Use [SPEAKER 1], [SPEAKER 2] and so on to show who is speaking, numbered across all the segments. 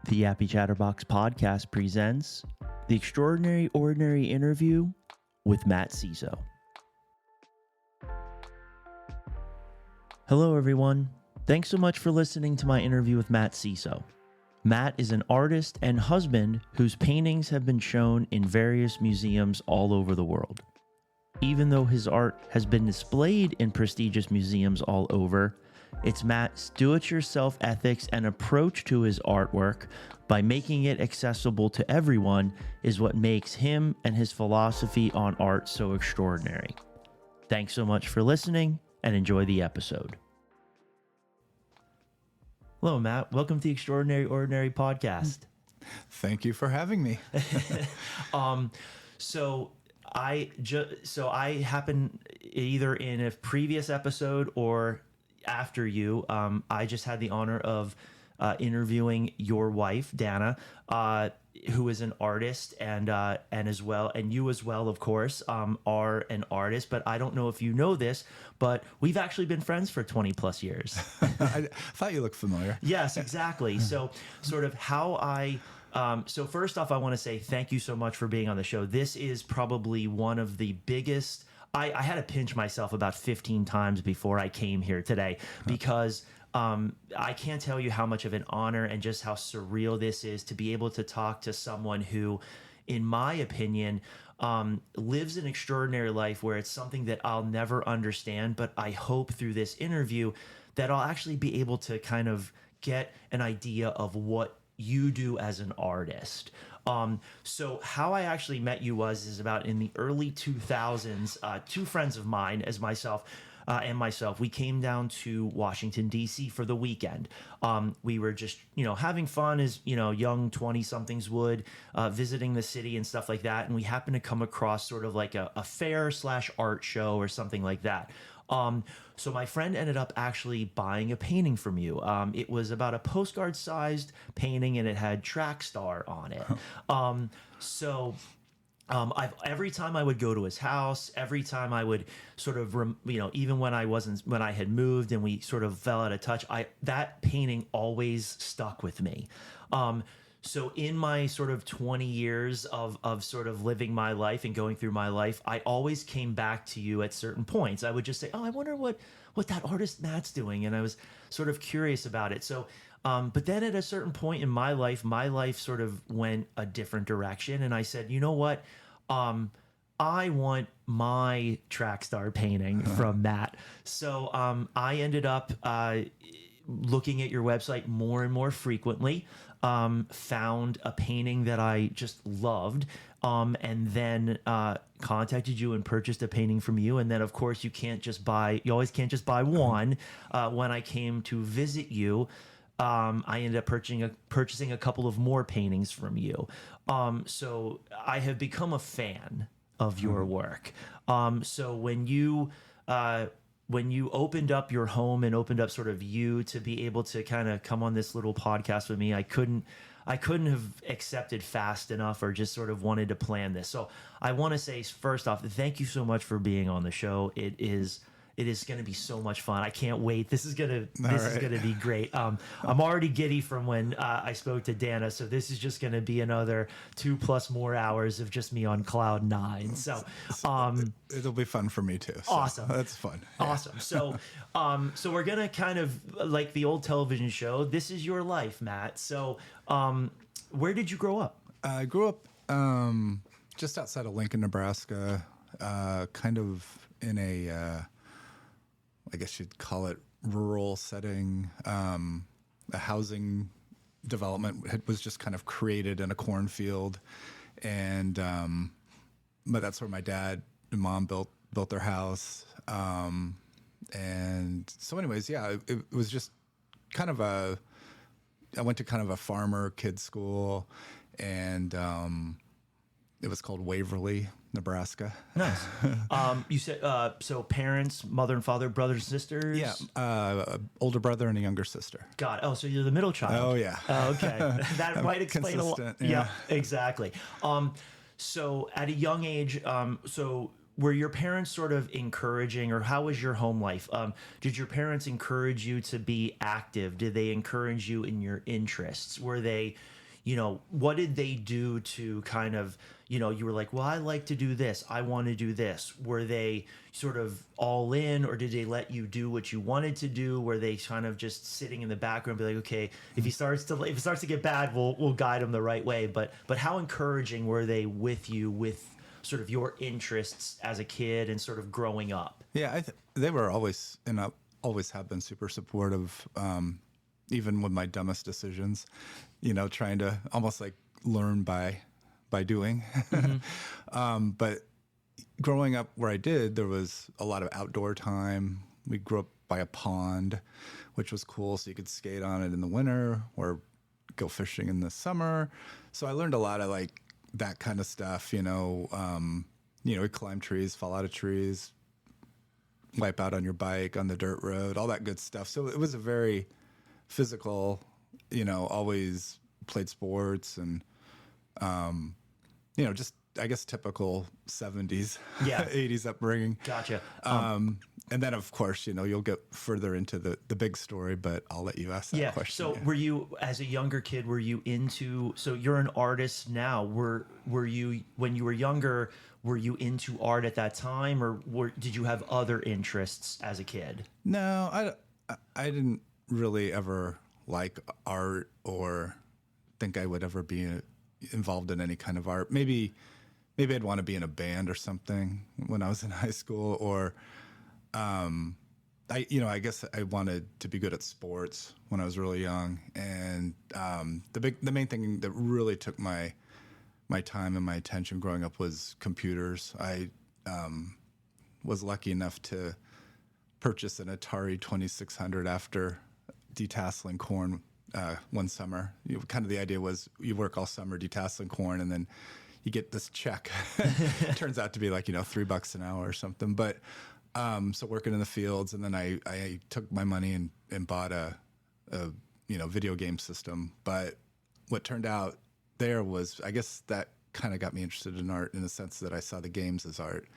[SPEAKER 1] The YappyChatterBox podcast presents the Extraordinary Ordinary Interview with Matt Sesow. Hello, everyone. Thanks so much for listening to my interview with Matt Sesow. Matt is an artist and husband whose paintings have been shown in various museums all over the world. Even though his art has been displayed in prestigious museums all over, it's Matt's do-it-yourself ethics and approach to his artwork by making it accessible to everyone is what makes him and his philosophy on art so extraordinary. Thanks so much for listening and enjoy the episode. Hello, Matt. Welcome to the Extraordinary Ordinary podcast.
[SPEAKER 2] Thank you for having me.
[SPEAKER 1] So I happen either in a previous episode or after you, I just had the honor of interviewing your wife, Dana, who is an artist and as well, and you as well, of course, are an artist. But I don't know if you know this, but we've actually been friends for 20 plus years.
[SPEAKER 2] I thought you looked familiar.
[SPEAKER 1] Yes, exactly. So sort of how so first off, I want to say thank you so much for being on the show. This is probably one of the biggest. I had to pinch myself about 15 times before I came here today because I can't tell you how much of an honor and just how surreal this is to be able to talk to someone who, in my opinion, lives an extraordinary life where it's something that I'll never understand. But I hope through this interview that I'll actually be able to kind of get an idea of what you do as an artist. So how I actually met you is about in the early 2000s, two friends of mine as myself, we came down to Washington, D.C. for the weekend. We were just, having fun as, young 20-somethings would, visiting the city and stuff like that. And we happened to come across sort of like a fair/art show or something like that. So my friend ended up actually buying a painting from you. It was about a postcard-sized painting, and it had Track Star on it. Every time I would go to his house, every time I would sort of, even when I had moved and we sort of fell out of touch, that painting always stuck with me. So in my sort of 20 years of sort of living my life and going through my life, I always came back to you at certain points. I would just say, oh, I wonder what that artist Matt's doing. And I was sort of curious about it. So, but then at a certain point in my life sort of went a different direction. And I said, you know what? I want my Track Star painting from Matt. So I ended up looking at your website more and more frequently. Found a painting that I just loved, and then contacted you and purchased a painting from you. And then, of course, you always can't just buy one. When I came to visit you, I ended up purchasing a couple of more paintings from you. So I have become a fan of your work. So when you opened up your home and opened up sort of you to be able to kind of come on this little podcast with me, I couldn't have accepted fast enough or just sort of wanted to plan this. So I want to say first off, thank you so much for being on the show. It is going to be so much fun. I can't wait. This is going to be great. I'm already giddy from when I spoke to Dana. So this is just going to be another 2+ more hours of just me on cloud 9. So
[SPEAKER 2] it'll be fun for me too. So
[SPEAKER 1] awesome.
[SPEAKER 2] That's fun.
[SPEAKER 1] Yeah. Awesome. So we're going to kind of like the old television show. This is your life, Matt. So where did you grow up?
[SPEAKER 2] I grew up just outside of Lincoln, Nebraska, kind of in a I guess you'd call it rural setting. A housing development was just kind of created in a cornfield, and but that's where my dad and mom built their house. And so, anyways, yeah, it was just kind of I went to kind of a farmer kids school, and it was called Waverly, Nebraska.
[SPEAKER 1] Nice. You said so parents, mother and father, brothers and sisters?
[SPEAKER 2] Yeah, older brother and a younger sister.
[SPEAKER 1] Got it. Oh, so you're the middle child.
[SPEAKER 2] Oh, yeah.
[SPEAKER 1] Oh, okay. That might explain a lot.
[SPEAKER 2] Consistent,
[SPEAKER 1] Yeah, exactly. So at a young age, so were your parents sort of encouraging, or how was your home life? Did your parents encourage you to be active? Did they encourage you in your interests? Were they, what did they do to kind of, you were like, well, I like to do this, I want to do this. Were they sort of all in, or did they let you do what you wanted to do? Were they kind of just sitting in the background, be like, okay, if it starts to get bad, we'll guide him the right way. But how encouraging were they with you, with sort of your interests as a kid and sort of growing up?
[SPEAKER 2] Yeah, they were always, and always have been, super supportive, even with my dumbest decisions, trying to almost like learn by doing. But growing up where I did, there was a lot of outdoor time. We grew up by a pond, which was cool. So you could skate on it in the winter or go fishing in the summer. So I learned a lot of like that kind of stuff, we climb trees, fall out of trees, wipe out on your bike on the dirt road, all that good stuff. So it was a very physical, always played sports and, just, I guess, typical 70s,
[SPEAKER 1] Yeah.
[SPEAKER 2] 80s upbringing.
[SPEAKER 1] Gotcha.
[SPEAKER 2] And then, of course, you'll get further into the big story, but I'll let you ask that question.
[SPEAKER 1] So were you, as a younger kid, were you into, so you're an artist now, were you, when you were younger, were you into art at that time, or did you have other interests as a kid?
[SPEAKER 2] No, I didn't really ever like art or think I would ever be involved in any kind of art. Maybe I'd want to be in a band or something when I was in high school, or I guess I wanted to be good at sports when I was really young. And the main thing that really took my time and my attention growing up was computers. I was lucky enough to purchase an Atari 2600 after detasseling corn one summer. Kind of the idea was you work all summer detasseling corn, and then you get this check. Turns out to be like, $3 an hour or something. But so working in the fields, and then I took my money and bought a video game system. But what turned out there was, I guess that kind of got me interested in art in the sense that I saw the games as art,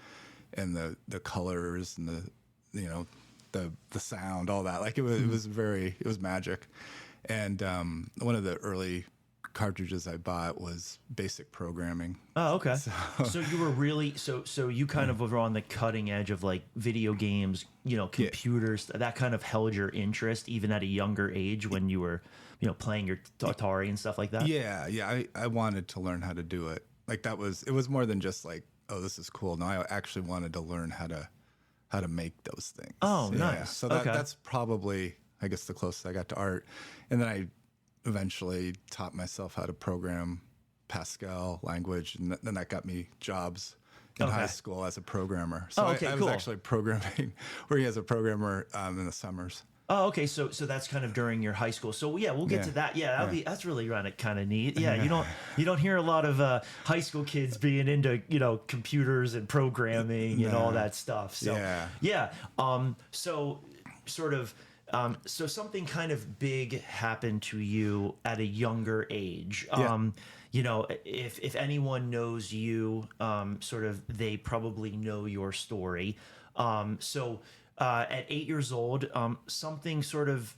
[SPEAKER 2] and the colors and the sound, all that. Like it was magic. And one of the early cartridges I bought was basic programming.
[SPEAKER 1] Oh, okay. So you were really, so you kind of were on the cutting edge of like video games, computers, that kind of held your interest even at a younger age when you were, playing your Atari and stuff like that?
[SPEAKER 2] Yeah. I wanted to learn how to do it. Like it was more than just like, oh, this is cool. No, I actually wanted to learn how to make those things.
[SPEAKER 1] Oh,
[SPEAKER 2] yeah.
[SPEAKER 1] Nice.
[SPEAKER 2] So that's probably, I guess, the closest I got to art. And then I eventually taught myself how to program Pascal language, and then that got me jobs in high school as a programmer. So I was actually programming, working as a programmer in the summers.
[SPEAKER 1] Oh, okay. So that's kind of during your high school. So yeah, we'll get to that. Yeah, that's really kind of neat. Yeah, you don't hear a lot of high school kids being into computers and programming and all that stuff. So yeah. So sort of. So something kind of big happened to you at a younger age. If anyone knows you, sort of, they probably know your story. At 8 years old, something sort of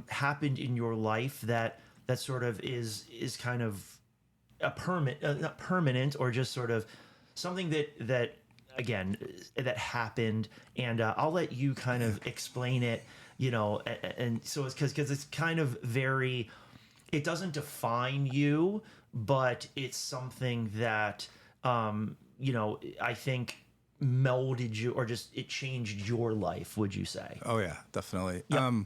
[SPEAKER 1] happened in your life that sort of is kind of not permanent, or just sort of something that again that happened, and I'll let you kind of explain it. And so it's because it's kind of it doesn't define you, but it's something that, I think melded you, or just it changed your life, would you say?
[SPEAKER 2] Oh yeah, definitely. Yep.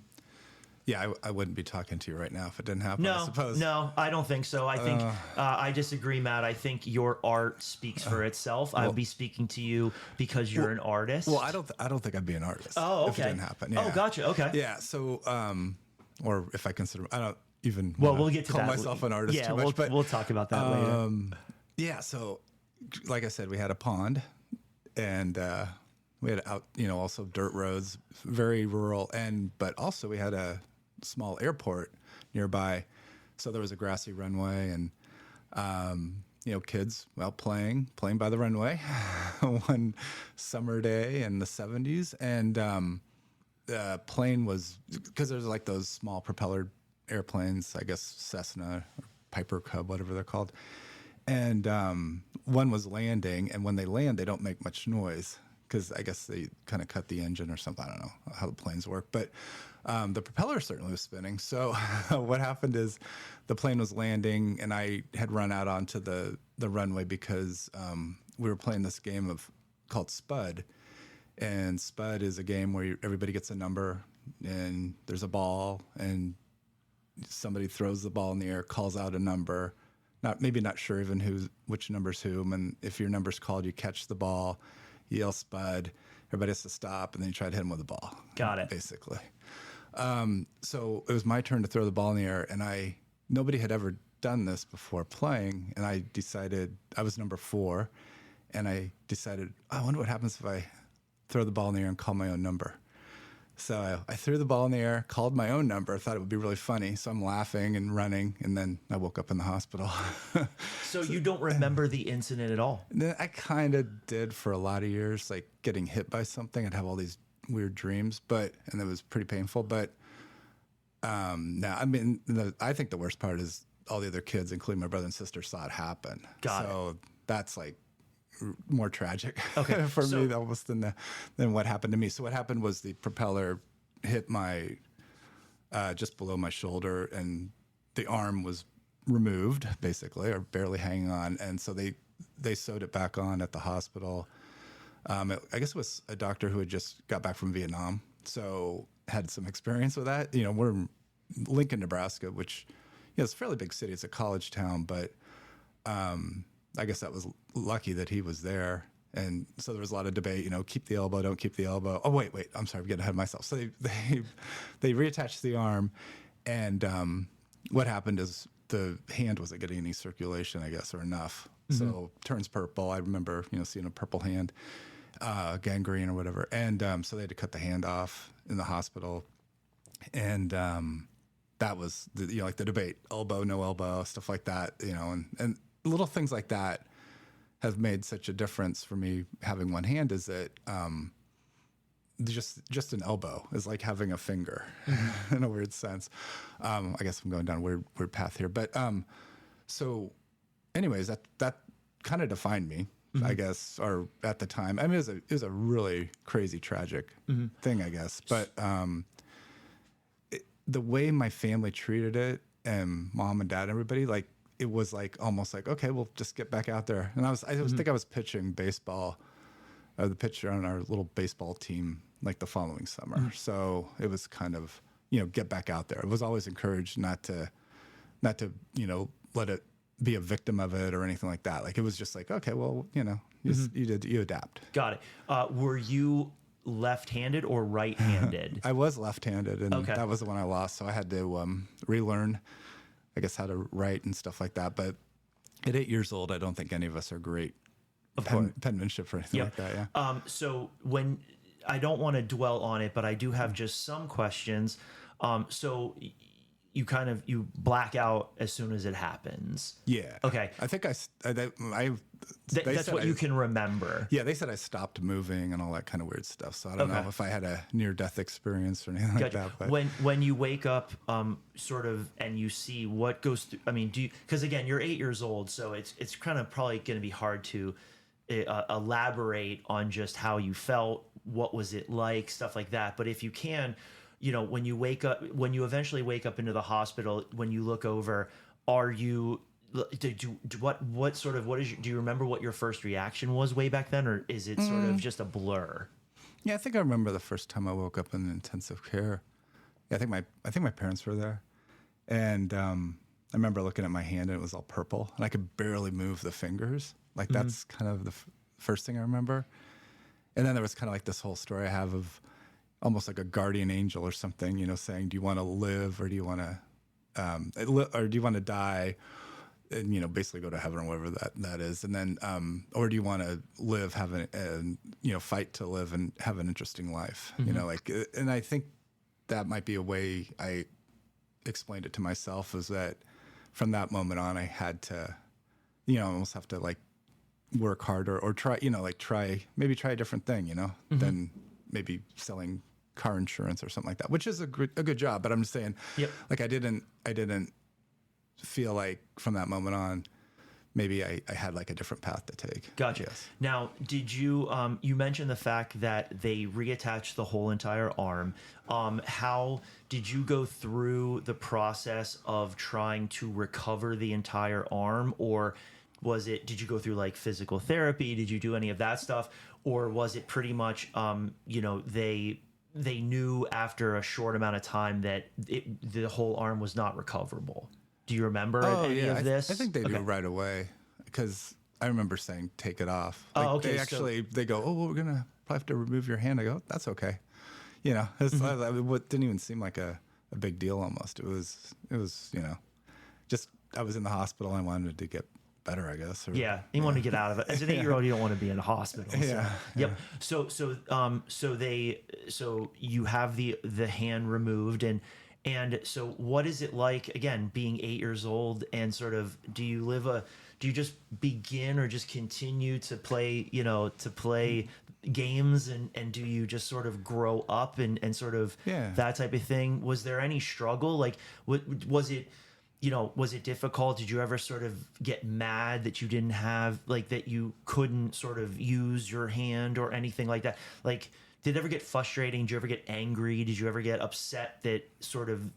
[SPEAKER 2] I wouldn't be talking to you right now if it didn't happen, I suppose.
[SPEAKER 1] No, I don't think so. I think I disagree, Matt. I think your art speaks for itself. I would be speaking to you because you're an artist.
[SPEAKER 2] Well, I don't think I'd be an artist.
[SPEAKER 1] Oh, okay.
[SPEAKER 2] If it didn't happen. Yeah.
[SPEAKER 1] Oh, gotcha. Okay.
[SPEAKER 2] Yeah. So, or if I consider, I don't even.
[SPEAKER 1] We'll get to
[SPEAKER 2] call
[SPEAKER 1] that.
[SPEAKER 2] myself an artist.
[SPEAKER 1] Yeah,
[SPEAKER 2] too much, but
[SPEAKER 1] we'll talk about that later.
[SPEAKER 2] Yeah. So, like I said, we had a pond, and we had also dirt roads, very rural, but also we had a small airport nearby, so there was a grassy runway, and kids out playing by the runway one summer day in the 70s. And the plane was, because there's like those small propeller airplanes, I guess Cessna or Piper Cub, whatever they're called. And one was landing, and when they land, they don't make much noise because I guess they kind of cut the engine or something. I don't know how the planes work, but the propeller certainly was spinning. So what happened is the plane was landing, and I had run out onto the runway because we were playing this game called Spud. And Spud is a game where everybody gets a number, and there's a ball, and somebody throws the ball in the air, calls out a number, maybe not sure even which number's whom, and if your number's called, you catch the ball, you yell Spud, everybody has to stop, and then you try to hit them with the ball.
[SPEAKER 1] Got it.
[SPEAKER 2] Basically. So it was my turn to throw the ball in the air, and nobody had ever done this before playing, and I decided, I was number 4, and I decided, I wonder what happens if I throw the ball in the air and call my own number. So I threw the ball in the air, called my own number. I thought it would be really funny. So I'm laughing and running, and then I woke up in the hospital.
[SPEAKER 1] So you don't remember the incident at all?
[SPEAKER 2] I kind of did for a lot of years, like getting hit by something. I'd have all these weird dreams, and it was pretty painful. But now, I mean, I think the worst part is all the other kids, including my brother and sister, saw it happen. So that's like more tragic for me almost than what happened to me. So what happened was the propeller hit my just below my shoulder, and the arm was removed basically, or barely hanging on. And so they sewed it back on at the hospital. I guess it was a doctor who had just got back from Vietnam, so had some experience with that. We're in Lincoln, Nebraska, which it's a fairly big city. It's a college town, but I guess that was lucky that he was there. And so there was a lot of debate, keep the elbow, don't keep the elbow. Oh, wait, I'm sorry, I'm getting ahead of myself. So they reattached the arm, and what happened is the hand wasn't getting any circulation, I guess, or enough. Mm-hmm. So turns purple. I remember, seeing a purple hand, gangrene or whatever. And so they had to cut the hand off in the hospital. And that was, like the debate, elbow, no elbow, stuff like that, and little things like that have made such a difference for me having one hand, is that just an elbow is like having a finger in a weird sense. I guess I'm going down a weird path here. But so anyways, that kind of defined me, I guess, or at the time. I mean, it was a really crazy, tragic thing, I guess. But the way my family treated it, and mom and dad and everybody, like, it was like almost like, okay, we'll just get back out there. And I think I was pitching baseball, the pitcher on our little baseball team, like the following summer. So it was kind of, get back out there. I was always encouraged not to, let it be a victim of it or anything like that. Like, it was just like, okay, well, you adapt.
[SPEAKER 1] Got it. Were you left-handed or right-handed?
[SPEAKER 2] I was left-handed, and that was the one I lost. So I had to relearn, I guess, how to write and stuff like that. But at 8 years old, I don't think any of us are great penmanship or anything like that. Yeah.
[SPEAKER 1] So when I don't want to dwell on it, but I do have just some questions. So you black out as soon as it happens.
[SPEAKER 2] Yeah.
[SPEAKER 1] Okay.
[SPEAKER 2] I think
[SPEAKER 1] that's what you can remember.
[SPEAKER 2] Yeah. They said I stopped moving and all that kind of weird stuff. So I don't know if I had a near-death experience or anything like that. But
[SPEAKER 1] when you wake up, sort of, and you see what goes through, I mean, because again, you're 8 years old, so it's kind of probably going to be hard to elaborate on just how you felt, what was it like, stuff like that. But if you can, when you eventually wake up into the hospital, when you look over, do you remember what your first reaction was way back then, or is it sort of just a blur?
[SPEAKER 2] Yeah, I think I remember the first time I woke up in intensive care. Yeah, I think my parents were there, and I remember looking at my hand and it was all purple, and I could barely move the fingers. Like, that's kind of the first thing I remember. And then there was kind of like this whole story I have of almost like a guardian angel or something, saying, "Do you want to live, or do you want to die?" And basically go to heaven or whatever that is. And then, or do you want to live, fight to live and have an interesting life? And I think that might be a way I explained it to myself, is that from that moment on, I had to you know, almost have to like work harder or try, you know, like maybe try a different thing, you know, than maybe selling car insurance or something like that, which is a good job. But I'm just saying, like I didn't feel like from that moment on, maybe I had like a different path to take.
[SPEAKER 1] Gotcha.
[SPEAKER 2] Yes.
[SPEAKER 1] Now, did you you mentioned the fact that they reattached the whole entire arm. How did you go through the process of trying to recover the entire arm, or did you go through like physical therapy? Did you do any of that stuff, or was it pretty much you know, they knew after a short amount of time that the whole arm was not recoverable? Do you remember any of this?
[SPEAKER 2] I think they do right away, because I remember saying, take it off. Like,
[SPEAKER 1] okay.
[SPEAKER 2] They actually, they go, oh, well, we're going to probably have to remove your hand. I go, that's okay. You know, what didn't even seem like a big deal almost. It was, you know, just, I was in the hospital. I wanted to get better, I guess.
[SPEAKER 1] You want to get out of it. As an 8-year-old, you don't want to be in a hospital. So. Yep. So you have the hand removed, and so what is it like, again, being 8 years old, and sort of, do you just begin or just continue to play, you know, games, and do you just sort of grow up and sort of that type of thing? Was there any struggle? Like, was it, you know, was it difficult? Did you ever sort of get mad that you didn't have, like, that you couldn't sort of use your hand or anything like that? Like, did it ever get frustrating? Did you ever get angry? Did you ever get upset that sort of,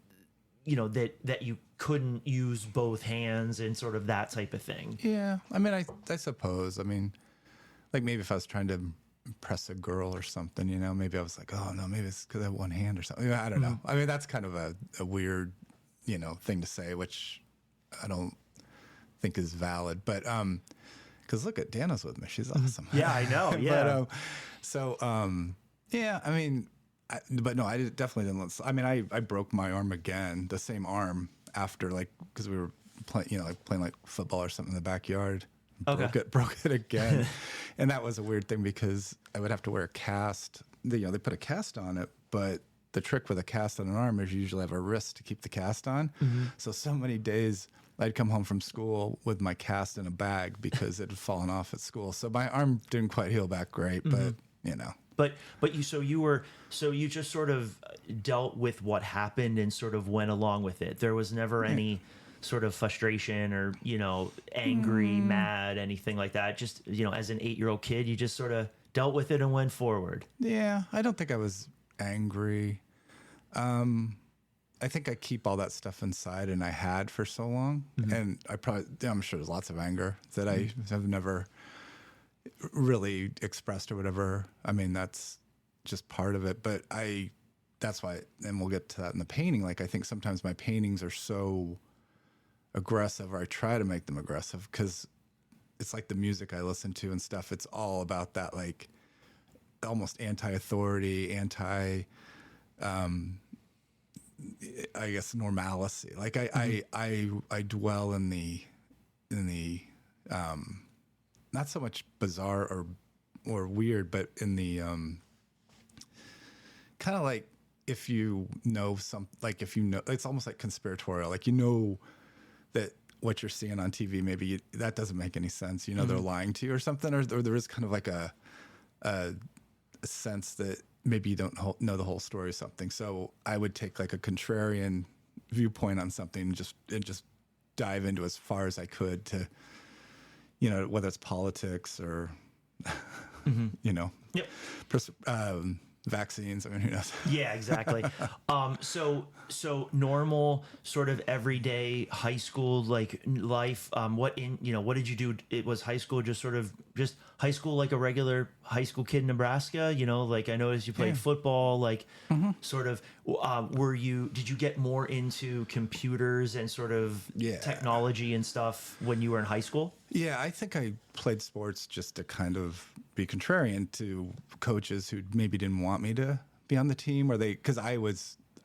[SPEAKER 1] you know, that you couldn't use both hands and sort of that type of thing?
[SPEAKER 2] Yeah. I mean, I suppose, I mean, like maybe if I was trying to impress a girl or something, you know, maybe I was like, oh no, maybe it's because I have one hand or something. I don't know. I mean, that's kind of a weird, you know, thing to say, which I don't think is valid, but, cause look at Dana's with me. She's awesome.
[SPEAKER 1] Yeah, I know. Yeah.
[SPEAKER 2] But, yeah, I mean, but no, I definitely didn't. I mean, I broke my arm again, the same arm after, like, because we were playing, you know, like playing like football or something in the backyard. Broke it again. And that was a weird thing because I would have to wear a cast. You know, they put a cast on it, but the trick with a cast on an arm is you usually have a wrist to keep the cast on. So many days I'd come home from school with my cast in a bag because it had fallen off at school. So my arm didn't quite heal back great, but you know.
[SPEAKER 1] But you just sort of dealt with what happened and sort of went along with it. There was never any sort of frustration or, you know, angry, mad, anything like that. Just, you know, as an 8-year-old kid, you just sort of dealt with it and went forward.
[SPEAKER 2] Yeah, I don't think I was angry. I think I keep all that stuff inside, and I had for so long. And I'm sure there's lots of anger that I have never really expressed or whatever. I mean, that's just part of it, but that's why, and we'll get to that in the painting. Like, I think sometimes my paintings are so aggressive, or I try to make them aggressive, because it's like the music I listen to and stuff. It's all about that, like, almost anti-authority, I guess, normalcy. Like I dwell in the not so much bizarre or weird, but in the kind of like, if you know it's almost like conspiratorial. Like, you know that what you're seeing on TV, maybe that doesn't make any sense. You know, they're lying to you or something, or there is kind of like a sense that maybe you don't know the whole story or something. So I would take like a contrarian viewpoint on something and just dive into as far as I could to, you know, whether it's politics or, you know, vaccines. I mean, who knows?
[SPEAKER 1] Yeah, exactly. So normal sort of everyday high school like life. What did you do? It was high school, just high school, like a regular high school kid in Nebraska. You know, like I noticed you played football. Like, sort of. Did you get more into computers and sort of technology and stuff when you were in high school?
[SPEAKER 2] Yeah, I think I played sports just to kind of be contrarian to coaches who maybe didn't want me to be on the team, because I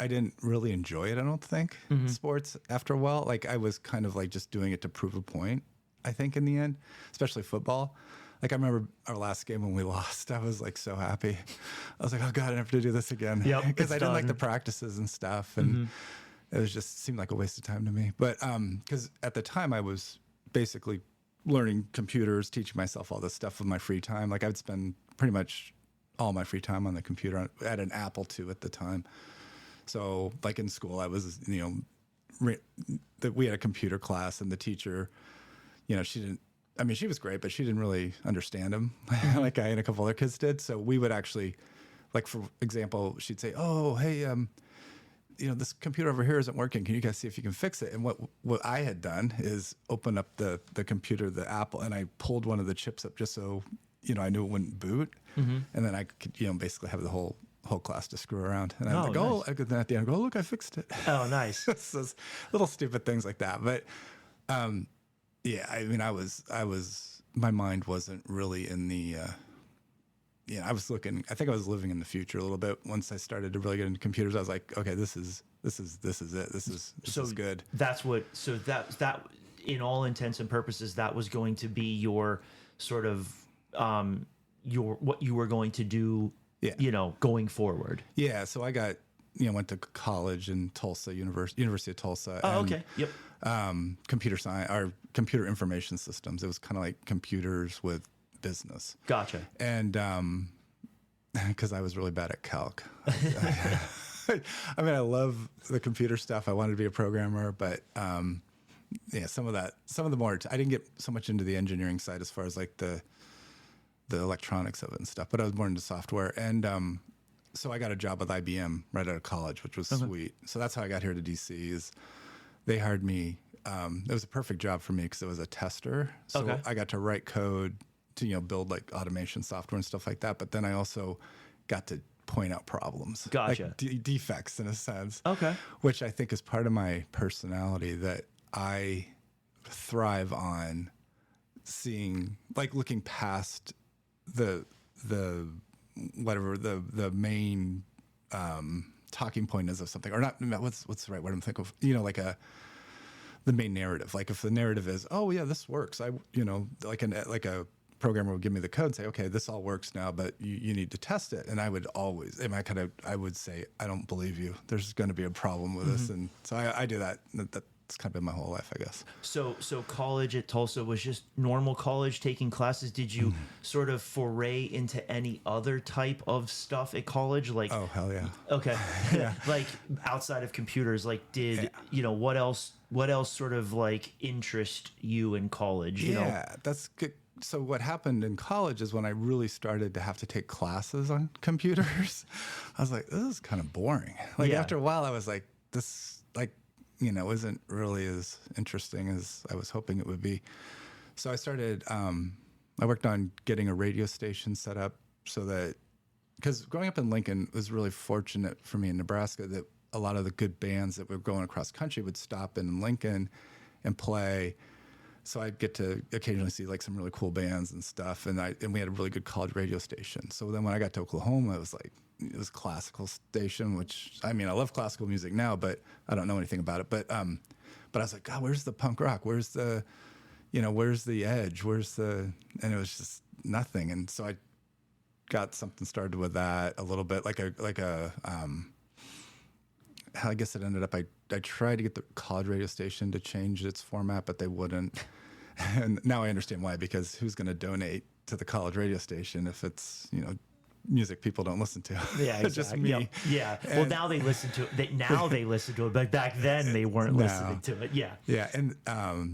[SPEAKER 2] didn't really enjoy it, I don't think, sports after a while. Like, I was kind of like just doing it to prove a point, I think, in the end, especially football. Like, I remember our last game when we lost, I was like so happy. I was like, oh God, I don't have to do this again. Because I didn't like the practices and stuff. And it was just seemed like a waste of time to me. But because at the time I was basically learning computers, teaching myself all this stuff with my free time. Like I would spend pretty much all my free time on the computer. I had an Apple II at the time. So like in school, I was, we had a computer class and the teacher, she was great, but she didn't really understand them like I and a couple other kids did. So we would actually, like, for example, she'd say, oh, hey, this computer over here isn't working. Can you guys see if you can fix it? And what I had done is open up the computer, the Apple, and I pulled one of the chips up just so, I knew it wouldn't boot. And then I could, basically have the whole class to screw around. And I'm like,
[SPEAKER 1] nice.
[SPEAKER 2] I could then at the end go, oh, look, I fixed it.
[SPEAKER 1] Oh, nice.
[SPEAKER 2] So little stupid things like that. But, my mind wasn't really in the, I was living in the future a little bit. Once I started to really get into computers, I was like, okay, this is it. This is good.
[SPEAKER 1] That in all intents and purposes, that was going to be your sort of, what you were going to do, going forward.
[SPEAKER 2] Yeah. So I got, went to college in Tulsa, University of Tulsa.
[SPEAKER 1] Oh, okay. Yep.
[SPEAKER 2] Computer science or computer information systems. It was kind of like computers with business.
[SPEAKER 1] Gotcha.
[SPEAKER 2] And because I was really bad at calc. I mean, I love the computer stuff. I wanted to be a programmer, but some of the more, I didn't get so much into the engineering side as far as like the electronics of it and stuff, but I was more into software. And so I got a job with IBM right out of college, which was sweet. So that's how I got here to DC. Is they hired me. It was a perfect job for me because it was a tester. So I got to write code to build like automation software and stuff like that. But then I also got to point out problems,
[SPEAKER 1] Gotcha.
[SPEAKER 2] like defects in a sense.
[SPEAKER 1] Okay.
[SPEAKER 2] Which I think is part of my personality, that I thrive on seeing, like, looking past the main talking point is of something, or not. What's the right word I'm thinking of? Like the main narrative. Like if the narrative is, oh yeah, this works. Like a programmer would give me the code and say, okay, this all works now, but you need to test it. And I would always, I would say, I don't believe you. There's going to be a problem with this. And so I do that. That's kind of been my whole life, I guess.
[SPEAKER 1] So college at Tulsa was just normal college, taking classes. Did you sort of foray into any other type of stuff at college? Like,
[SPEAKER 2] oh, hell yeah.
[SPEAKER 1] Okay.
[SPEAKER 2] Yeah.
[SPEAKER 1] Like outside of computers, like what else sort of like interest you in college?
[SPEAKER 2] That's good. So what happened in college is when I really started to have to take classes on computers, I was like, this is kind of boring. Like after a while, I was like, this, isn't really as interesting as I was hoping it would be. So I started, I worked on getting a radio station set up so that, because growing up in Lincoln was really fortunate for me in Nebraska that a lot of the good bands that were going across country would stop in Lincoln and play. So I'd get to occasionally see like some really cool bands and stuff. And we had a really good college radio station. So then when I got to Oklahoma, it was a classical station, which, I mean, I love classical music now, but I don't know anything about it. But I was like, God, where's the punk rock? Where's the edge? And it was just nothing. And so I got something started with that a little bit, I guess it ended up, I tried to get the college radio station to change its format, but they wouldn't. And now I understand why, because who's going to donate to the college radio station if it's, music people don't listen to?
[SPEAKER 1] Yeah, exactly.
[SPEAKER 2] Just me.
[SPEAKER 1] Yep. Yeah. Well, now they listen to it. Now they listen to it, but back then they weren't listening to it. Yeah.
[SPEAKER 2] Yeah. And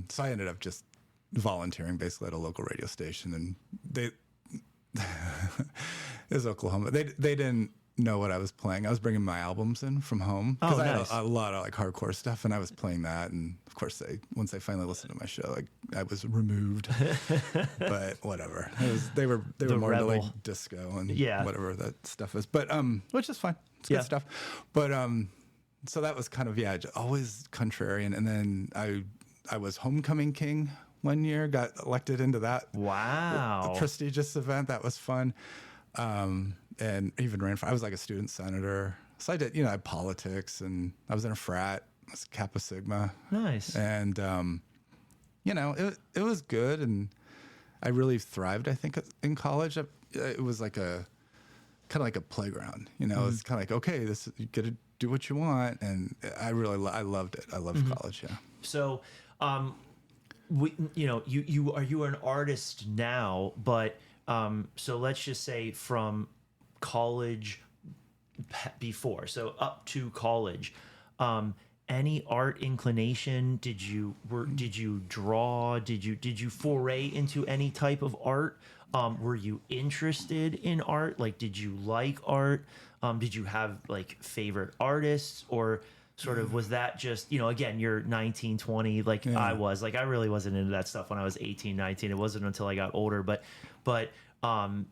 [SPEAKER 2] so I ended up just volunteering basically at a local radio station, and it was Oklahoma. They didn't know what I was playing. I was bringing my albums in from home because I had a lot of like hardcore stuff, and I was playing that. And of course, once they finally listened to my show, like I was removed. But whatever, they were more into like disco and whatever that stuff is. But which is fine. It's good stuff. But so that was kind of always contrarian. And then I was homecoming king one year. Got elected into that.
[SPEAKER 1] Wow,
[SPEAKER 2] prestigious event. That was fun. And even ran I was like a student senator. So I did, I had politics, and I was in a frat. I was Kappa Sigma.
[SPEAKER 1] Nice.
[SPEAKER 2] And, it was good. And I really thrived, I think, in college. It was like kind of like a playground, It's kind of like, okay, you get to do what you want. And I loved it. I loved college. Yeah.
[SPEAKER 1] So, you are an artist now, but so let's just say from college before, so up to college, any art inclination? Did you draw? Did you foray into any type of art? Were you interested in art? Like, did you like art? Did you have like favorite artists, or sort of was that just, again, you're 19, 20, like I was, like I really wasn't into that stuff when I was 18, 19. It wasn't until I got older, but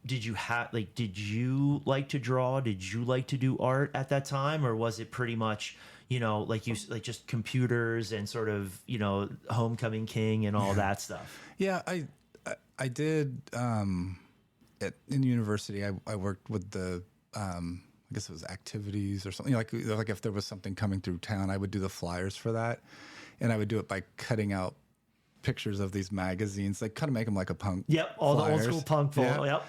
[SPEAKER 1] did you like to draw? Did you like to do art at that time, or was it pretty much, like just computers and sort of, Homecoming King and all that stuff?
[SPEAKER 2] Yeah, I did in university. I worked with the I guess it was activities or something, like if there was something coming through town, I would do the flyers for that, and I would do it by cutting out pictures of these magazines, like kind of make them like a punk.
[SPEAKER 1] Yep, all
[SPEAKER 2] flyers.
[SPEAKER 1] the old school punk.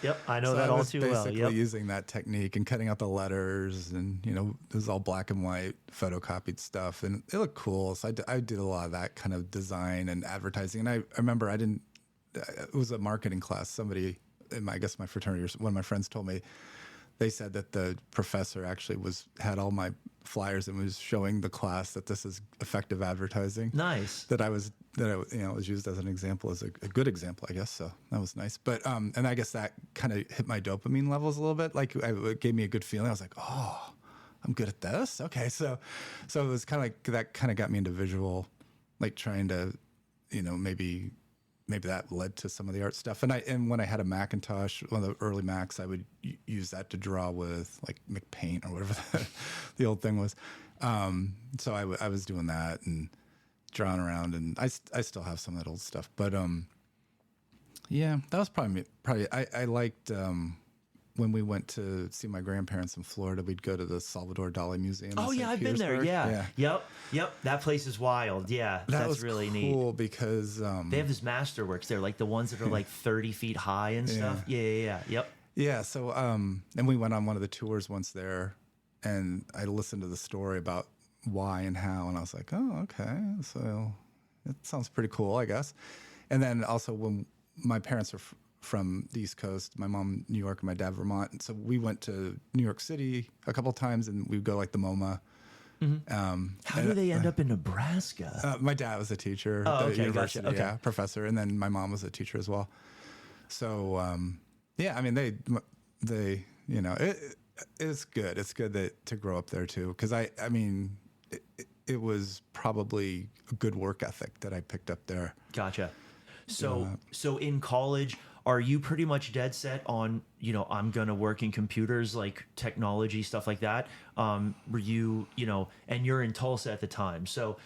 [SPEAKER 1] Yep. I know that all too well.
[SPEAKER 2] Basically using that technique and cutting out the letters, and it was all black and white photocopied stuff, and it looked cool. So I did a lot of that kind of design and advertising. And I remember it was a marketing class. Somebody in my fraternity, or one of my friends told me, they said that the professor actually had all my flyers and was showing the class that this is effective advertising.
[SPEAKER 1] Nice.
[SPEAKER 2] That I was used as an example, as a good example, I guess. So that was nice. But and I guess that kind of hit my dopamine levels a little bit. Like it gave me a good feeling. I was like, oh, I'm good at this. Okay, so it was kind of like that. Kind of got me into visual, like trying to, maybe that led to some of the art stuff. And when I had a Macintosh, one of the early Macs, I would use that to draw with, like McPaint or whatever the old thing was. So I was doing that and drawing around, and I still have some of that old stuff. But yeah, that was probably I liked when we went to see my grandparents in Florida. We'd go to the Salvador Dali Museum.
[SPEAKER 1] Oh yeah, I've been there. Yeah. Yep. That place is wild. Yeah, that's really neat.
[SPEAKER 2] Cool because
[SPEAKER 1] they have these masterworks there, like the ones that are like 30 feet high and stuff. Yeah. Yep.
[SPEAKER 2] Yeah. So and we went on one of the tours once there, and I listened to the story about why and how, and I was like, oh, okay, so it sounds pretty cool, I guess. And then also when my parents are from the East Coast, my mom New York and my dad Vermont, and so we went to New York City a couple of times, and we'd go like the MoMA.
[SPEAKER 1] Mm-hmm. How do they end up in Nebraska?
[SPEAKER 2] My dad was a teacher
[SPEAKER 1] at
[SPEAKER 2] the university,
[SPEAKER 1] gotcha. Okay.
[SPEAKER 2] Professor, and then my mom was a teacher as well. So I mean it's good. It's good to grow up there too, because I mean it was probably a good work ethic that I picked up there.
[SPEAKER 1] Gotcha. So in college, are you pretty much dead set on, I'm going to work in computers, like technology, stuff like that? Were you, and you're in Tulsa at the time. So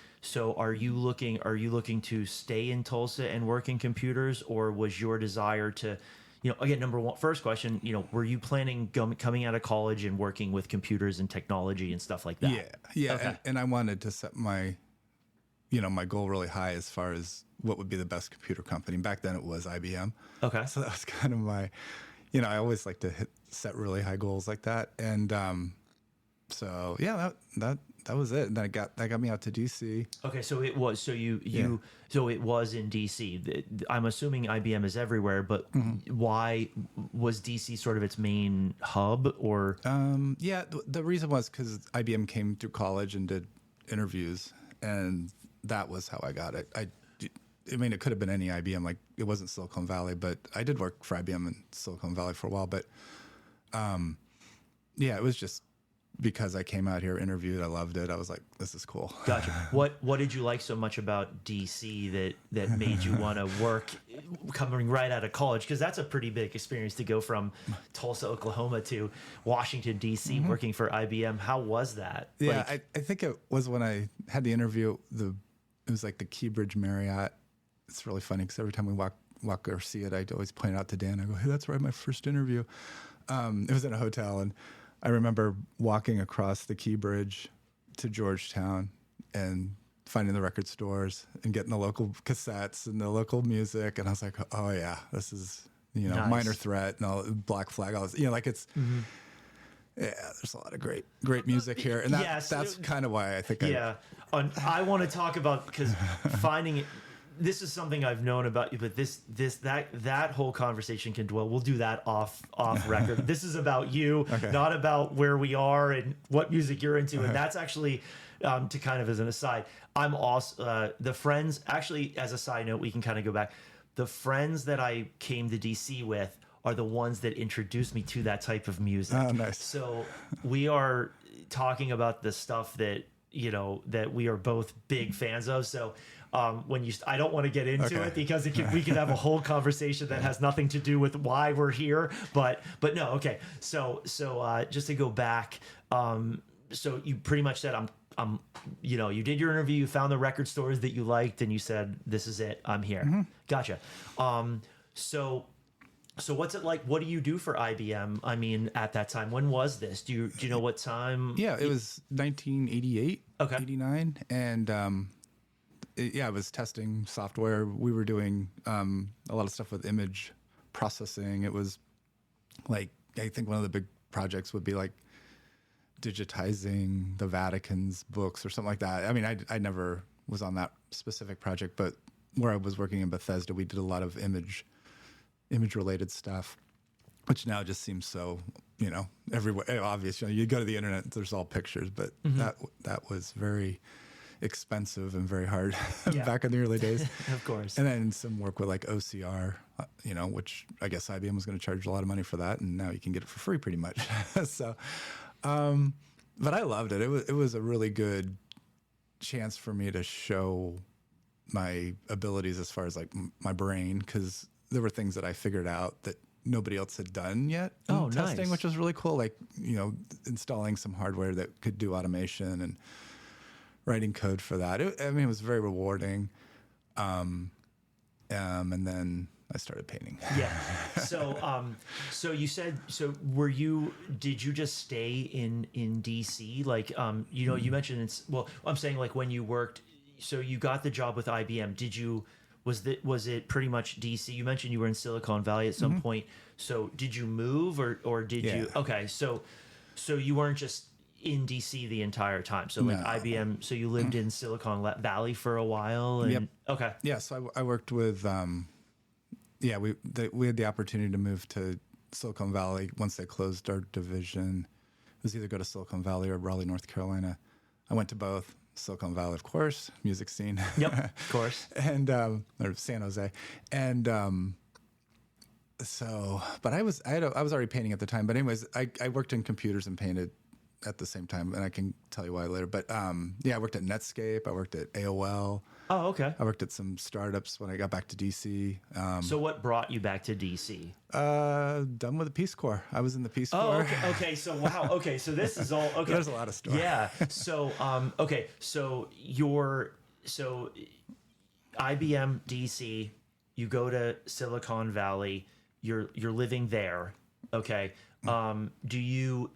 [SPEAKER 1] are you looking to stay in Tulsa and work in computers, or was your desire to, again, first question, were you planning coming out of college and working with computers and technology and stuff like that?
[SPEAKER 2] Yeah.
[SPEAKER 1] Okay.
[SPEAKER 2] And I wanted to set my goal really high as far as what would be the best computer company. Back then it was IBM.
[SPEAKER 1] Okay.
[SPEAKER 2] So that was kind of my, I always like to set really high goals like that. And so yeah, that was it. And then that got me out to DC.
[SPEAKER 1] Okay, so it was so it was in DC. I'm assuming IBM is everywhere, but why was DC sort of its main hub? Or
[SPEAKER 2] the reason was because IBM came through college and did interviews, and that was how I got it. I mean, it could have been any IBM, like it wasn't Silicon Valley, but I did work for IBM in Silicon Valley for a while. But it was just because I came out here, interviewed, I loved it. I was like, this is cool.
[SPEAKER 1] Gotcha. What did you like so much about DC that made you want to work coming right out of college? Because that's a pretty big experience to go from Tulsa, Oklahoma to Washington, D.C., working for IBM. How was that?
[SPEAKER 2] Yeah, I think it was when I had the interview, it was like the Keybridge Marriott. It's really funny because every time we walk or see it, I'd always point it out to Dan. I go, hey, that's right, my first interview. It was in a hotel, and I remember walking across the Keybridge to Georgetown and finding the record stores and getting the local cassettes and the local music. And I was like, oh yeah, this is,
[SPEAKER 1] nice.
[SPEAKER 2] Minor Threat and all Black Flag, all this, like it's, yeah, there's a lot of great music here. And that's kind of why I think
[SPEAKER 1] I want to talk about, because finding it, this is something I've known about you, but that whole conversation can dwell. We'll do that off record. This is about you, not about where we are and what music you're into. And that's actually, to kind of as an aside, I'm also the friends. Actually, as a side note, we can kind of go back. The friends that I came to DC with are the ones that introduced me to that type of music.
[SPEAKER 2] Oh, nice.
[SPEAKER 1] So we are talking about the stuff that, that we are both big fans of. So when I don't want to get into it because we could have a whole conversation that has nothing to do with why we're here. But no, okay. So just to go back, so you pretty much said you did your interview, you found the record stores that you liked, and you said, "This is it. I'm here." Mm-hmm. Gotcha. So what's it like? What do you do for IBM? I mean, at that time, when was this? Do you know what time?
[SPEAKER 2] Yeah, it was 1988, 89. And I was testing software. We were doing a lot of stuff with image processing. It was like, I think one of the big projects would be like digitizing the Vatican's books or something like that. I mean, I never was on that specific project, but where I was working in Bethesda, we did a lot of image related stuff, which now just seems so, everywhere obvious. You go to the internet, there's all pictures, but that was very expensive and very hard back in the early days.
[SPEAKER 1] Of course.
[SPEAKER 2] And then some work with like OCR, which I guess IBM was going to charge a lot of money for that, and now you can get it for free pretty much. So, but I loved it. It was a really good chance for me to show my abilities as far as like my brain, because there were things that I figured out that nobody else had done yet in testing, which was really cool. Like, installing some hardware that could do automation and writing code for that. It was very rewarding. And then I started painting.
[SPEAKER 1] Yeah. So you said, did you just stay in DC? Like, you mentioned I'm saying like when you worked, so you got the job with IBM, was it pretty much DC? You mentioned you were in Silicon Valley at some point. So did you move or did you? Okay. So you weren't just in DC the entire time. So like IBM, so you lived in Silicon Valley for a while. And, okay.
[SPEAKER 2] Yeah. So I worked with, we had the opportunity to move to Silicon Valley once they closed our division. It was either go to Silicon Valley or Raleigh, North Carolina. I went to both. Silicon Valley, of course, music scene.
[SPEAKER 1] Yep, of course.
[SPEAKER 2] And or San Jose, and but I was already painting at the time. But anyways, I worked in computers and painted at the same time, and I can tell you why later. But I worked at Netscape. I worked at AOL.
[SPEAKER 1] Oh, okay.
[SPEAKER 2] I worked at some startups when I got back to DC.
[SPEAKER 1] So what brought you back to DC?
[SPEAKER 2] Done with the Peace Corps. I was in the Peace Corps.
[SPEAKER 1] Oh, okay. So wow. Okay, so this is all okay.
[SPEAKER 2] There's a lot of stories.
[SPEAKER 1] Yeah. So okay. So IBM DC. You go to Silicon Valley. You're living there. Okay. Do you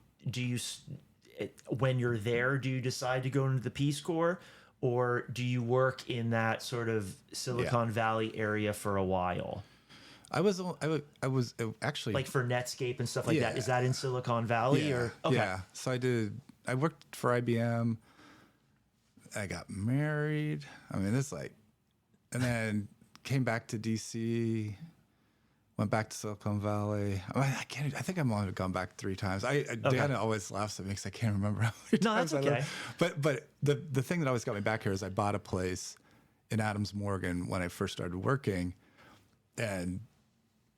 [SPEAKER 1] when you're there, do you decide to go into the Peace Corps? Or do you work in that sort of Silicon Valley area for a while?
[SPEAKER 2] I was actually
[SPEAKER 1] like for Netscape and stuff like that. Is that in Silicon Valley or? Okay.
[SPEAKER 2] Yeah. So I worked for IBM. I got married. And then came back to DC, went back to Silicon Valley. I think I've only gone back 3 times. Diana always laughs at me because I can't remember how many times
[SPEAKER 1] that's okay.
[SPEAKER 2] But the thing that always got me back here is I bought a place in Adams Morgan when I first started working, and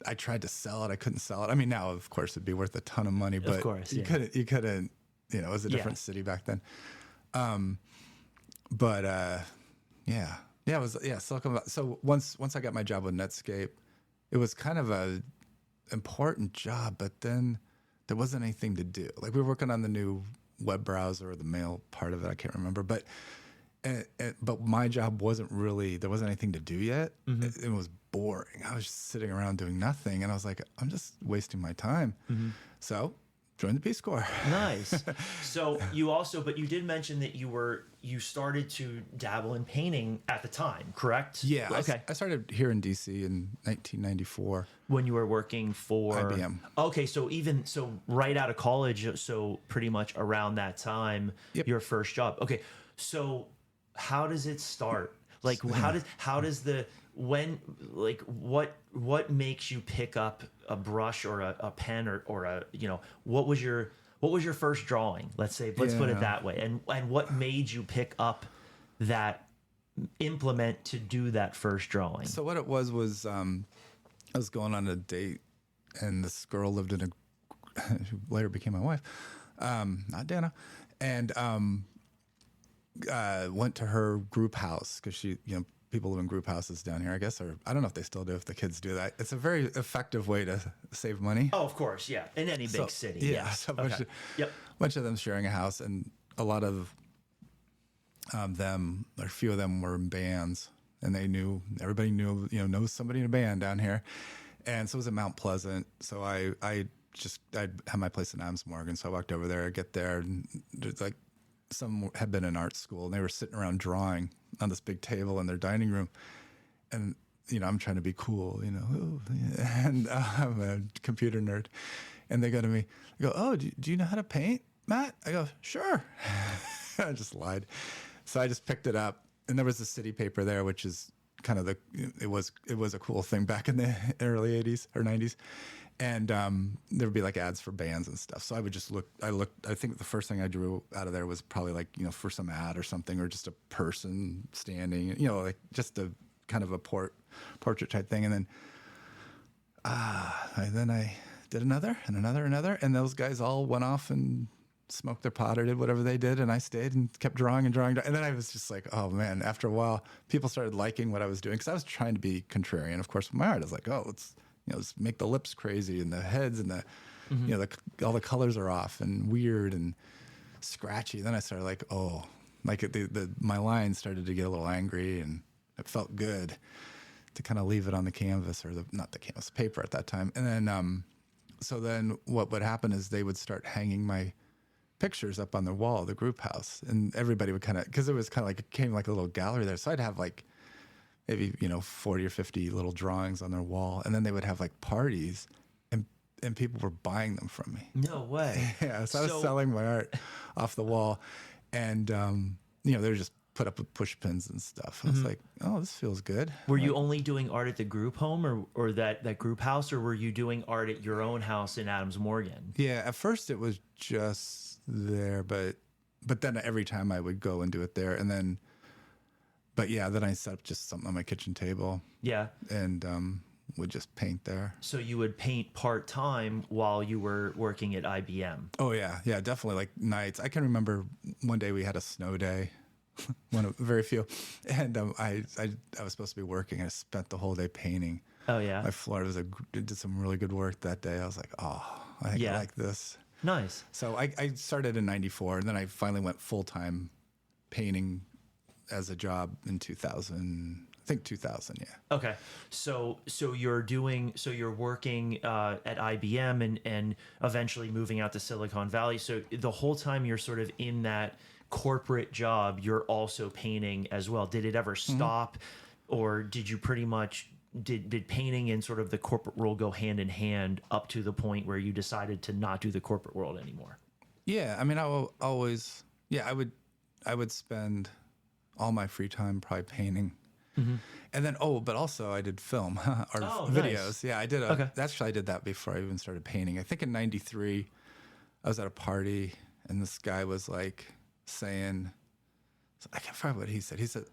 [SPEAKER 2] I tried to sell it. I couldn't sell it. I mean, now of course it'd be worth a ton of money, but you couldn't. It was a different city back then. Silicon Valley. So once I got my job with Netscape, it was kind of a important job, but then there wasn't anything to do. Like we were working on the new web browser or the mail part of it. I can't remember, but my job wasn't really, there wasn't anything to do yet. Mm-hmm. It was boring. I was just sitting around doing nothing. And I was like, I'm just wasting my time. Mm-hmm. So joined the Peace Corps.
[SPEAKER 1] Nice. So but you did mention that you started to dabble in painting at the time, correct?
[SPEAKER 2] Yeah.
[SPEAKER 1] Okay.
[SPEAKER 2] I started here in DC in 1994.
[SPEAKER 1] When you were working for
[SPEAKER 2] IBM.
[SPEAKER 1] Okay. So right out of college. So pretty much around that time, your first job. Okay. So how does it start? Like how does the when like what makes you pick up a brush or a pen or a what was your first drawing? Let's put it that way. And what made you pick up that implement to do that first drawing?
[SPEAKER 2] So what it was I was going on a date, and this girl lived in who later became my wife, not Dana, and went to her group house because she, people live in group houses down here, I guess, or I don't know if they still do, if the kids do that. It's a very effective way to save money.
[SPEAKER 1] Oh, of course, yeah, in any big city.
[SPEAKER 2] Yeah,
[SPEAKER 1] yes.
[SPEAKER 2] so
[SPEAKER 1] Okay.
[SPEAKER 2] bunch of them sharing a house, and a lot of them, or a few of them, were in bands, and everybody knew, knows somebody in a band down here, and so it was at Mount Pleasant. So I had my place in Adams Morgan, so I walked over there. I get there, and there's like some had been in art school, and they were sitting around drawing on this big table in their dining room, and I'm trying to be cool, and I'm a computer nerd, and they go to me, they go, "Oh, do you know how to paint, Matt?" I go, "Sure." I just lied. So I just picked it up, and there was a city paper there, which is kind of it was a cool thing back in the early 80s or 90s. And there would be like ads for bands and stuff. So I would just I think the first thing I drew out of there was probably like, for some ad or something, or just a person standing, like just a kind of a portrait type thing. And then I did another and another. And those guys all went off and smoked their pot or did whatever they did. And I stayed and kept drawing and drawing. And then I was just like, oh man, after a while, people started liking what I was doing, because I was trying to be contrarian. Of course, with my art, I was like, oh, let's make the lips crazy and the heads and all the colors are off and weird and scratchy. Then I started like, oh, like my lines started to get a little angry, and it felt good to kind of leave it on the canvas, or not the canvas, paper at that time. And then, so then what would happen is they would start hanging my pictures up on the wall of the group house, and everybody would because it was kind of like, it came like a little gallery there. So I'd have like maybe 40 or 50 little drawings on their wall, and then they would have like parties, and people were buying them from me.
[SPEAKER 1] No way.
[SPEAKER 2] Yeah, so I was selling my art off the wall, and they were just put up with push pins and stuff. I was like, oh, this feels good.
[SPEAKER 1] Were you only doing art at the group home or that group house, or were you doing art at your own house in Adams Morgan?
[SPEAKER 2] Yeah, at first it was just there, but then every time I would go and do it there, and then. But yeah, then I set up just something on my kitchen table. Yeah. And would just paint there.
[SPEAKER 1] So you would paint part-time while you were working at IBM?
[SPEAKER 2] Oh, yeah. Yeah, definitely. Like nights. I can remember one day we had a snow day, one of very few. And I was supposed to be working. I spent the whole day painting.
[SPEAKER 1] Oh, yeah.
[SPEAKER 2] My floor did some really good work that day. I was like, oh, I think I like this.
[SPEAKER 1] Nice.
[SPEAKER 2] So I started in 94, and then I finally went full-time painting as a job in 2000, I think 2000, yeah.
[SPEAKER 1] Okay, so you're working at IBM and eventually moving out to Silicon Valley. So the whole time you're sort of in that corporate job, you're also painting as well. Did it ever stop, or did you pretty much did painting and sort of the corporate world go hand in hand up to the point where you decided to not do the corporate world anymore?
[SPEAKER 2] Yeah, I mean, I will always, I would spend all my free time probably painting. And then, but also I did film or videos. Nice. Yeah, I did. Actually, I did that before I even started painting. I think in 93, I was at a party, and this guy was like saying, I can't remember what he said. He said,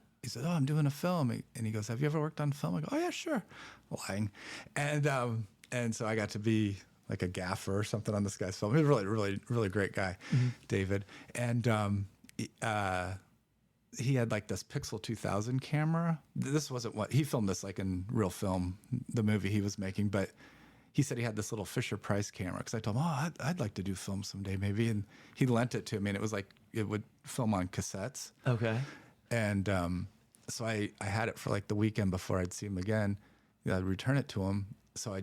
[SPEAKER 2] oh, I'm doing a film. And he goes, have you ever worked on film? I go, oh yeah, sure. Lying. And so I got to be like a gaffer or something on this guy's film. He was a really, really, really great guy, David. And, he had like this Pixel 2000 camera. This wasn't what he filmed this like in real film, the movie he was making, but he said he had this little Fisher Price camera, because I told him, oh, I'd like to do film someday maybe. And he lent it to me, and it was like, it would film on cassettes.
[SPEAKER 1] Okay.
[SPEAKER 2] And so I had it for like the weekend before I'd see him again. I'd return it to him. So I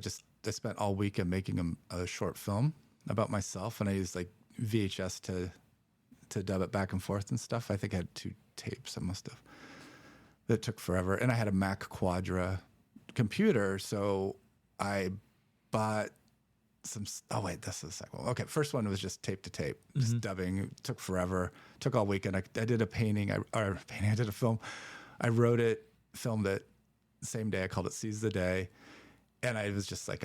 [SPEAKER 2] spent all weekend making him a short film about myself, and I used like VHS to dub it back and forth and stuff. I think I had 2 tapes. I must have. That took forever. And I had a Mac Quadra computer, so I bought some. Oh wait, this is the second one. Okay, first one was just tape to tape, just dubbing. It took forever. Took all weekend. I did a painting. I did a film. I wrote it, filmed it the same day. I called it Seize the Day. And I was just like,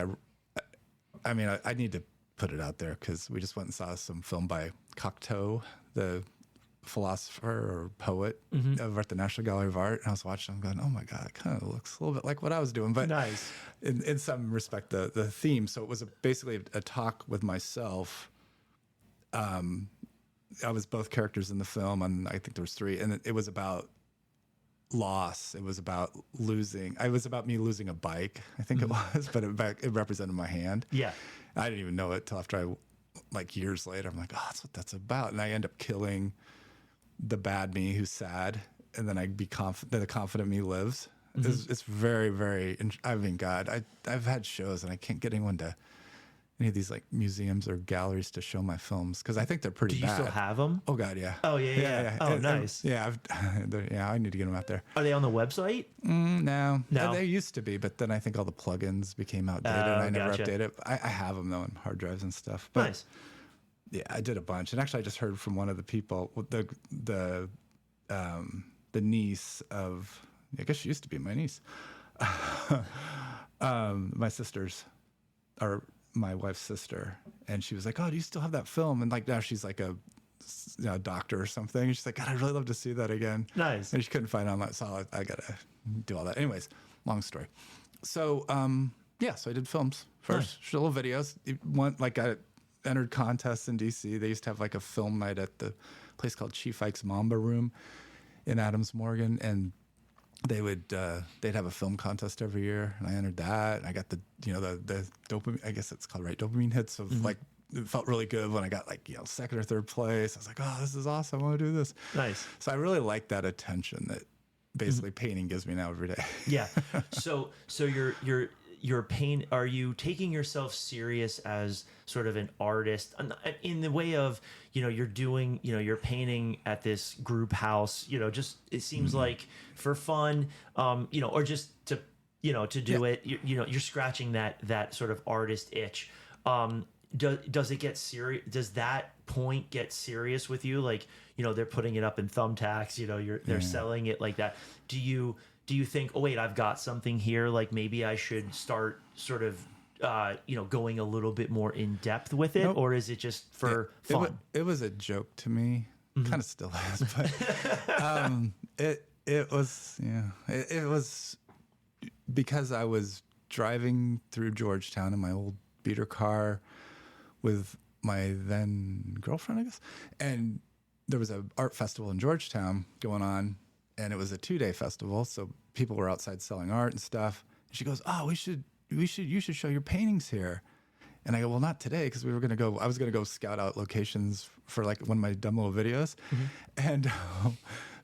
[SPEAKER 2] I mean, I need to put it out there because we just went and saw some film by Cocteau, the philosopher or poet over at the National Gallery of Art. And I was watching him going, oh my God, it kind of looks a little bit like what I was doing. But
[SPEAKER 1] nice.
[SPEAKER 2] In some respect, the theme. So it was basically a talk with myself. I was both characters in the film, and I think there was 3. And it was about loss. It was about losing. It was about me losing a bike, I think it was, but it represented my hand.
[SPEAKER 1] Yeah.
[SPEAKER 2] I didn't even know it till after like years later. I'm like, oh, that's what that's about. And I end up killing the bad me who's sad, and then I be confident. The confident me lives. It's very, very. I mean, God, I've had shows, and I can't get anyone to any of these like museums or galleries to show my films because I think they're pretty bad.
[SPEAKER 1] Do you still have them?
[SPEAKER 2] Oh God, yeah.
[SPEAKER 1] Oh yeah. Oh, nice.
[SPEAKER 2] Yeah, I need to get them out there.
[SPEAKER 1] Are they on the website?
[SPEAKER 2] No.
[SPEAKER 1] No.
[SPEAKER 2] They used to be, but then I think all the plugins became outdated. And I never updated it. I have them though on hard drives and stuff. But
[SPEAKER 1] Nice.
[SPEAKER 2] yeah, I did a bunch, and actually, I just heard from one of the people, the niece of, I guess she used to be my niece, my sister's, or my wife's sister, and she was like, "Oh, do you still have that film?" And like now she's like a doctor or something. And she's like, "God, I'd really love to see that again."
[SPEAKER 1] Nice.
[SPEAKER 2] And she couldn't find it online, so I gotta do all that. Anyways, long story. So yeah, so I did films first, little videos. I entered contests in DC. They used to have like a film night at the place called Chief Ike's Mamba Room in Adams Morgan, and they'd have a film contest every year, and I entered that, and I got the dopamine, I guess it's called, right, dopamine hits of like, it felt really good when I got like, second or third place. I was like, oh, this is awesome, I want to do this.
[SPEAKER 1] Nice.
[SPEAKER 2] So I really like that attention that basically painting gives me now every day.
[SPEAKER 1] Yeah. So your pain, are you taking yourself serious as sort of an artist in the way of, you're doing, you're painting at this group house, just, it seems like for fun, or just to, to do it, you're scratching that sort of artist itch. Does it get serious? Does that point get serious with you? Like, they're putting it up in thumbtacks, they're selling it like that. Do you think, oh wait, I've got something here, like maybe I should start sort of going a little bit more in depth with it? Nope. Or is it just for fun?
[SPEAKER 2] It was a joke to me. Kind of still is, but it was because I was driving through Georgetown in my old beater car with my then girlfriend, I guess, and there was an art festival in Georgetown going on, and it was a 2-day festival, so people were outside selling art and stuff. And she goes, "Oh, you should show your paintings here." And I go, "Well, not today, because I was gonna go scout out locations for like one of my dumb little videos." And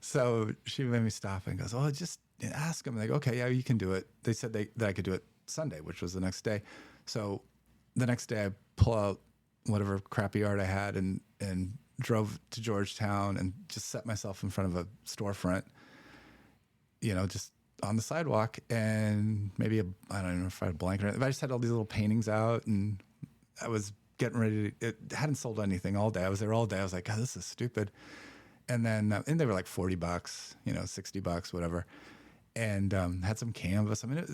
[SPEAKER 2] so she made me stop and goes, "Oh, just ask them." And they go, "Okay, yeah, you can do it." They said that I could do it Sunday, which was the next day. So the next day I pull out whatever crappy art I had and drove to Georgetown and just set myself in front of a storefront, just on the sidewalk, and maybe I don't know if I had a blanket or anything, but I just had all these little paintings out, and I was getting ready to, it hadn't sold anything all day. I was there all day. I was like, God, this is stupid. And then, and they were like $40, $60, whatever. And had some canvas. I mean,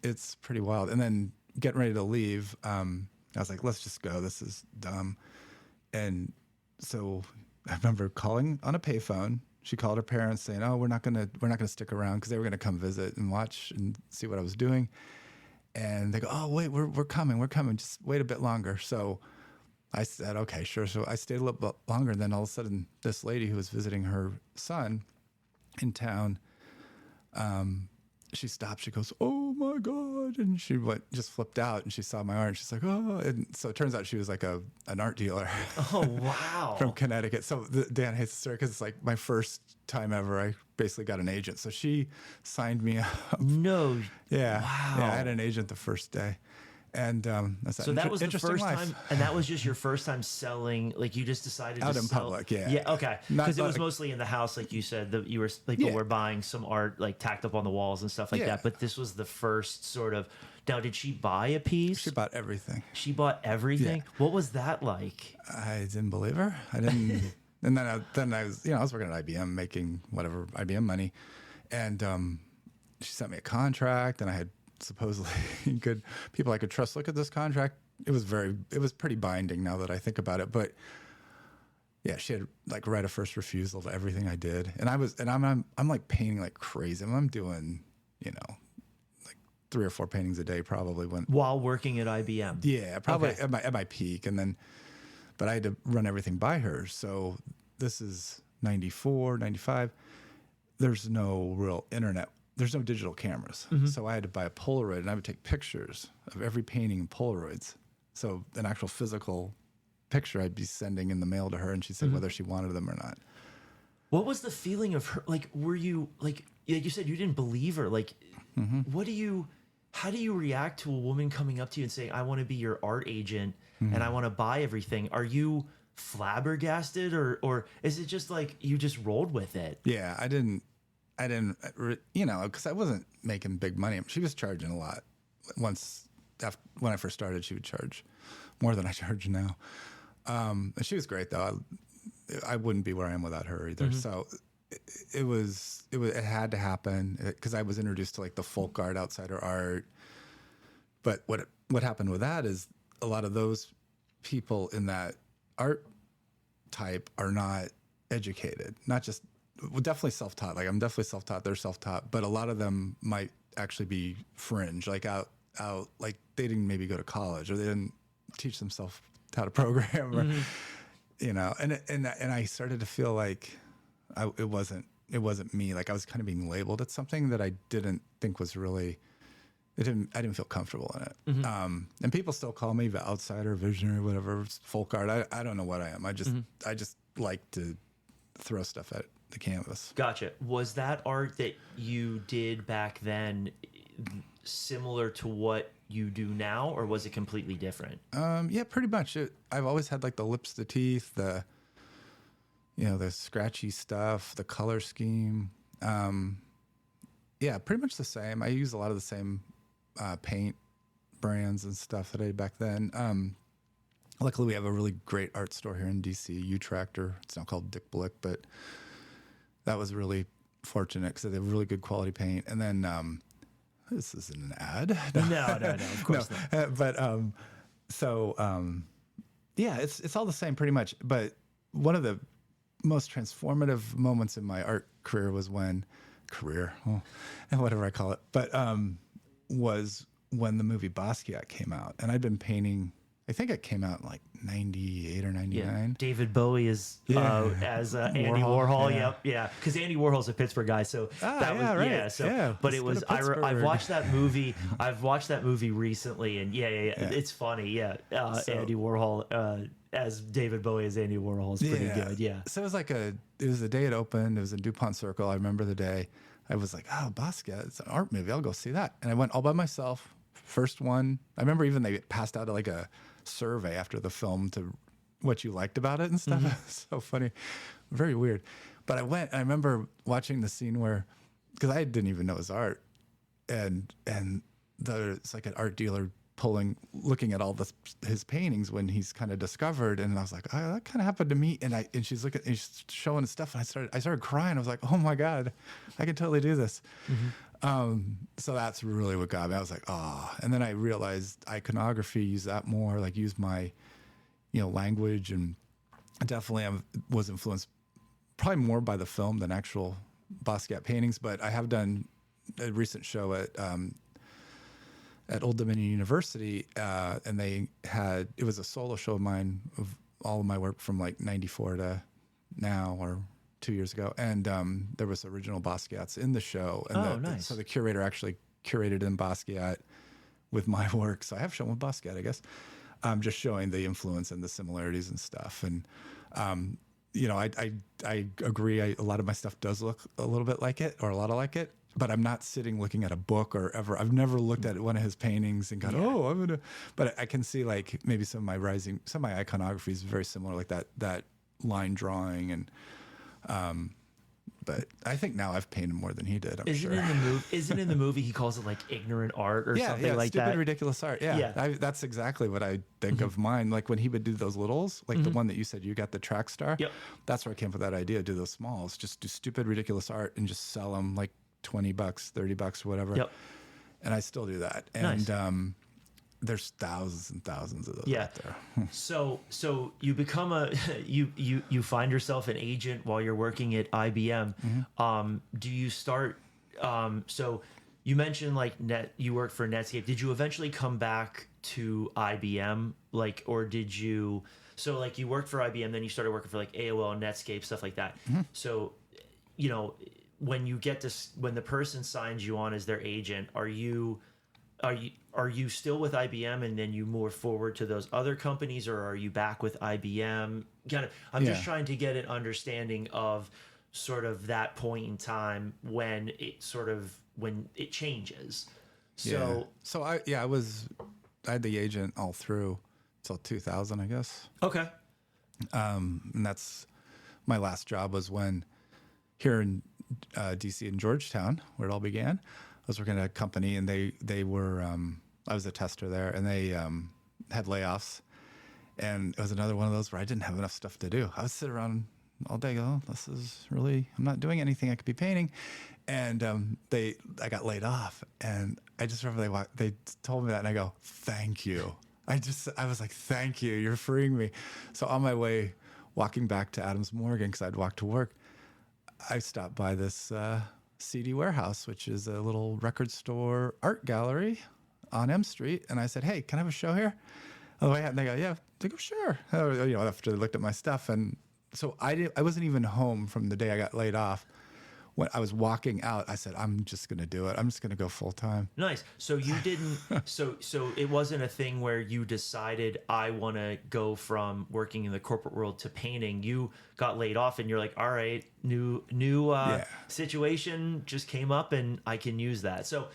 [SPEAKER 2] it's pretty wild. And then getting ready to leave, I was like, let's just go. This is dumb. And so I remember calling on a payphone. She called her parents saying, "Oh, we're not gonna stick around," because they were gonna come visit and watch and see what I was doing. And they go, "Oh, wait, we're coming. Just wait a bit longer." So I said, "Okay, sure." So I stayed a little bit longer, and then all of a sudden, this lady who was visiting her son in town, she stopped. She goes, "Oh my God!" And she just flipped out, and she saw my art, and she's like, "Oh!" And so it turns out she was like an art dealer.
[SPEAKER 1] Oh wow!
[SPEAKER 2] From Connecticut. So Dan hates the story because it's like my first time ever. I basically got an agent, so she signed me up.
[SPEAKER 1] No.
[SPEAKER 2] Yeah.
[SPEAKER 1] Wow.
[SPEAKER 2] Yeah, I had an agent the first day. And that's
[SPEAKER 1] so that was the first
[SPEAKER 2] life.
[SPEAKER 1] time, and that was just your first time selling. Like you just decided
[SPEAKER 2] out
[SPEAKER 1] to
[SPEAKER 2] in
[SPEAKER 1] sell,
[SPEAKER 2] public, yeah,
[SPEAKER 1] yeah, okay, because it was mostly in the house, like you said. That you were people were buying some art like tacked up on the walls and stuff like that. But this was the first sort of. Now, did she buy a piece?
[SPEAKER 2] She bought everything.
[SPEAKER 1] She bought everything.
[SPEAKER 2] Yeah.
[SPEAKER 1] What was that like?
[SPEAKER 2] I didn't believe her. I didn't. And then I was, I was working at IBM making whatever IBM money, and she sent me a contract, and I had supposedly good people I could trust look at this contract. It was pretty binding now that I think about it. But yeah, she had like right of first refusal to everything I did, and I'm like painting like crazy. I'm doing, you know, like 3 or 4 paintings a day probably
[SPEAKER 1] while working at IBM.
[SPEAKER 2] Yeah, probably at my peak, and then, but I had to run everything by her. So this is 94, 95. There's no real internet. There's no digital cameras. So I had to buy a Polaroid, and I would take pictures of every painting in Polaroids. So an actual physical picture I'd be sending in the mail to her, and she'd say whether she wanted them or not.
[SPEAKER 1] What was the feeling of her? Like, were you like you said you didn't believe her? Like, how do you react to a woman coming up to you and saying, "I want to be your art agent and I want to buy everything"? Are you flabbergasted, or is it just like you just rolled with it?
[SPEAKER 2] Yeah, I didn't, you know, because I wasn't making big money. She was charging a lot. When I first started, she would charge more than I charge now. And she was great though. I wouldn't be where I am without her either. So it had to happen because I was introduced to like the folk art, outsider art. But what happened with that is a lot of those people in that art type are not educated, not just, well, definitely self-taught. Like I'm definitely self-taught. They're self-taught, but a lot of them might actually be fringe, like out, like they didn't maybe go to college, or they didn't teach themselves how to program, or, you know, and I started to feel like it wasn't me. Like I was kind of being labeled at something that I didn't think was really, I didn't feel comfortable in it. And people still call me the outsider, visionary, whatever, folk art. I don't know what I am. I just like to throw stuff at the canvas.
[SPEAKER 1] Gotcha. Was that art that you did back then similar to what you do now, or was it completely different?
[SPEAKER 2] Yeah, pretty much. I've always had like the lips, the teeth, the scratchy stuff, the color scheme. Yeah, pretty much the same. I use a lot of the same paint brands and stuff that I did back then. Luckily, we have a really great art store here in DC, U-Tractor. It's now called Dick Blick, but that was really fortunate because they have really good quality paint. And then this isn't an ad.
[SPEAKER 1] No, of course not.
[SPEAKER 2] But yeah, it's all the same pretty much. But one of the most transformative moments in my art career was whatever I call it, but was when the movie Basquiat came out. And I'd been painting, I think it came out in like 98 or 99.
[SPEAKER 1] Yeah. David Bowie is as Andy Warhol. Yeah. Because Andy Warhol's a Pittsburgh guy, so that was
[SPEAKER 2] right.
[SPEAKER 1] yeah. So,
[SPEAKER 2] yeah,
[SPEAKER 1] but it was I've watched that movie. I've watched that movie recently, and yeah. It's funny. Yeah, Andy Warhol as David Bowie as Andy Warhol is pretty good. Yeah.
[SPEAKER 2] So it was the day it opened. It was in DuPont Circle. I remember the day. I was like, oh, Basquiat, it's an art movie. I'll go see that. And I went all by myself. First one. I remember even they passed out like a survey after the film to what you liked about it and stuff. It was so funny, very weird. But I went, and I remember watching the scene where, because I didn't even know it was art, and it's like an art dealer looking at all his paintings when he's kind of discovered, and I was like, oh, that kind of happened to me. And she's showing his stuff, and I started crying. I was like, oh my God, I can totally do this. So that's really what got me. I was like, oh. And then I realized iconography, use that more, like use my, language, and definitely was influenced probably more by the film than actual Basquiat paintings. But I have done a recent show at Old Dominion University, and it was a solo show of mine of all of my work from like 94 to now, or 2 years ago, and there was original Basquiats in the show. And
[SPEAKER 1] nice.
[SPEAKER 2] So the curator actually curated in Basquiat with my work. So I have shown with Basquiat, I guess. Just showing the influence and the similarities and stuff. And I agree. A lot of my stuff does look a little bit like it, or a lot of like it. But I'm not sitting looking at a book or ever. I've never looked at one of his paintings and gone, oh, I'm gonna. But I can see like maybe some of my iconography is very similar, like that line drawing and. But I think now I've painted more than he did.
[SPEAKER 1] Isn't in the movie he calls it like ignorant art or something like
[SPEAKER 2] stupid,
[SPEAKER 1] that?
[SPEAKER 2] ridiculous art. Yeah. That's exactly what I think of mine. Like when he would do those littles, like the one that you said you got the track star.
[SPEAKER 1] Yep.
[SPEAKER 2] That's where I came up with that idea. Do those smalls, just do stupid, ridiculous art and just sell them like $20, $30, whatever.
[SPEAKER 1] Yep.
[SPEAKER 2] And I still do that.
[SPEAKER 1] Nice.
[SPEAKER 2] And there's thousands and thousands of those
[SPEAKER 1] Yeah.
[SPEAKER 2] out there.
[SPEAKER 1] So you become you find yourself an agent while you're working at IBM. Do you start? So you mentioned like you worked for Netscape. Did you eventually come back to IBM? Like, or did you? So like you worked for IBM, then you started working for like AOL, Netscape, stuff like that. So, when you get to when the person signs you on as their agent, are you still with IBM and then you move forward to those other companies, or are you back with IBM? I'm just trying to get an understanding of sort of that point in time when it changes. So
[SPEAKER 2] I had the agent all through till 2000, I guess.
[SPEAKER 1] okay.
[SPEAKER 2] And that's my last job was when here in DC in Georgetown, where it all began. I was working at a company and they were, I was a tester there, and they had layoffs. And it was another one of those where I didn't have enough stuff to do. I would sit around all day, go, this is really, I'm not doing anything I could be painting. And I got laid off. And I just remember they told me that, and I go, thank you. I was like, thank you, you're freeing me. So on my way, walking back to Adams Morgan, because I'd walk to work, I stopped by this CD Warehouse, which is a little record store art gallery on M Street. And I said, hey, can I have a show here? On the way out, and they go, yeah. They go, sure. After they looked at my stuff. And so I wasn't even home from the day I got laid off. When I was walking out, I said, I'm just going to do it. I'm just going to go full time.
[SPEAKER 1] Nice. So you didn't, so it wasn't a thing where you decided I want to go from working in the corporate world to painting. You got laid off and you're like, all right, new situation just came up and I can use that. So,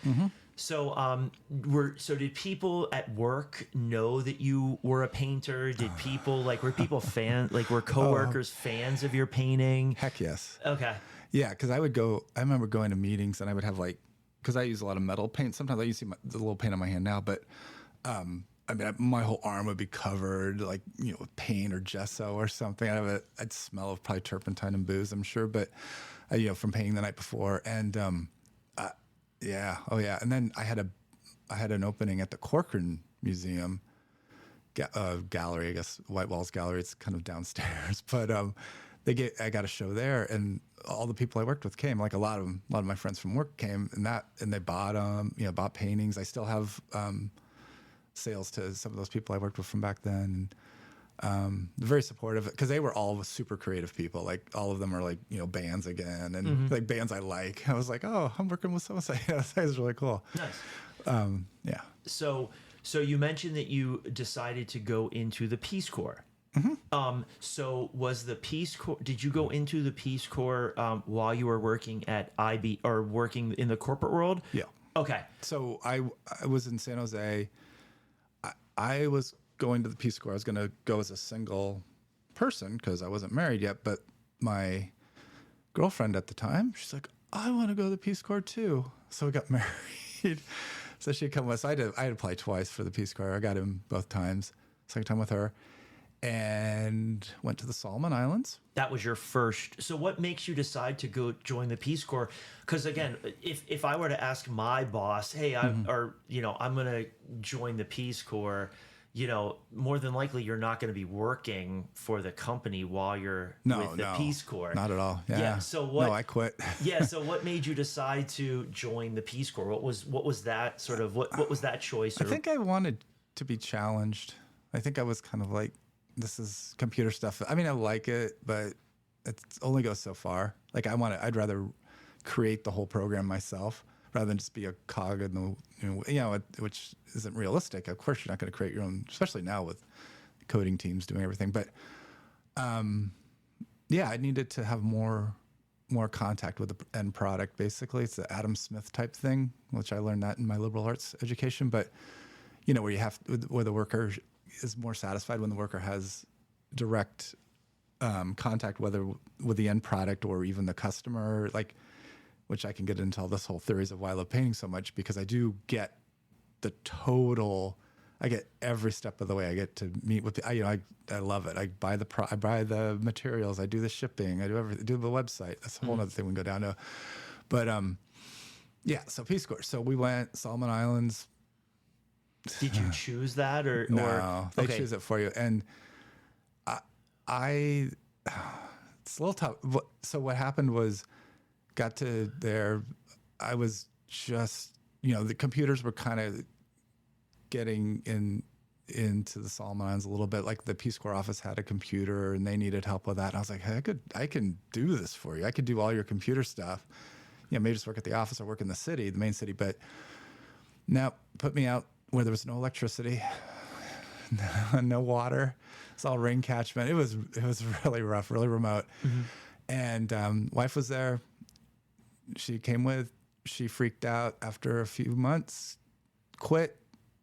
[SPEAKER 1] so did people at work know that you were a painter? Did people were people were coworkers fans of your painting?
[SPEAKER 2] Heck yes.
[SPEAKER 1] Okay.
[SPEAKER 2] Yeah, because I remember going to meetings and I would have because I use a lot of metal paint. Sometimes you see the little paint on my hand now, but my whole arm would be covered with paint or gesso or something. I'd smell of probably turpentine and booze, I'm sure, but from painting the night before. And and then I had an opening at the Corcoran Museum gallery, I guess, White Walls Gallery. It's kind of downstairs, but I got a show there, and all the people I worked with came. Like a lot of my friends from work came, and they bought bought paintings. I still have sales to some of those people I worked with from back then. They're very supportive because they were all super creative people. Like all of them are bands again, and bands I like. I was like, oh, I'm working with so-and-so. That was really cool.
[SPEAKER 1] Nice.
[SPEAKER 2] Yeah.
[SPEAKER 1] So you mentioned that you decided to go into the Peace Corps. So was the Peace Corps, did you go into the Peace Corps while you were working at IB or working in the corporate world?
[SPEAKER 2] Yeah.
[SPEAKER 1] Okay.
[SPEAKER 2] So I was in San Jose. I was going to the Peace Corps. I was going to go as a single person because I wasn't married yet, but my girlfriend at the time, she's like, I want to go to the Peace Corps too. So we got married. So she'd come with us. I had to apply twice for the Peace Corps. I got him both times. Second time with her. And went to the Solomon Islands.
[SPEAKER 1] That was your first. So what makes you decide to go join the Peace Corps? Because again, if I were to ask my boss, hey, I'm going to join the Peace Corps, more than likely you're not going to be working for the company while you're with the Peace Corps.
[SPEAKER 2] Not at all. Yeah.
[SPEAKER 1] So what?
[SPEAKER 2] No, I quit.
[SPEAKER 1] Yeah. So what made you decide to join the Peace Corps? What was that sort of what was that choice?
[SPEAKER 2] I think I wanted to be challenged. I think I was kind of like, this is computer stuff. I mean, I like it, but it only goes so far. I'd rather create the whole program myself rather than just be a cog in the, which isn't realistic. Of course, you're not going to create your own, especially now with coding teams doing everything. But I needed to have more contact with the end product. Basically, it's the Adam Smith type thing, which I learned that in my liberal arts education. But where the worker is more satisfied when the worker has direct contact, whether with the end product or even the customer, which I can get into all this whole theories of why I love painting so much, because I do get the total. I get every step of the way. I get to meet with I love it. I buy the materials. I do the shipping. I do everything. Do the website. That's a whole other thing we can go down to. But Yeah, so Peace Corps. So we went Solomon Islands.
[SPEAKER 1] Did you choose that
[SPEAKER 2] No, they
[SPEAKER 1] okay.
[SPEAKER 2] choose it for you. And I it's a little tough. So what happened was, got to there, I was just, the computers were kind of getting into the Solomon Islands a little bit. Like the Peace Corps office had a computer and they needed help with that. And I was like, hey, I can do this for you. I could do all your computer stuff. Maybe just work at the office or work in the city, the main city. But now put me out where there was no electricity, no water. It's all rain catchment. It was really rough, really remote. Mm-hmm. And wife was there. She came with. She freaked out after a few months, quit.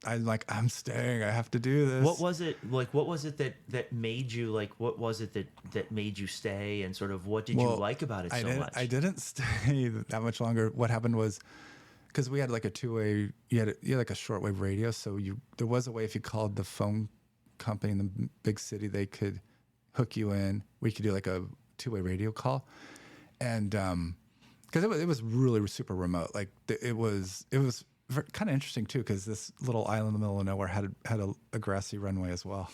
[SPEAKER 2] I'm like, I'm staying. I have to do this.
[SPEAKER 1] What was it like? What was it that made you like? What was it that made you stay? And sort of what did you like about it so much?
[SPEAKER 2] I didn't stay that much longer. What happened was, because we had like a two-way, you had like a shortwave radio. So there was a way, if you called the phone company in the big city, they could hook you in. We could do like a two-way radio call, and because it was really super remote. Like it was kind of interesting too, because this little island in the middle of nowhere had a grassy runway as well.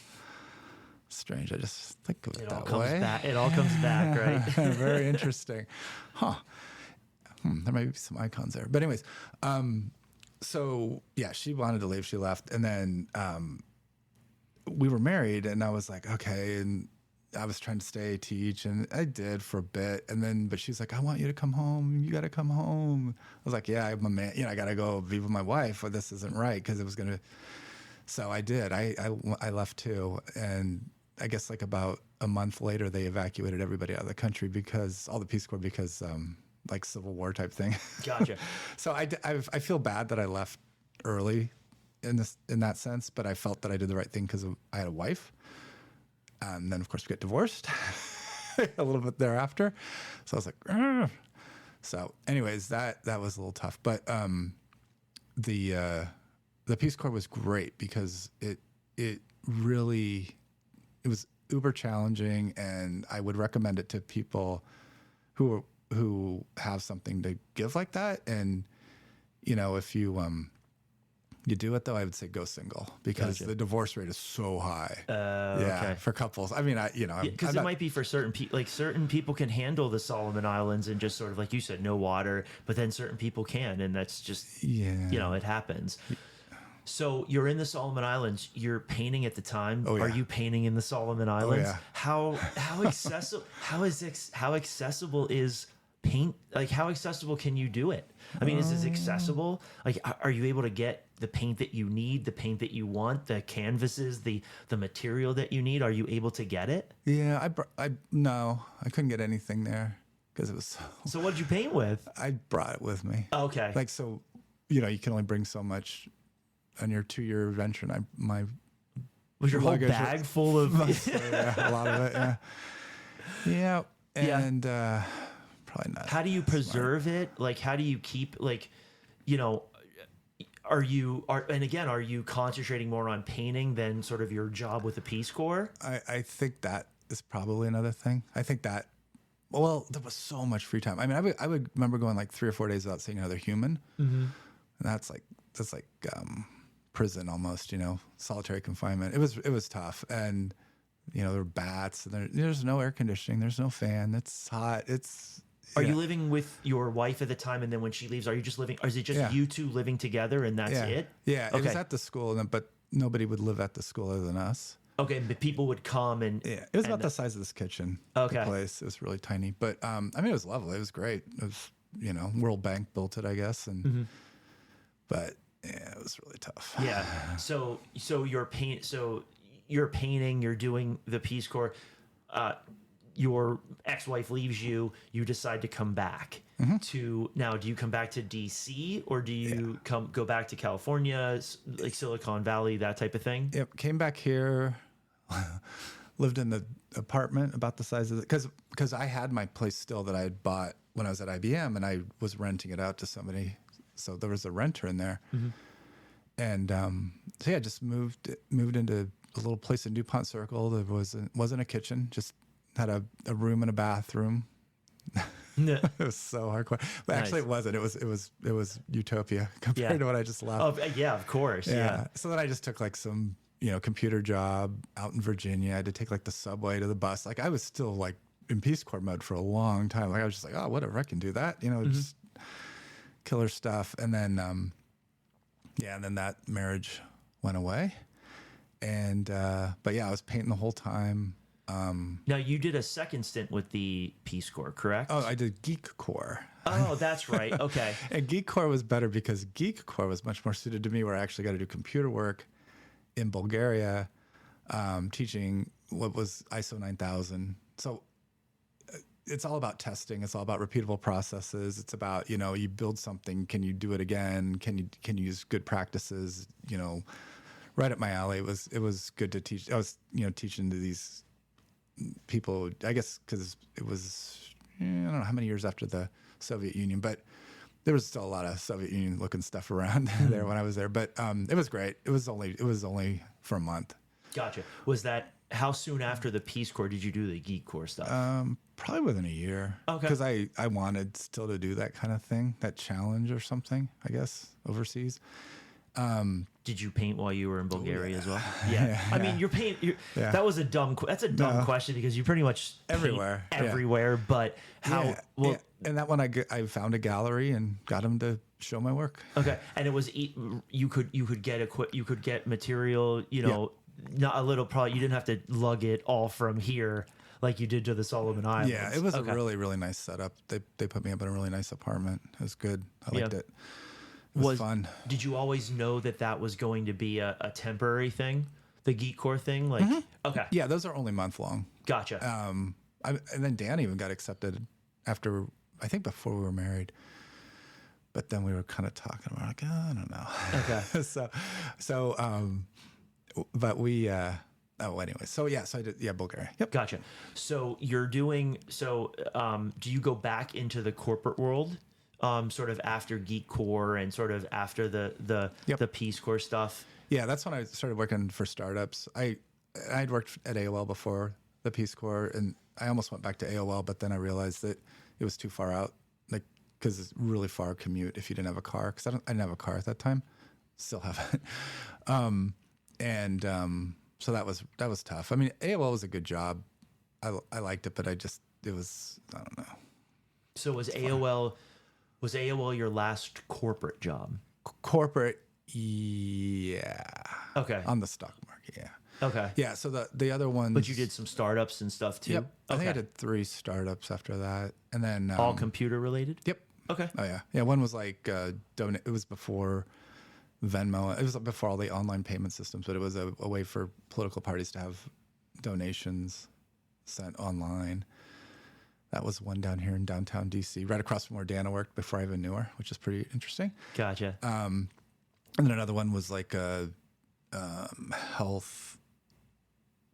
[SPEAKER 2] Strange. I just think of it that way.
[SPEAKER 1] It all comes back, right?
[SPEAKER 2] Very interesting. Huh. There might be some icons there. But anyways, so yeah, she wanted to leave. She left. And then we were married, and I was like, okay. And I was trying to stay, teach, and I did for a bit. And then, but she's like, I want you to come home. You got to come home. I was like, yeah, I'm a man. I got to go be with my wife, or this isn't right, because it was going to. So I did. I left too. And I guess like about a month later, they evacuated everybody out of the country, because all the Peace Corps, because like Civil War type thing.
[SPEAKER 1] Gotcha.
[SPEAKER 2] So I feel bad that I left early in that sense, but I felt that I did the right thing because I had a wife. And then, of course, we get divorced a little bit thereafter. So I was like, Ugh. So anyways, that was a little tough. But the Peace Corps was great, because it was uber challenging, and I would recommend it to people who have something to give like that. And if you do it, though, I would say go single, because the divorce rate is so high.
[SPEAKER 1] Okay.
[SPEAKER 2] For couples. I mean,
[SPEAKER 1] because it might be for certain people. Like certain people can handle the Solomon Islands and just sort of, like you said, no water. But then certain people can, and that's just it happens. So you're in the Solomon Islands. You're painting at the time.
[SPEAKER 2] Oh, yeah.
[SPEAKER 1] Are you painting in the Solomon Islands?
[SPEAKER 2] Oh, yeah.
[SPEAKER 1] How accessible? how accessible is paint? Like, how accessible can you do it? I mean, is it accessible? Like, are you able to get the paint that you need, the paint that you want, the canvases, the material that you need? Are you able to get it?
[SPEAKER 2] Yeah, no, I couldn't get anything there, because it was
[SPEAKER 1] So what'd you paint with?
[SPEAKER 2] I brought it with me.
[SPEAKER 1] Okay.
[SPEAKER 2] Like, so, you can only bring so much on your 2-year adventure. And
[SPEAKER 1] Was your whole bag full of
[SPEAKER 2] yeah, a lot of it? Yeah. And probably not.
[SPEAKER 1] How do you preserve it? Like, how do you keep, like, are you concentrating more on painting than sort of your job with the Peace Corps?
[SPEAKER 2] I think that is probably another thing. I think that, well, there was so much free time. I mean, I would remember going like 3 or 4 days without seeing another human. Mm-hmm. And that's like prison almost, solitary confinement. It was tough. And, there were bats, and there's no air conditioning. There's no fan. It's hot.
[SPEAKER 1] Are you living with your wife at the time, and then when she leaves, are you just living, or is it just you two living together and that's it?
[SPEAKER 2] Yeah, it was at the school, but nobody would live at the school other than us.
[SPEAKER 1] Okay, but people would come and...
[SPEAKER 2] Yeah, it was about the size of this kitchen.
[SPEAKER 1] Okay.
[SPEAKER 2] The place. It was really tiny. But, I mean, it was lovely. It was great. It was, World Bank built it, I guess. And But, yeah, it was really tough.
[SPEAKER 1] Yeah. So you're painting, you're doing the Peace Corps. Your ex-wife leaves you. You decide to come back now. Do you come back to DC, or do you go back to California, like Silicon Valley, that type of thing?
[SPEAKER 2] Yep. Came back here, lived in the apartment about the size of it, because I had my place still that I had bought when I was at IBM, and I was renting it out to somebody. So there was a renter in there. Mm-hmm. And so yeah, just moved into a little place in DuPont Circle. There wasn't a kitchen, just had a room and a bathroom.
[SPEAKER 1] Yeah.
[SPEAKER 2] It was so hardcore, but actually
[SPEAKER 1] Nice.
[SPEAKER 2] it wasn't. It was utopia compared
[SPEAKER 1] Yeah.
[SPEAKER 2] to what I just left.
[SPEAKER 1] Oh, yeah, of course. Yeah.
[SPEAKER 2] So then I just took like some, computer job out in Virginia. I had to take like the subway to the bus. Like I was still like in Peace Corps mode for a long time. Like I was just like, oh, whatever, I can do that. Just killer stuff. And then, and then that marriage went away. And, but yeah, I was painting the whole time.
[SPEAKER 1] Now, you did a second stint with the Peace Corps, correct?
[SPEAKER 2] Oh, I did Geek Corps.
[SPEAKER 1] Oh, that's right. Okay.
[SPEAKER 2] And Geek Corps was better because Geek Corps was much more suited to me, where I actually got to do computer work in Bulgaria, teaching what was ISO 9000. So it's all about testing. It's all about repeatable processes. It's about, you build something. Can you do it again? Can you use good practices? Right up my alley. It was good to teach. I was, teaching to these people, I guess, because it was, I don't know how many years after the Soviet Union, but there was still a lot of Soviet Union looking stuff around there when I was there. But it was great. It was only for a month.
[SPEAKER 1] Gotcha. Was that, how soon after the Peace Corps did you do the Geek Corps stuff?
[SPEAKER 2] Probably within a year.
[SPEAKER 1] Okay.
[SPEAKER 2] Because I wanted still to do that kind of thing, that challenge or something, I guess, overseas.
[SPEAKER 1] Did you paint while you were in Bulgaria as well? Yeah. I mean, that was that's a dumb question, because you pretty much paint
[SPEAKER 2] Everywhere.
[SPEAKER 1] everywhere, but how,
[SPEAKER 2] Yeah. And that one I found a gallery and got them to show my work.
[SPEAKER 1] okay. And it was, you could get material, not a little, probably, you didn't have to lug it all from here like you did to the Solomon Islands.
[SPEAKER 2] Yeah, it was
[SPEAKER 1] Okay.
[SPEAKER 2] a really, really nice setup. They put me up in a really nice apartment. It was good. I liked it. It was fun.
[SPEAKER 1] Did you always know that was going to be a temporary thing, the Geek Corps thing? Like, okay,
[SPEAKER 2] Yeah, those are only month long.
[SPEAKER 1] gotcha.
[SPEAKER 2] And then Dan even got accepted after, I think before we were married. But then we were kind of talking about like, I don't know.
[SPEAKER 1] Okay.
[SPEAKER 2] But we, anyway. So I did, Bulgaria. Yep.
[SPEAKER 1] Gotcha. So do you go back into the corporate world, sort of after Geek Corps and sort of after the Peace Corps stuff?
[SPEAKER 2] Yeah, that's when I started working for startups. I'd worked at AOL before the Peace Corps, and I almost went back to AOL, but then I realized that it was too far out, like, because it's really far commute if you didn't have a car. Because I didn't have a car at that time, still haven't. So that was tough. I mean, AOL was a good job. I liked it, but it was, I don't know.
[SPEAKER 1] So was AOL your last corporate job?
[SPEAKER 2] Corporate, yeah.
[SPEAKER 1] Okay.
[SPEAKER 2] On the stock market, yeah.
[SPEAKER 1] Okay.
[SPEAKER 2] Yeah, so the other ones.
[SPEAKER 1] But you did some startups and stuff too?
[SPEAKER 2] Yep. I think I did 3 startups after that. And then.
[SPEAKER 1] All computer related?
[SPEAKER 2] Yep.
[SPEAKER 1] Okay.
[SPEAKER 2] Oh, yeah. Yeah, one was like, it was before Venmo. It was before all the online payment systems, but it was a way for political parties to have donations sent online. That was one down here in downtown DC, right across from where Dana worked before I even knew her, which is pretty interesting.
[SPEAKER 1] Gotcha.
[SPEAKER 2] And then another one was like a health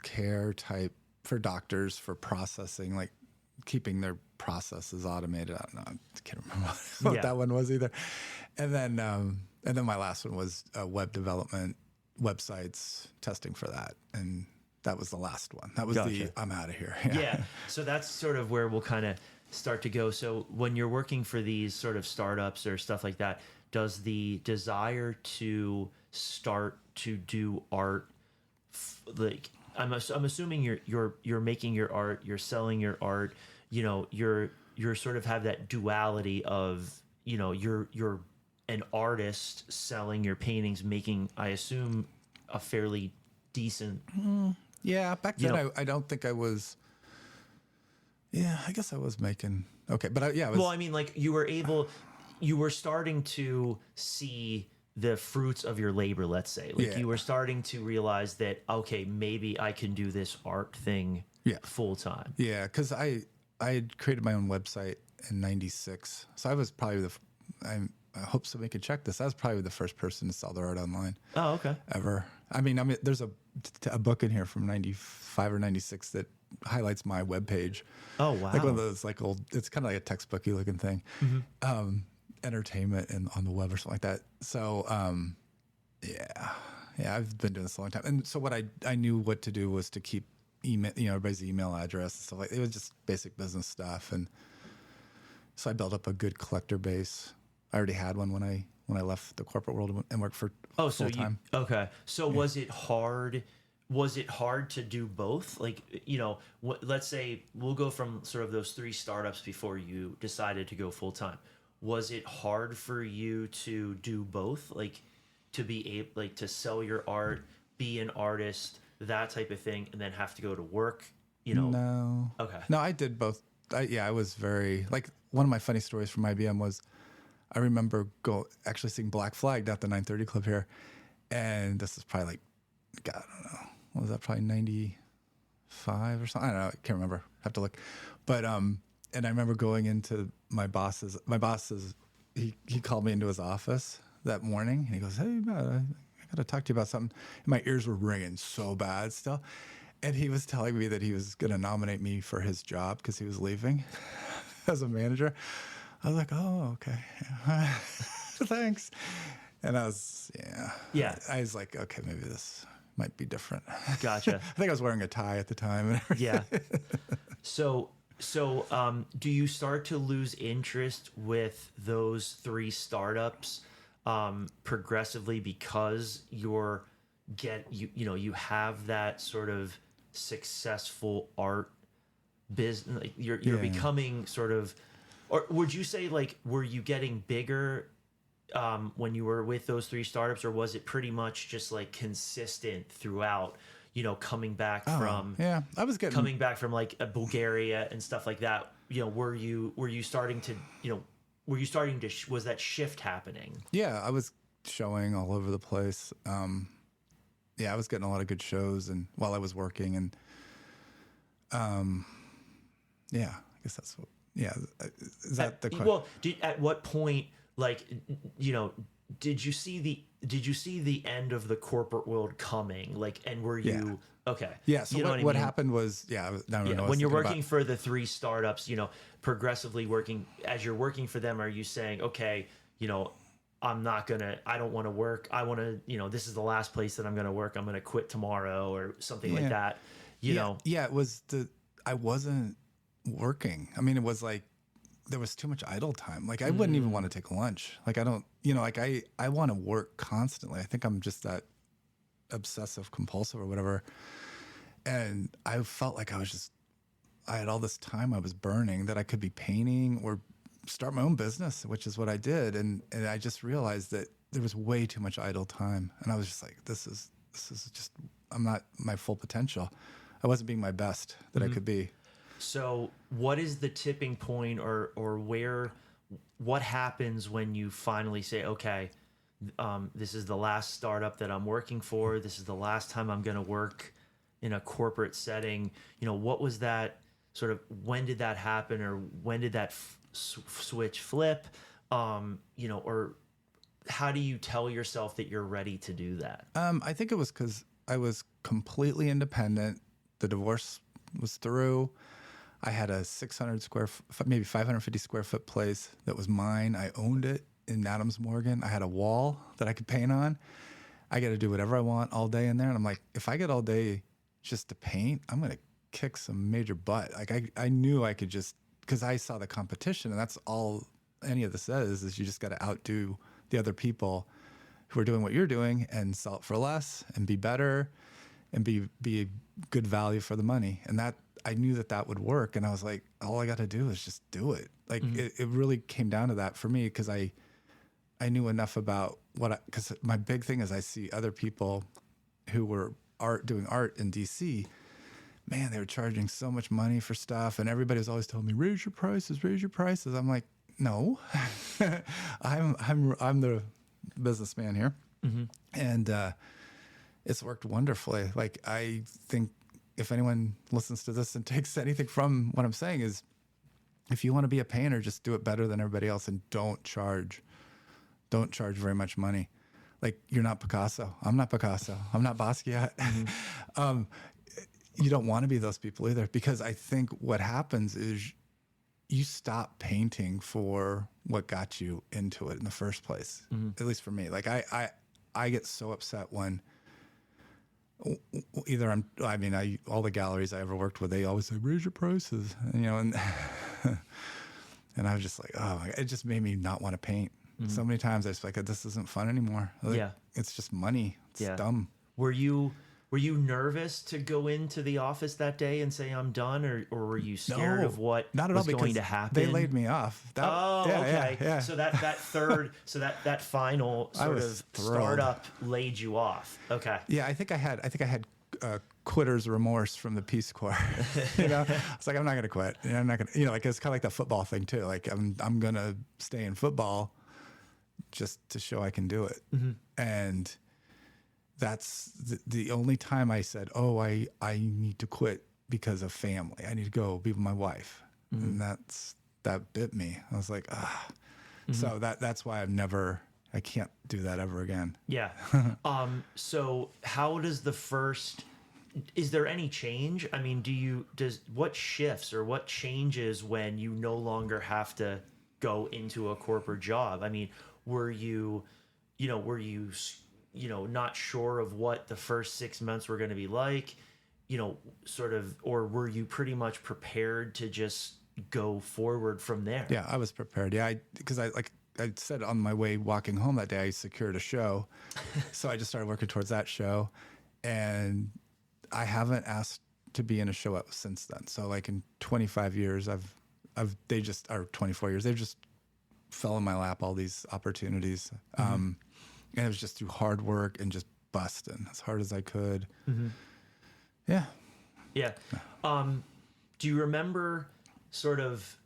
[SPEAKER 2] care type for doctors for processing, like keeping their processes automated. I don't know. I can't remember what that one was either. And then my last one was web development, websites, testing for that. And that was the last one. That was I'm out of here.
[SPEAKER 1] Yeah. So that's sort of where we'll kind of start to go. So when you're working for these sort of startups or stuff like that, does the desire to start to do art, like I'm assuming you're making your art, you're selling your art, you're sort of have that duality of, you're an artist selling your paintings, making, I assume, a fairly decent.
[SPEAKER 2] Yeah, back then I don't think I was. Yeah, I guess I was making okay, but
[SPEAKER 1] Well, I mean, like you were starting to see the fruits of your labor. Let's say, like you were starting to realize that okay, maybe I can do this art thing full time.
[SPEAKER 2] Yeah, because I had created my own website in '96, so I was probably I hope somebody could check this. I was probably the first person to sell their art online.
[SPEAKER 1] Oh, okay.
[SPEAKER 2] Ever. I mean, there's a book in here from '95 or '96 that highlights my webpage.
[SPEAKER 1] Oh, wow.
[SPEAKER 2] Like one of those like old. It's kind of like a textbooky looking thing. Mm-hmm. Entertainment and on the web or something like that. So, I've been doing this a long time. And so what I knew what to do was to keep email, everybody's email address and stuff like. It was just basic business stuff and. So I built up a good collector base. I already had one when I left the corporate world and worked for
[SPEAKER 1] Oh, so
[SPEAKER 2] full time.
[SPEAKER 1] okay. So was it hard? Was it hard to do both? Like, let's say we'll go from sort of those three startups before you decided to go full time. Was it hard for you to do both? Like, to be able, like, to sell your art, be an artist, that type of thing, and then have to go to work?
[SPEAKER 2] No.
[SPEAKER 1] Okay.
[SPEAKER 2] No, I did both. I was very, like, one of my funny stories from IBM was I remember actually seeing Black Flag at the 930 Club here. And this is probably like, God, I don't know. What was that? Probably 95 or something. I don't know. I can't remember. Have to look. But, and I remember going into my boss's, he called me into his office that morning and he goes, "Hey, Matt, I got to talk to you about something." And my ears were ringing so bad still. And he was telling me that he was going to nominate me for his job because he was leaving as a manager. I was like, "Oh, okay. Thanks." And I was, I was like, okay, maybe this might be different.
[SPEAKER 1] Gotcha.
[SPEAKER 2] I think I was wearing a tie at the time.
[SPEAKER 1] Yeah. So, do you start to lose interest with those three startups progressively because you have that sort of successful art business? Like you're becoming sort of, or would you say, like, were you getting bigger when you were with those three startups, or was it pretty much just like consistent throughout? Coming back from
[SPEAKER 2] I was getting
[SPEAKER 1] coming back from like Bulgaria and stuff like that. Were you starting to was that shift happening?
[SPEAKER 2] Yeah, I was showing all over the place. I was getting a lot of good shows and while I was working and I guess that's what. Yeah, is that the question?
[SPEAKER 1] Well, at what point, like, did you see the end of the corporate world coming? Like, and were you okay?
[SPEAKER 2] Yeah. So what happened was,
[SPEAKER 1] when you're working for the three startups, progressively working as you're working for them, are you saying, okay, I don't want to work. I want to, this is the last place that I'm going to work. I'm going to quit tomorrow or something like that.
[SPEAKER 2] Yeah, it was I wasn't working. I mean, it was like there was too much idle time. Like I wouldn't even want to take lunch. Like I don't, like I want to work constantly. I think I'm just that obsessive compulsive or whatever. And I felt like I had all this time I was burning that I could be painting or start my own business, which is what I did. And I just realized that there was way too much idle time. And I was just like, this is just, I'm not my full potential. I wasn't being my best that I could be.
[SPEAKER 1] So what is the tipping point or what happens when you finally say, okay, this is the last startup that I'm working for. This is the last time I'm going to work in a corporate setting. What was that sort of, when did that happen, or when did that switch flip? Or how do you tell yourself that you're ready to do that?
[SPEAKER 2] I think it was because I was completely independent. The divorce was through. I had a 600 maybe 550 square foot place that was mine. I owned it in Adams Morgan. I had a wall that I could paint on. I got to do whatever I want all day in there. And I'm like, if I get all day just to paint, I'm going to kick some major butt. Like I knew I could just, because I saw the competition, and that's all any of this says is you just got to outdo the other people who are doing what you're doing and sell it for less and be better and be a good value for the money. And that, I knew that would work. And I was like, all I got to do is just do it. Like it really came down to that for me, because I knew enough about because my big thing is I see other people who were doing art in DC. Man, they were charging so much money for stuff, and everybody was always telling me, raise your prices. I'm like, no, I'm the businessman here. And it's worked wonderfully. Like, I think if anyone listens to this and takes anything from what I'm saying is, if you want to be a painter, just do it better than everybody else, and don't charge very much money. Like, you're not Picasso. I'm not Picasso. I'm not Basquiat. You don't want to be those people either, because I think what happens is you stop painting for what got you into it in the first place. At least for me. Like I get so upset when either all the galleries I ever worked with, they always say, raise your prices, and And I was just like, oh, it just made me not want to paint. So many times I was like, this isn't fun anymore. Like,
[SPEAKER 1] Yeah.
[SPEAKER 2] it's just money. It's
[SPEAKER 1] Yeah.
[SPEAKER 2] dumb.
[SPEAKER 1] Were you nervous to go into the office that day and say I'm done, or were you scared of what
[SPEAKER 2] not at
[SPEAKER 1] was
[SPEAKER 2] all,
[SPEAKER 1] going
[SPEAKER 2] because
[SPEAKER 1] to happen?
[SPEAKER 2] they laid me off.
[SPEAKER 1] Okay.
[SPEAKER 2] Yeah.
[SPEAKER 1] So that final sort
[SPEAKER 2] was
[SPEAKER 1] of
[SPEAKER 2] thrilled.
[SPEAKER 1] startup laid you off. Okay.
[SPEAKER 2] Yeah, I think I had quitter's remorse from the Peace Corps. You know, it's like, I'm not gonna quit. You know, I'm not gonna. You know, like it's kind of like the football thing too. Like I'm gonna stay in football just to show I can do it. And that's the only time I said, oh, I need to quit because of family. I need to go be with my wife. And that bit me. I was like, ah. So that's why I can't do that ever again.
[SPEAKER 1] Yeah. So how does is there any change? I mean, what shifts or what changes when you no longer have to go into a corporate job? I mean, were you not sure of what the first 6 months were going to be like, sort of, or were you pretty much prepared to just go forward from there?
[SPEAKER 2] Yeah, I was prepared. Yeah, because I said on my way walking home that day, I secured a show. So I just started working towards that show. And I haven't asked to be in a show since then. So like in 25 years, 24 years, they've just fell in my lap, all these opportunities. And it was just through hard work and just busting as hard as I could. Yeah.
[SPEAKER 1] Yeah. Do you remember sort of,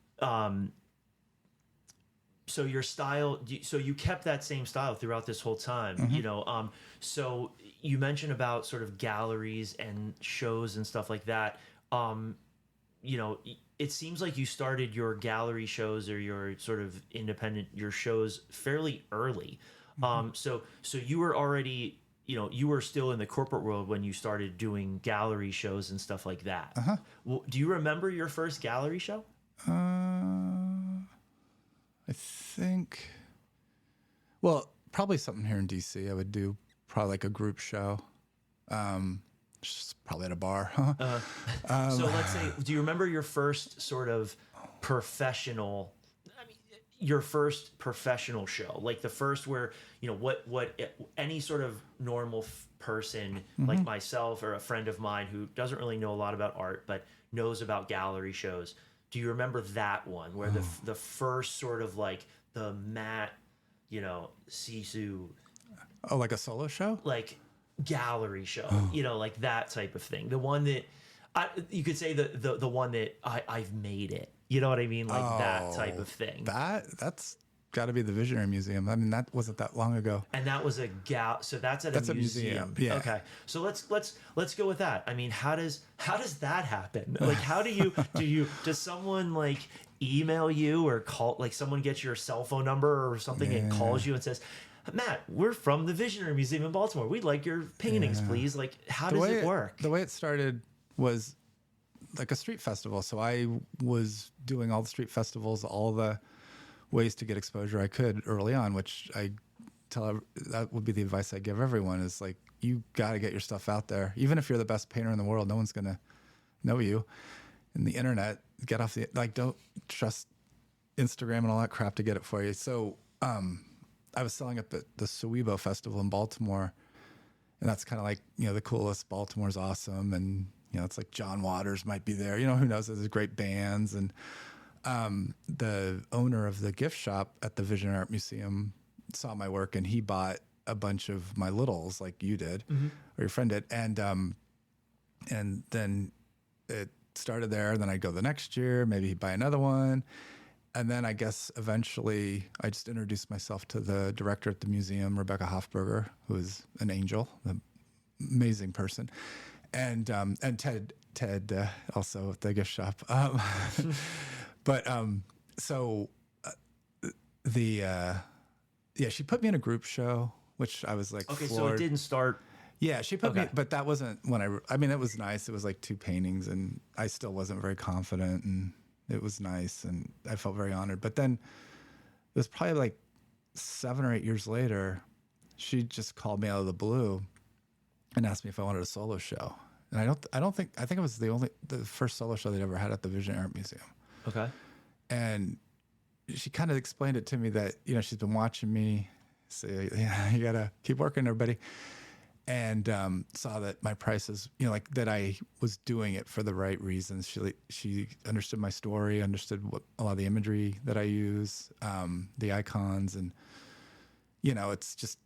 [SPEAKER 1] so your style, so you kept that same style throughout this whole time, so you mentioned about sort of galleries and shows and stuff like that. It seems like you started your gallery shows or your sort of your shows fairly early. So you were already, you were still in the corporate world when you started doing gallery shows and stuff like that. Well, do you remember your first gallery show?
[SPEAKER 2] I think, well, probably something here in DC. I would do probably like a group show. Just probably at a bar.
[SPEAKER 1] So let's say, do you remember your first sort of your first professional show, like the first where, what any sort of normal person like myself or a friend of mine who doesn't really know a lot about art, but knows about gallery shows. Do you remember that one where the first sort of like the Matt, Sesow,
[SPEAKER 2] like a solo show?
[SPEAKER 1] Like gallery show, like that type of thing. The one that you could say the one that I've made it. You know what I mean? Like that type of thing.
[SPEAKER 2] That's got to be the Visionary Museum. I mean, that wasn't that long ago.
[SPEAKER 1] And that was so that's at a museum.
[SPEAKER 2] Yeah.
[SPEAKER 1] Okay. So let's go with that. I mean, how does that happen? Like, how does someone like email you or call, like someone gets your cell phone number or something and calls you and says, Matt, we're from the Visionary Museum in Baltimore. We'd like your paintings, please. Like, how does it work?
[SPEAKER 2] The way it started was like a street festival. So I was doing all the street festivals, all the ways to get exposure I could early on, which that would be the advice I give everyone is like, you got to get your stuff out there. Even if you're the best painter in the world, no one's going to know you. And the internet, don't trust Instagram and all that crap to get it for you. So, I was selling up at the Sewebo Festival in Baltimore, and that's kind of like, the coolest. Baltimore's awesome. And, it's like John Waters might be there, who knows, there's great bands. And, the owner of the gift shop at the Visionary Art Museum saw my work, and he bought a bunch of my littles like you did or your friend did. And then it started there. Then I'd go the next year, maybe he'd buy another one. And then I guess eventually I just introduced myself to the director at the museum, Rebecca Hofberger, who is an angel, an amazing person. And Ted also at the gift shop. She put me in a group show, which I was like,
[SPEAKER 1] okay,
[SPEAKER 2] floored.
[SPEAKER 1] so it didn't start.
[SPEAKER 2] Yeah, she put me, but that wasn't when it was nice. It was like 2 paintings, and I still wasn't very confident, and it was nice, and I felt very honored. But then it was probably like 7 or 8 years later, she just called me out of the blue and asked me if I wanted a solo show. And I think it was the first solo show they'd ever had at the Visionary Art Museum.
[SPEAKER 1] Okay.
[SPEAKER 2] And she kind of explained it to me that, you know, she's been watching me. So yeah, you gotta keep working, everybody. And saw that my prices, you know, like that I was doing it for the right reasons. She understood my story, understood what a lot of the imagery that I use, the icons, and you know, it's just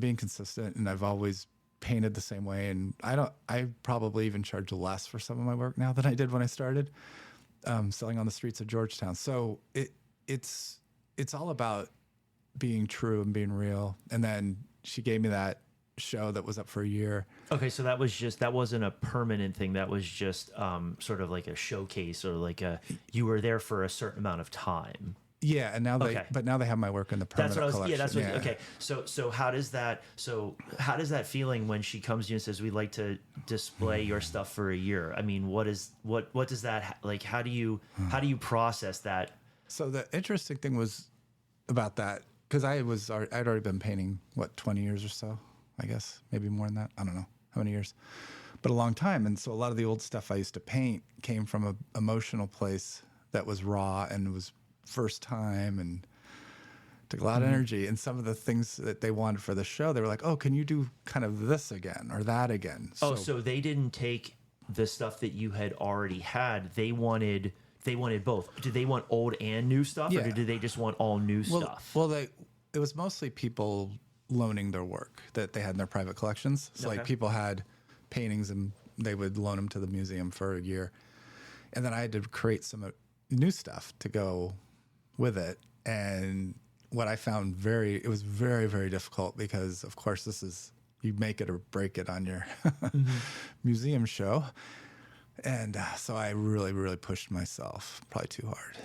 [SPEAKER 2] being consistent. And I've always painted the same way. And I probably even charge less for some of my work now than I did when I started selling on the streets of Georgetown. So it's all about being true and being real. And then she gave me that show that was up for a year.
[SPEAKER 1] Okay, so that wasn't a permanent thing. That was just sort of like a showcase, or like you were there for a certain amount of time.
[SPEAKER 2] Yeah, and now now they have my work in the permanent collection.
[SPEAKER 1] Yeah, that's what. Yeah. Okay, so how does that feeling when she comes to you and says we'd like to display your stuff for a year? I mean, what does that like? How do you process that?
[SPEAKER 2] So the interesting thing was about that, because I'd already been painting 20 years or so, I guess, maybe more than that. I don't know how many years, but a long time. And so a lot of the old stuff I used to paint came from an emotional place that was raw and was first time and took a lot of energy. And some of the things that they wanted for the show, they were like, oh, can you do kind of this again or that again?
[SPEAKER 1] So they didn't take the stuff that you had already had. They wanted both. Did they want old and new stuff, or did they just want all new stuff?
[SPEAKER 2] Well, it was mostly people loaning their work that they had in their private collections. So like people had paintings and they would loan them to the museum for a year. And then I had to create some new stuff to go with it. And what I found it was very, very difficult, because of course you make it or break it on your museum show. And so I really, really pushed myself, probably too hard.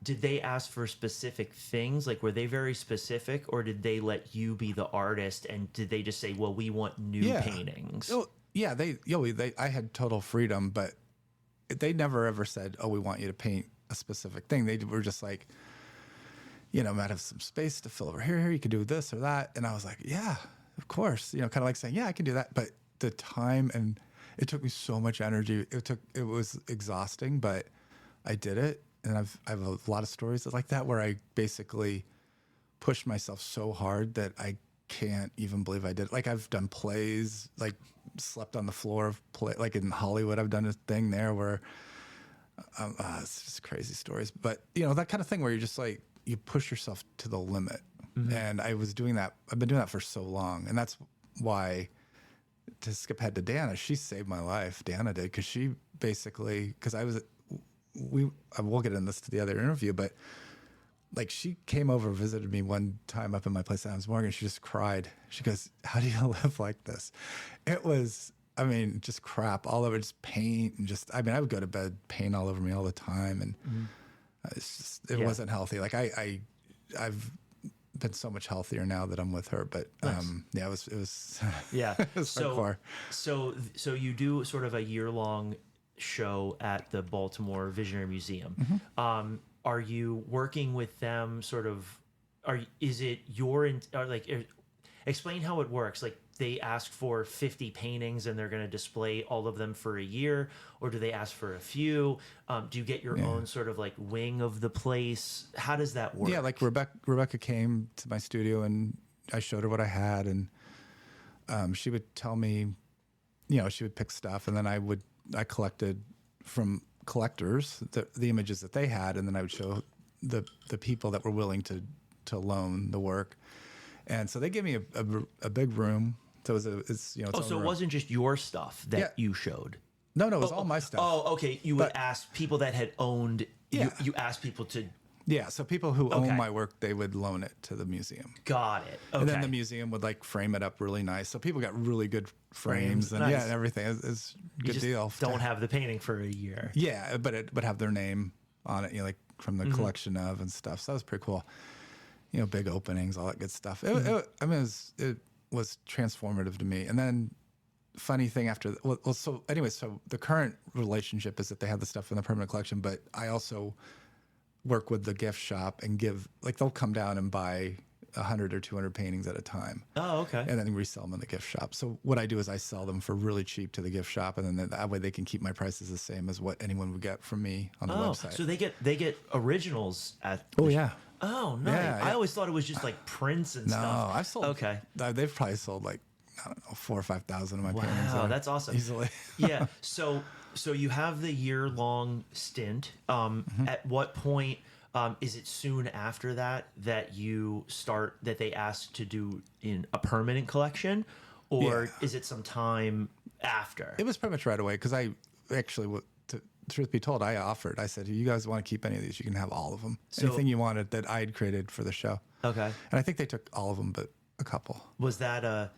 [SPEAKER 1] Did they ask for specific things? Like, were they very specific, or did they let you be the artist? And did they just say, well, we want new paintings?
[SPEAKER 2] Oh, yeah, I had total freedom, but they never ever said, oh, we want you to paint a specific thing. They were just like, you know, might have some space to fill over here, you could do this or that. And I was like, yeah, of course, you know, kind of like saying, yeah, I can do that. But the time, and it took me so much energy. It was exhausting, but I did it. And I have a lot of stories like that where I basically pushed myself so hard that I can't even believe I did it. Like, I've done plays, like slept on the floor of like in Hollywood. I've done a thing there where it's just crazy stories. But you know, that kind of thing where you're just like, you push yourself to the limit. And I was doing that. I've been doing that for so long, and that's why, to skip ahead to Dana, she saved my life. Dana did, because she basically, because we'll get into this to the other interview, but like, she came over, visited me one time up in my place at Adams Morgan. She just cried. She goes, how do you live like this? It was, I mean, just crap all over, just paint, and just, I mean, I would go to bed, paint all over me all the time. And it wasn't healthy. Like I've been so much healthier now that I'm with her, but it was
[SPEAKER 1] yeah.
[SPEAKER 2] it was hardcore.
[SPEAKER 1] So you do sort of a year-long show at the Baltimore Visionary Museum. Are you working with them sort of, is it explain how it works? Like, they ask for 50 paintings and they're going to display all of them for a year, or do they ask for a few? Do you get your own sort of like wing of the place? How does that work?
[SPEAKER 2] Yeah, like Rebecca came to my studio and I showed her what I had, and she would tell me, you know, she would pick stuff, and then I collected from collectors the images that they had, and then I would show the people that were willing to loan the work. And so they gave me a big room. So it's
[SPEAKER 1] so it wasn't just your stuff that you showed.
[SPEAKER 2] No, it was all my stuff.
[SPEAKER 1] Oh, okay. You would ask people that had owned. Yeah. You asked people to.
[SPEAKER 2] Yeah, so people who own my work, they would loan it to the museum.
[SPEAKER 1] Got it. Okay.
[SPEAKER 2] And then the museum would like frame it up really nice. So people got really good frames and and everything. It's a good deal.
[SPEAKER 1] Don't have the painting for a year.
[SPEAKER 2] Yeah, but it would have their name on it, you know, like from the collection of and stuff. So that was pretty cool. You know, big openings, all that good stuff. It was transformative to me. And then, funny thing so the current relationship is that they have the stuff in the permanent collection, but I also work with the gift shop and they'll come down and buy 100 or 200 paintings at a time.
[SPEAKER 1] Oh, okay.
[SPEAKER 2] And then resell them in the gift shop. So what I do is I sell them for really cheap to the gift shop, and then that way they can keep my prices the same as what anyone would get from me on the website.
[SPEAKER 1] So they get originals at.
[SPEAKER 2] Oh yeah.
[SPEAKER 1] Oh, nice.
[SPEAKER 2] Yeah,
[SPEAKER 1] I always thought it was just like prints and stuff.
[SPEAKER 2] No, I've sold.
[SPEAKER 1] Okay.
[SPEAKER 2] They've probably sold like, I don't know, 4,000 or 5,000 of my paintings.
[SPEAKER 1] Wow, that's awesome.
[SPEAKER 2] Easily.
[SPEAKER 1] Yeah. So you have the year-long stint. At what point is it soon after that you start that they ask to do in a permanent collection, or is it some time after?
[SPEAKER 2] It was pretty much right away because I actually, truth be told, I offered. I said, "You guys want to keep any of these? You can have all of them. Anything you wanted that I had created for the show." Okay. And I think they took all of them, but a couple.
[SPEAKER 1] Was that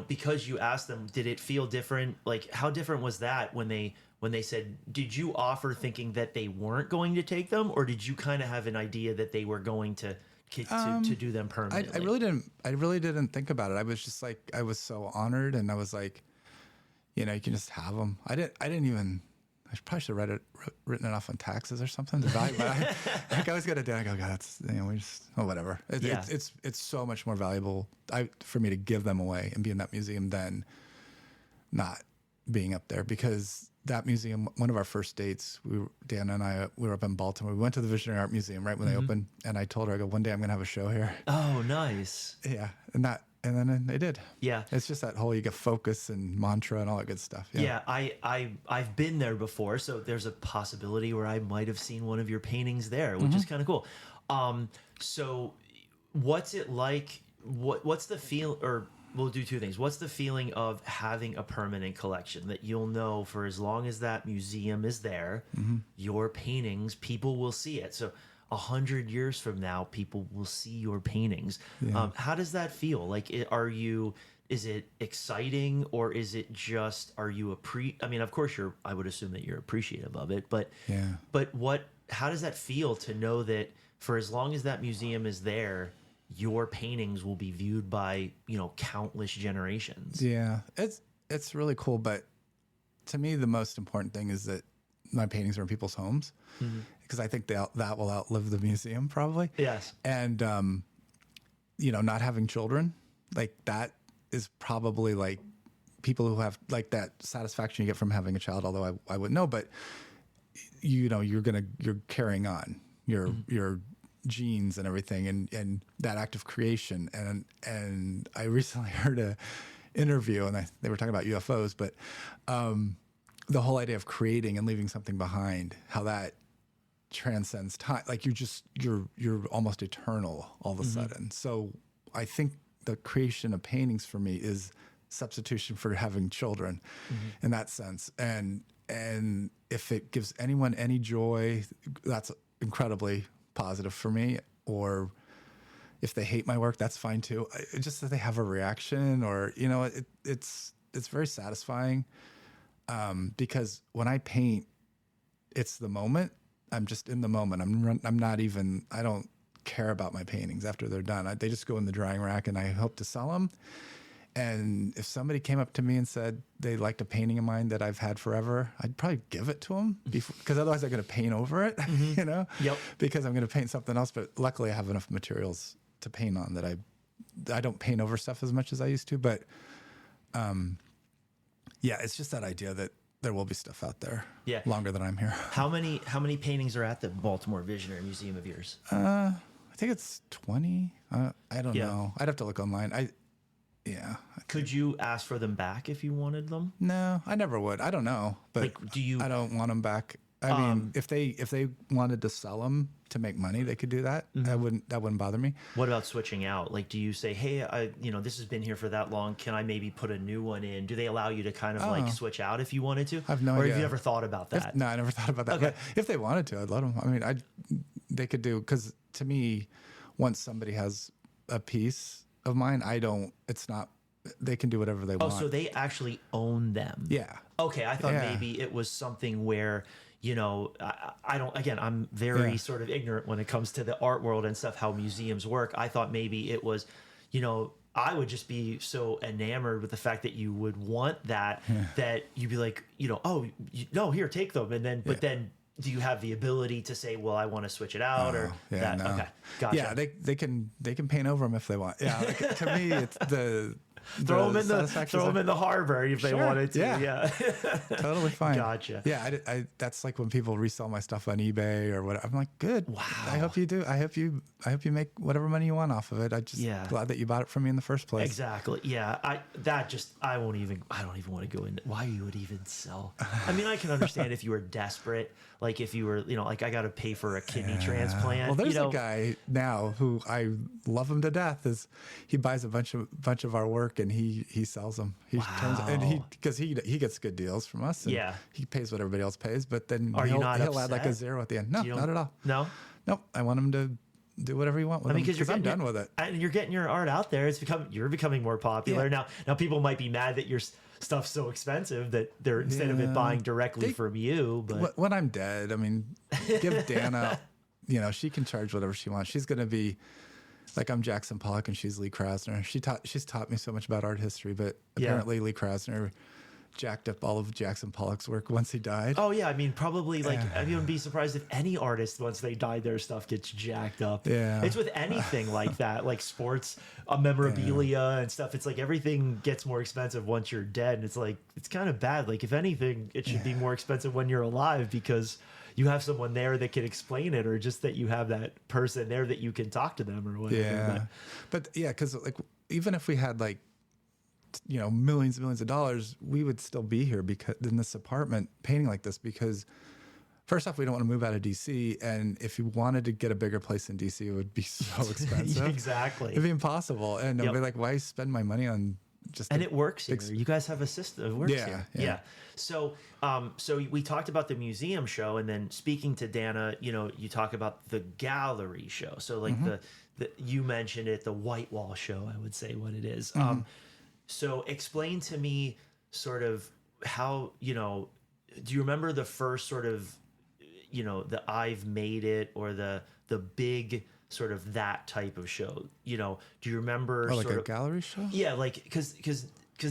[SPEAKER 1] because you asked them, did it feel different? Like, how different was that when they said, did you offer thinking that they weren't going to take them, or did you kind of have an idea that they were going to do them permanently?
[SPEAKER 2] I really didn't think about it. I was just like, I was so honored, and I was like, you can just have them. I didn't even. I probably should have written it off on taxes or something. But I always got to do. I go, God, that's we just whatever. It's so much more valuable for me to give them away and be in that museum than not being up there, because that museum. One of our first dates, Dan and I were up in Baltimore. We went to the Visionary Art Museum right when they opened, and I told her, I go, one day I'm gonna have a show here.
[SPEAKER 1] Oh, nice.
[SPEAKER 2] Yeah, and then they did.
[SPEAKER 1] Yeah.
[SPEAKER 2] It's just that whole, you get focus and mantra and all that good stuff.
[SPEAKER 1] Yeah. I've been there before, so there's a possibility where I might have seen one of your paintings there, which is kind of cool. So what's it like? What's the feel, or we'll do two things. What's the feeling of having a permanent collection that you'll know for as long as that museum is there, your paintings, people will see it. So 100 years from now, people will see your paintings. Yeah. How does that feel? Like, is it exciting, or is it just, are you I mean, of course I would assume that you're appreciative of it, but how does that feel to know that for as long as that museum is there, your paintings will be viewed by, countless generations? Yeah,
[SPEAKER 2] it's really cool. But to me, the most important thing is that my paintings are in people's homes, because I think that will outlive the museum probably.
[SPEAKER 1] Yes.
[SPEAKER 2] And, not having children, like, that is probably like people who have like that satisfaction you get from having a child, although I wouldn't know, but you're carrying on your genes and everything, and that act of creation. And I recently heard a interview, and they were talking about UFOs, but, the whole idea of creating and leaving something behind, how that transcends time. Like, you're almost eternal all of a sudden. So I think the creation of paintings for me is substitution for having children in that sense. And if it gives anyone any joy, that's incredibly positive for me. Or if they hate my work, that's fine too. Just that they have a reaction, or, it's very satisfying. Because when I paint, it's the moment. I'm just in the moment. I'm not even, I don't care about my paintings after they're done. They just go in the drying rack, and I hope to sell them. And if somebody came up to me and said they liked a painting of mine that I've had forever, I'd probably give it to them, because otherwise I'm going to paint over it,
[SPEAKER 1] Yep.
[SPEAKER 2] Because I'm going to paint something else. But luckily I have enough materials to paint on that I don't paint over stuff as much as I used to. But, yeah, it's just that idea that there will be stuff out there longer than I'm here.
[SPEAKER 1] How many paintings are at the Baltimore Visionary Museum of yours?
[SPEAKER 2] I think it's 20. I don't know. I'd have to look online.
[SPEAKER 1] Could you ask for them back if you wanted them?
[SPEAKER 2] No, I never would. I don't know. But I don't want them back. I mean, if they wanted to sell them to make money, they could do that. That wouldn't bother me.
[SPEAKER 1] What about switching out? Like, do you say, hey, this has been here for that long, can I maybe put a new one in? Do they allow you to kind of switch out if you wanted to?
[SPEAKER 2] I have no idea.
[SPEAKER 1] Or have you ever thought about that?
[SPEAKER 2] No, I never thought about that. Okay. But if they wanted to, I'd let them. I mean, they could do, because to me, once somebody has a piece of mine, they can do whatever they want.
[SPEAKER 1] Oh, so they actually own them?
[SPEAKER 2] Yeah.
[SPEAKER 1] Okay, I thought maybe it was something where, I don't, again, I'm very sort of ignorant when it comes to the art world and stuff, how museums work. I thought maybe it was, I would just be so enamored with the fact that you would want that, that you'd be like, no, here, take them. And then, but then, do you have the ability to say, well, I want to switch it out or that?
[SPEAKER 2] no.
[SPEAKER 1] Okay. Gotcha.
[SPEAKER 2] Yeah, they can paint over them if they want. Yeah, like, to me, it's
[SPEAKER 1] throw them in the harbor if they wanted to. Yeah.
[SPEAKER 2] Totally fine.
[SPEAKER 1] Gotcha.
[SPEAKER 2] Yeah, I that's like when people resell my stuff on eBay or whatever. I'm like, good.
[SPEAKER 1] Wow.
[SPEAKER 2] I hope you do. I hope you make whatever money you want off of it. I just glad that you bought it from me in the first place.
[SPEAKER 1] Exactly. Yeah. I don't even want to go into why you would even sell. I mean, I can understand if you were desperate, like if you were, like I got to pay for a kidney transplant.
[SPEAKER 2] Well, there's a guy now who I love him to death. He buys a bunch of our work and he sells them. Because he gets good deals from us. And he pays what everybody else pays, but then he'll add like a zero at the end. No, not at all.
[SPEAKER 1] No.
[SPEAKER 2] Nope. I want him to do whatever you want with them because I'm done with it.
[SPEAKER 1] And you're getting your art out there. You're becoming more popular now. Now people might be mad that your stuff's so expensive that they're instead of it buying directly from you. But
[SPEAKER 2] when I'm dead, I mean, give Dana, she can charge whatever she wants. She's going to be like, I'm Jackson Pollock and she's Lee Krasner. She's taught me so much about art history, but apparently Lee Krasner jacked up all of Jackson Pollock's work once he died.
[SPEAKER 1] Oh yeah, I mean probably like I wouldn't be surprised if any artist once they die their stuff gets jacked up.
[SPEAKER 2] Yeah,
[SPEAKER 1] it's with anything like that, like sports memorabilia and stuff. It's like everything gets more expensive once you're dead, and it's like it's kind of bad. Like if anything, it should be more expensive when you're alive because you have someone there that can explain it, or just that you have that person there that you can talk to them or whatever.
[SPEAKER 2] Yeah, but because like even if we had like millions and millions of dollars, we would still be here because in this apartment painting like this because first off, we don't want to move out of DC, and if you wanted to get a bigger place in DC, it would be so expensive.
[SPEAKER 1] Exactly,
[SPEAKER 2] it'd be impossible, and I'd be like, why spend my money on just?
[SPEAKER 1] And it works here. You guys have a system. It works here. Yeah. So, so we talked about the museum show, and then speaking to Dana, you talk about the gallery show. So like the you mentioned it, the white wall show. I would say what it is. So explain to me sort of how, do you remember the first sort of, the I've made it or the big sort of that type of show, do you remember
[SPEAKER 2] like a gallery show?
[SPEAKER 1] Yeah. Like, cause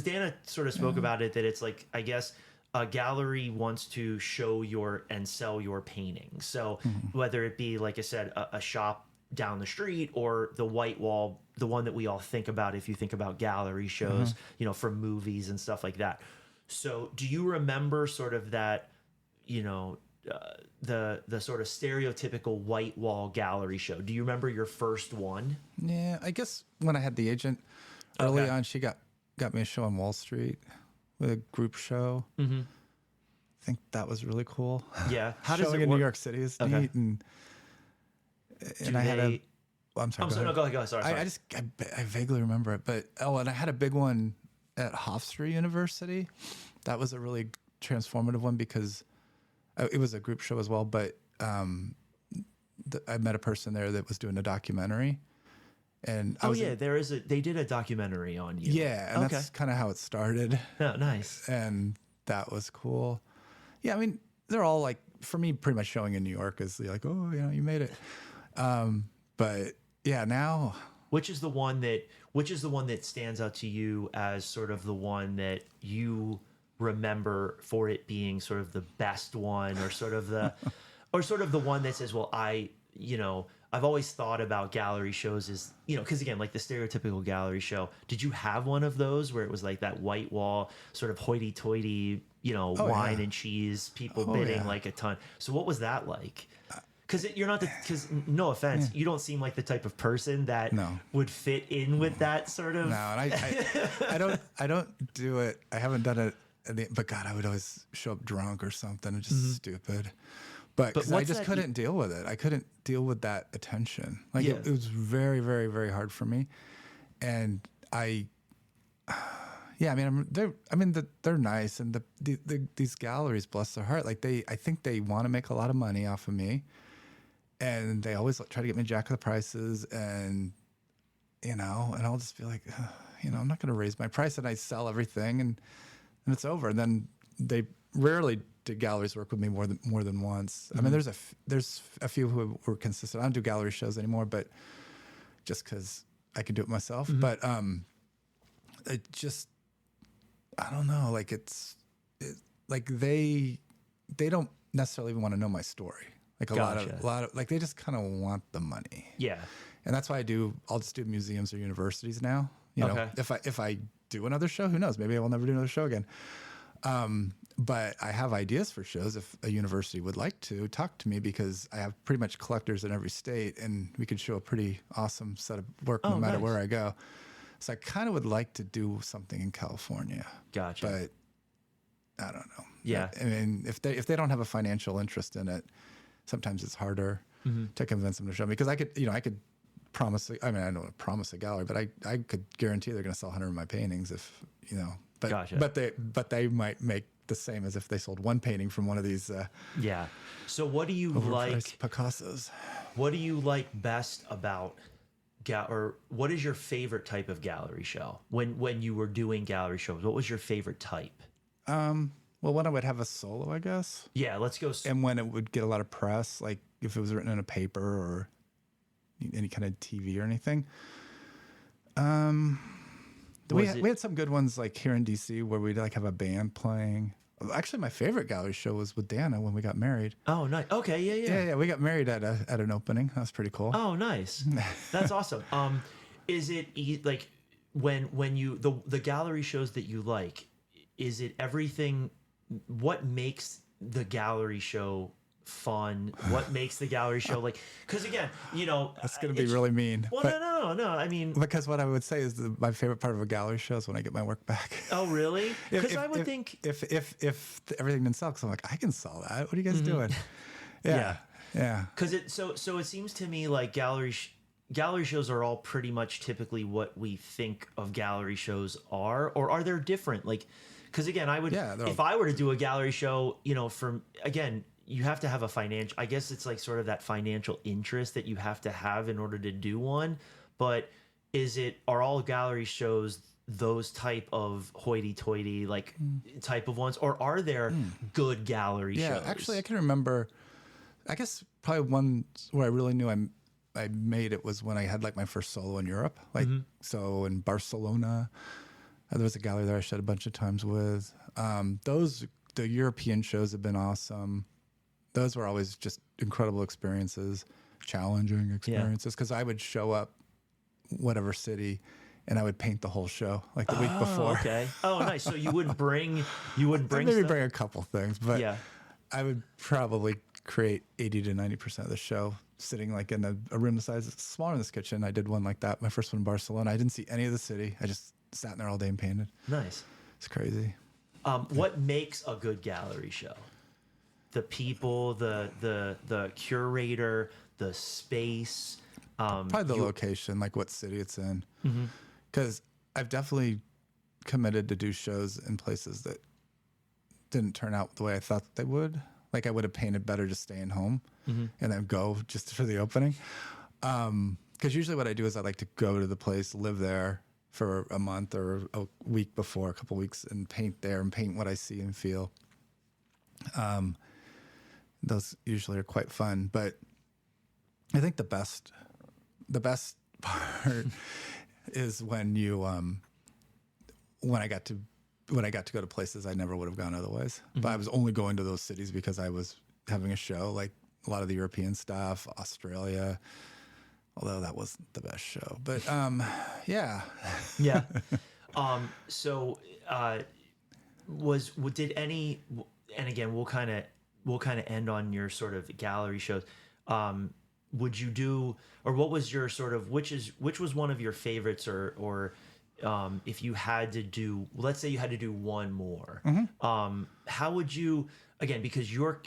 [SPEAKER 1] Dana sort of spoke about it, that it's like, I guess a gallery wants to show and sell your paintings. So whether it be, like I said, a shop down the street or the white wall, the one that we all think about if you think about gallery shows, from movies and stuff like that. So do you remember sort of that, the sort of stereotypical white wall gallery show? Do you remember your first one?
[SPEAKER 2] Yeah, I guess when I had the agent early on, she got me a show on Wall Street with a group show. I think that was really cool.
[SPEAKER 1] Yeah.
[SPEAKER 2] How does it work? In New York City is neat. And I had a. Well, I'm sorry.
[SPEAKER 1] I'm sorry. No, go ahead. Sorry.
[SPEAKER 2] I vaguely remember it, but and I had a big one at Hofstra University. That was a really transformative one because it was a group show as well. But I met a person there that was doing a documentary, and they did a documentary on you. Yeah, and that's kind of how it started.
[SPEAKER 1] Oh, nice.
[SPEAKER 2] And that was cool. Yeah, I mean, they're all like, for me, pretty much showing in New York is like, oh, you made it. But yeah, now
[SPEAKER 1] which is the one that stands out to you as sort of the one that you remember for it being sort of the best one, or sort of the one that says, well, I've always thought about gallery shows as, because again, like the stereotypical gallery show, did you have one of those where it was like that white wall sort of hoity-toity, wine and cheese, people bidding like a ton? So what was that like? Because no offense, you don't seem like the type of person that would fit in with that sort of.
[SPEAKER 2] No, and I don't do it. I haven't done it, but God, I would always show up drunk or something, and just stupid. But I just couldn't deal with it. I couldn't deal with that attention. Like it was very, very, very hard for me, and they're nice, and these galleries, bless their heart, like I think they want to make a lot of money off of me. And they always try to get me to jack the prices, and and I'll just be like, I'm not going to raise my price, and I sell everything, and it's over. And then they rarely did galleries work with me more than once. I mean, there's a few who were consistent. I don't do gallery shows anymore, but just because I can do it myself. But it just, I don't know, like like they don't necessarily even want to know my story. Like a
[SPEAKER 1] Gotcha.
[SPEAKER 2] lot of like they just kind of want the money.
[SPEAKER 1] Yeah.
[SPEAKER 2] And that's why I'll just do museums or universities now.
[SPEAKER 1] Okay.
[SPEAKER 2] If I do another show, who knows? Maybe I will never do another show again. But I have ideas for shows if a university would like to talk to me, because I have pretty much collectors in every state, and we could show a pretty awesome set of work no matter
[SPEAKER 1] nice.
[SPEAKER 2] where I go. So I kind of would like to do something in California.
[SPEAKER 1] Gotcha.
[SPEAKER 2] But I don't know.
[SPEAKER 1] Yeah.
[SPEAKER 2] I mean, if they don't have a financial interest in it, sometimes it's harder to convince them to show me, because I could promise. I mean, I don't want to promise a gallery, but I could guarantee they're going to sell 100 of my paintings if But
[SPEAKER 1] Gotcha.
[SPEAKER 2] but they might make the same as if they sold one painting from one of these.
[SPEAKER 1] Yeah. So what do you like?
[SPEAKER 2] Picassos.
[SPEAKER 1] What do you like best about or what is your favorite type of gallery show? When you were doing gallery shows, what was your favorite type?
[SPEAKER 2] Well, when I would have a solo, I guess.
[SPEAKER 1] Yeah, let's go.
[SPEAKER 2] And when it would get a lot of press, like if it was written in a paper or any kind of TV or anything. We had some good ones like here in DC where we'd like have a band playing. Actually, my favorite gallery show was with Dana when we got married.
[SPEAKER 1] Oh, nice. Okay,
[SPEAKER 2] Yeah. We got married at an opening. That was pretty cool.
[SPEAKER 1] Oh, nice. That's awesome. Is it like when you the gallery shows that you like? Is it everything? What makes the gallery show fun? What makes the gallery show like? Because again,
[SPEAKER 2] that's going to be really mean.
[SPEAKER 1] Well,
[SPEAKER 2] but,
[SPEAKER 1] no. I mean,
[SPEAKER 2] because what I would say is my favorite part of a gallery show is when I get my work back.
[SPEAKER 1] Oh, really? Because I would think
[SPEAKER 2] if everything didn't sell, because I'm like, I can sell that. What are you guys doing? Yeah.
[SPEAKER 1] Because so it seems to me like gallery shows are all pretty much typically what we think of gallery shows are, or are there different? Like, because again, I would if I were to do a gallery show, from again. You have to have a financial, I guess it's like sort of that financial interest that you have to have in order to do one. But are all gallery shows those type of hoity-toity, like type of ones? Or are there good gallery shows?
[SPEAKER 2] Yeah, actually I can remember, I guess probably one where I really knew I made it was when I had like my first solo in Europe. Like, so in Barcelona, there was a gallery there I showed a bunch of times with. The European shows have been awesome. Those were always just incredible experiences, challenging experiences, because I would show up whatever city and I would paint the whole show like the week before.
[SPEAKER 1] Okay. Oh, nice. So you wouldn't bring
[SPEAKER 2] maybe
[SPEAKER 1] stuff?
[SPEAKER 2] bring a couple things, but
[SPEAKER 1] yeah.
[SPEAKER 2] I would probably create 80 to 90% of the show sitting like in a room the size smaller than this kitchen. I did one like that. My first one in Barcelona. I didn't see any of the city. I just sat in there all day and painted.
[SPEAKER 1] Nice.
[SPEAKER 2] It's crazy.
[SPEAKER 1] What makes a good gallery show? The people, the curator, the space.
[SPEAKER 2] Probably the location, like what city it's in. Because I've definitely committed to do shows in places that didn't turn out the way I thought they would. Like I would have painted better just staying home and then go just for the opening. Because usually what I do is I like to go to the place, live there for a month or a week before, a couple weeks, and paint there and paint what I see and feel. Those usually are quite fun, but I think the best part is when I got to go to places I never would have gone otherwise. But I was only going to those cities because I was having a show, like a lot of the European stuff, Australia, although that wasn't the best show. But yeah.
[SPEAKER 1] Yeah. Did any, and again, we'll kind of end on your sort of gallery shows. Would you do, or what was your sort of, which was one of your favorites, or if you had to do, let's say you had to do one more, how would you, again, because you're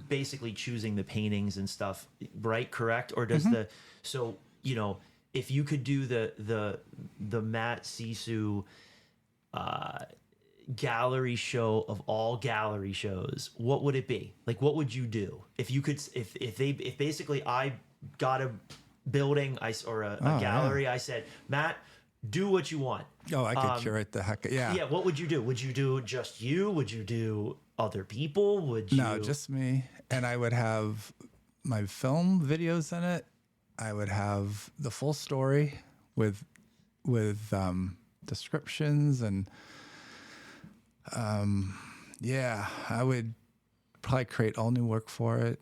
[SPEAKER 1] basically choosing the paintings and stuff, right? Correct? Or does if you could do the Matt Sesow gallery show of all gallery shows, what would it be? Like, what would you do if you could, if basically I got a building, or a gallery, I said, Matt, do what you want.
[SPEAKER 2] Oh, I could curate the heck. Yeah.
[SPEAKER 1] Yeah. What would you do? Would you do just you? Would you do other people? Would you?
[SPEAKER 2] No, just me. And I would have my film videos in it. I would have the full story with descriptions and I would probably create all new work for it.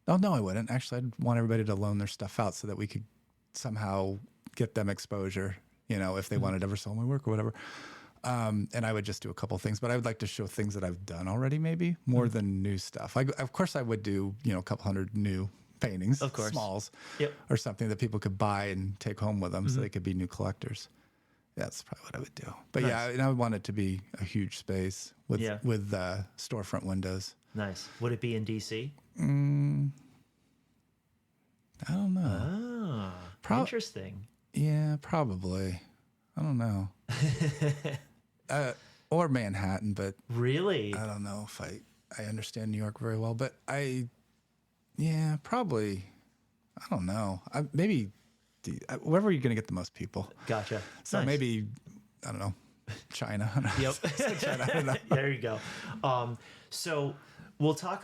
[SPEAKER 2] Oh, no, I wouldn't. Actually, I'd want everybody to loan their stuff out so that we could somehow get them exposure, if they wanted to ever sell my work or whatever. And I would just do a couple things, but I would like to show things that I've done already, maybe more than new stuff. Of course, I would do, a couple hundred new paintings,
[SPEAKER 1] Of course.
[SPEAKER 2] smalls,
[SPEAKER 1] Yep.
[SPEAKER 2] or something that people could buy and take home with them so they could be new collectors. That's probably what I would do. But
[SPEAKER 1] Nice.
[SPEAKER 2] yeah, and I would want it to be a huge space with
[SPEAKER 1] Yeah.
[SPEAKER 2] storefront windows.
[SPEAKER 1] Nice. Would it be in DC?
[SPEAKER 2] I don't know.
[SPEAKER 1] Ah, interesting.
[SPEAKER 2] Yeah, probably. I don't know. Or Manhattan, but
[SPEAKER 1] Really?
[SPEAKER 2] I don't know if I understand New York very well. But probably. I don't know. Maybe wherever you're going to get the most people.
[SPEAKER 1] Gotcha.
[SPEAKER 2] So
[SPEAKER 1] Nice.
[SPEAKER 2] maybe, I don't know, China.
[SPEAKER 1] Yep.
[SPEAKER 2] China, I don't know.
[SPEAKER 1] There you go. So we'll talk.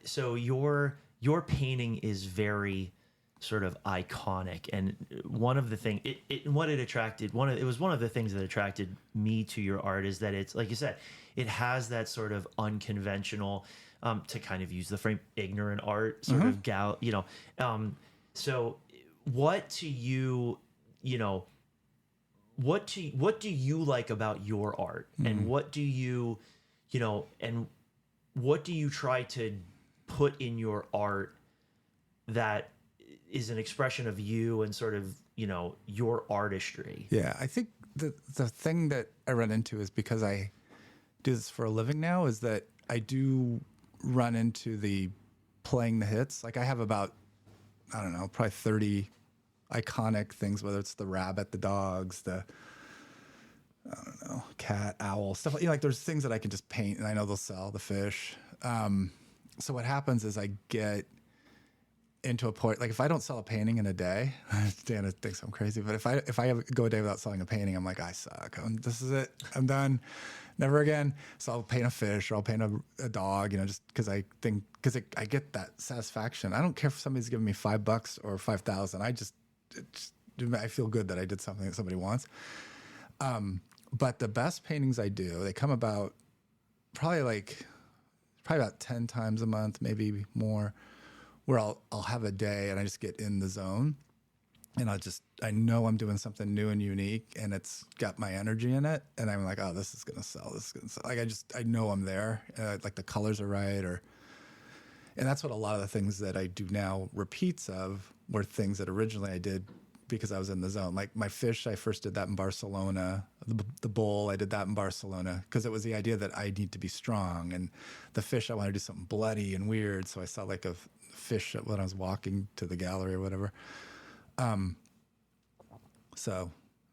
[SPEAKER 1] So your painting is very sort of iconic, and one of the thing it was one of the things that attracted me to your art is that it's, like you said, it has that sort of unconventional, to kind of use the frame, ignorant art sort of so what to you, what do you like about your art, and what do you try to put in your art that is an expression of you and sort of, your artistry?
[SPEAKER 2] Yeah, I think the thing that I run into is, because I do this for a living now, is that I do run into the playing the hits. Like I have about, I don't know, probably 30 iconic things, whether it's the rabbit, the dogs, the, I don't know, cat, owl, stuff like, like there's things that I can just paint and I know they'll sell, the fish. So what happens is I get into a point, like if I don't sell a painting in a day, Dana thinks I'm crazy, but if I go a day without selling a painting, I'm like, I suck. This is it. I'm done. Never again. So I'll paint a fish or I'll paint a dog, just because I get that satisfaction. I don't care if somebody's giving me $5 or 5,000. I feel good that I did something that somebody wants. But the best paintings I do, they come about probably about 10 times a month, maybe more, where I'll have a day and I just get in the zone, and I know I'm doing something new and unique, and it's got my energy in it, and I'm like, oh, this is gonna sell. This is gonna sell. Like I know I'm there. Like the colors are right, and that's what a lot of the things that I do now repeats of were things that originally I did because I was in the zone. Like my fish, I first did that in Barcelona. The bull, I did that in Barcelona because it was the idea that I need to be strong. And the fish, I want to do something bloody and weird. So I saw like a fish when I was walking to the gallery or whatever. So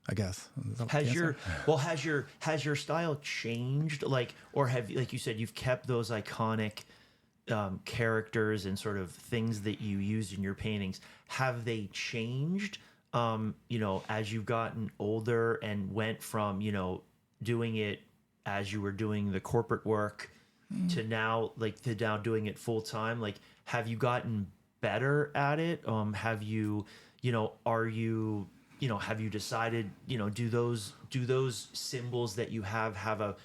[SPEAKER 2] I guess
[SPEAKER 1] Has your style changed? Like, or like you said, you've kept those iconic characters and sort of things that you used in your paintings. Have they changed, as you've gotten older and went from, doing it as you were doing the corporate work to now doing it full time? Like, have you gotten better at it? Have you, have you decided, do those symbols that you have a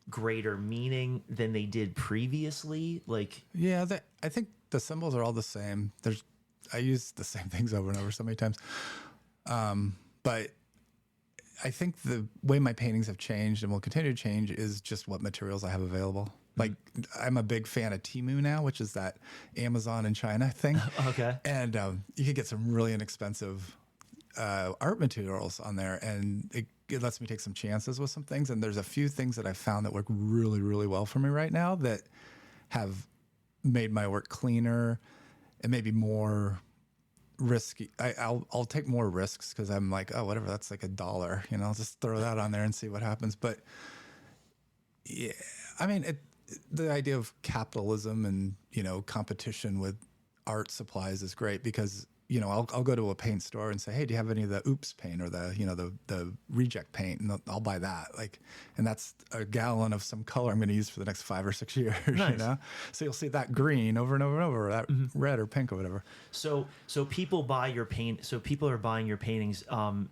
[SPEAKER 1] greater meaning than they did previously? Like,
[SPEAKER 2] yeah, I think the symbols are all the same. I use the same things over and over so many times. But I think the way my paintings have changed and will continue to change is just what materials I have available. Like I'm a big fan of Temu now, which is that Amazon and China thing.
[SPEAKER 1] Okay.
[SPEAKER 2] And you can get some really inexpensive art materials on there, and it lets me take some chances with some things. And there's a few things that I found that work really, really well for me right now that have made my work cleaner and maybe more risky. I'll take more risks because I'm like, oh, whatever, that's like $1, I'll just throw that on there and see what happens. But yeah, I mean, the idea of capitalism and, competition with art supplies is great because, I'll go to a paint store and say, hey, do you have any of the oops paint or the reject paint? And I'll buy that. And that's a gallon of some color I'm going to use for the next 5 or 6 years,
[SPEAKER 1] Nice.
[SPEAKER 2] So you'll see that green over and over and over, or that red or pink or whatever.
[SPEAKER 1] So people buy your paint. So people are buying your paintings. Has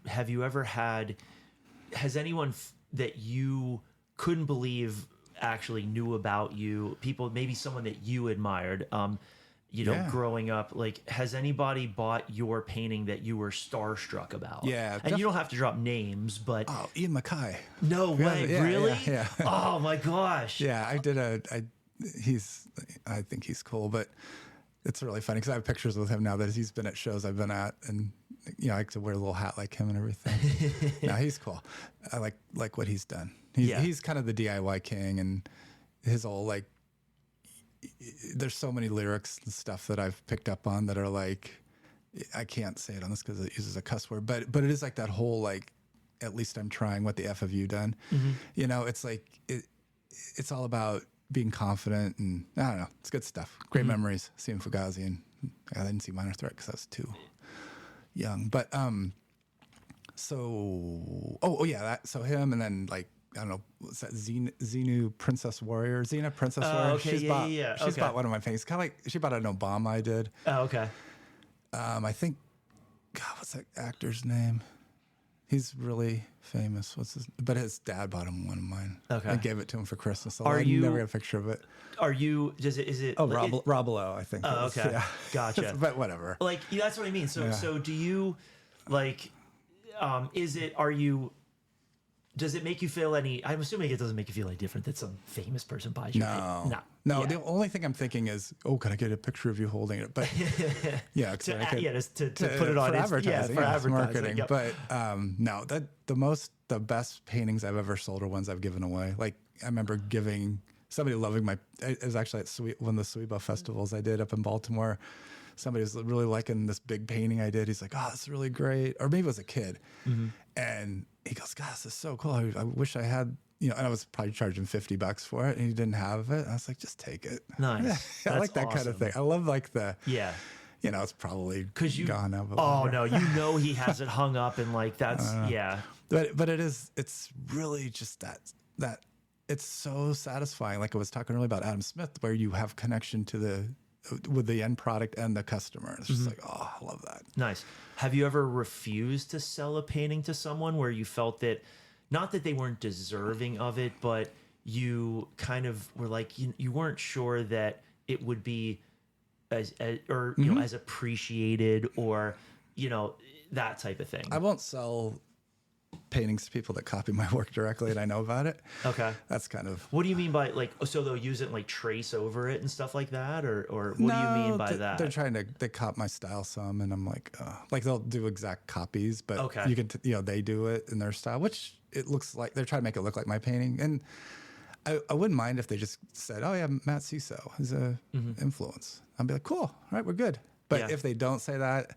[SPEAKER 1] anyone that you couldn't believe actually knew about you, people, maybe someone that you admired,
[SPEAKER 2] Yeah.
[SPEAKER 1] growing up, like, has anybody bought your painting that you were starstruck about?
[SPEAKER 2] Yeah,
[SPEAKER 1] And you don't have to drop names, but
[SPEAKER 2] Oh, Ian Mackay.
[SPEAKER 1] no way,
[SPEAKER 2] Yeah,
[SPEAKER 1] really?
[SPEAKER 2] yeah.
[SPEAKER 1] Oh my gosh.
[SPEAKER 2] Yeah, I think he's cool, but it's really funny because I have pictures with him now that he's been at shows I've been at, and I like to wear a little hat like him and everything. No, he's cool. I like what he's done. He's kind of the DIY king, and his whole like. There's so many lyrics and stuff that I've picked up on that are like, I can't say it on this because it uses a cuss word, but it is like that whole like, at least I'm trying. What the F have you done? It's like it's all about being confident, and I don't know. It's good stuff. Great memories. Seeing Fugazi, and I didn't see Minor Threat because I was too young. But so him, and then like I don't know, what's that Xenu Princess Warrior? Xena Princess Warrior.
[SPEAKER 1] Okay,
[SPEAKER 2] She's bought one of my paintings. Kind of like she bought an Obama I did.
[SPEAKER 1] Oh, okay.
[SPEAKER 2] I think, God, what's that actor's name? He's really famous. But his dad bought him one of mine.
[SPEAKER 1] Okay.
[SPEAKER 2] I gave it to him for Christmas. So
[SPEAKER 1] Are
[SPEAKER 2] I
[SPEAKER 1] you-
[SPEAKER 2] never got a picture of it.
[SPEAKER 1] Is it?
[SPEAKER 2] Oh, Rob Lowe, I think.
[SPEAKER 1] Oh, okay.
[SPEAKER 2] Yeah.
[SPEAKER 1] Gotcha.
[SPEAKER 2] But whatever.
[SPEAKER 1] Like, that's what I mean. So do you, like, does it make you feel any, I'm assuming it doesn't make you feel any different that some famous person buys your painting.
[SPEAKER 2] No,
[SPEAKER 1] Yeah.
[SPEAKER 2] the only thing I'm thinking is, can I get a picture of you holding it? But yeah,
[SPEAKER 1] to put it on
[SPEAKER 2] for
[SPEAKER 1] Insta-
[SPEAKER 2] advertising,
[SPEAKER 1] for
[SPEAKER 2] it's
[SPEAKER 1] advertising.
[SPEAKER 2] marketing.
[SPEAKER 1] Yep.
[SPEAKER 2] But no, the best paintings I've ever sold are ones I've given away. Like I remember giving somebody loving it was actually at one of the Suiba festivals I did up in Baltimore. Somebody was really liking this big painting I did. He's like, "Oh, this is really great," or maybe it was a kid, and he goes, "God, this is so cool. I wish I had." And I was probably charging $50 for it, and he didn't have it. I was like, "Just take it."
[SPEAKER 1] Nice.
[SPEAKER 2] I like that kind of thing. I love like the it's probably gone now. But
[SPEAKER 1] no, he has it hung up, and like that's
[SPEAKER 2] But it's really just that it's so satisfying. Like I was talking earlier about Adam Smith, where you have connection with the end product and the customer. It's just like, I love that.
[SPEAKER 1] Nice. Have you ever refused to sell a painting to someone where you felt that, not that they weren't deserving of it, but you kind of were like, you weren't sure that it would be as appreciated, or, that type of thing?
[SPEAKER 2] I won't sell paintings to people that copy my work directly and I know about it.
[SPEAKER 1] Okay.
[SPEAKER 2] That's kind of...
[SPEAKER 1] What do you mean by, like, so they'll use it and like trace over it and stuff like that? Or what do you mean by that?
[SPEAKER 2] They're trying to, they cop my style some, and I'm like they'll do exact copies, but you can, they do it in their style, which it looks like they're trying to make it look like my painting. And I wouldn't mind if they just said, "Oh yeah, Matt Sesow is a influence." I'd be like, "Cool, all right, we're good." But if they don't say that,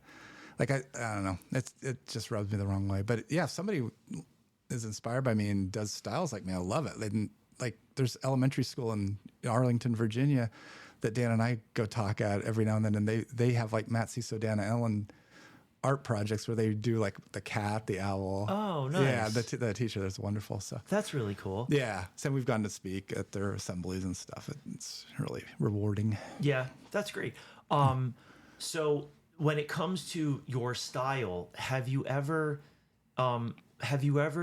[SPEAKER 2] like I don't know, it just rubs me the wrong way. But yeah, if somebody is inspired by me and does styles like me, I love it. They didn't, like, there's elementary school in Arlington, Virginia, that Dan and I go talk at every now and then, and they have like Matt Sesow, Dana Ellen art projects where they do like the cat, the owl.
[SPEAKER 1] Oh, nice.
[SPEAKER 2] Yeah, the teacher there's wonderful. So
[SPEAKER 1] that's really cool.
[SPEAKER 2] Yeah, so we've gone to speak at their assemblies and stuff. It's really rewarding.
[SPEAKER 1] Yeah, that's great. So when it comes to your style, have you ever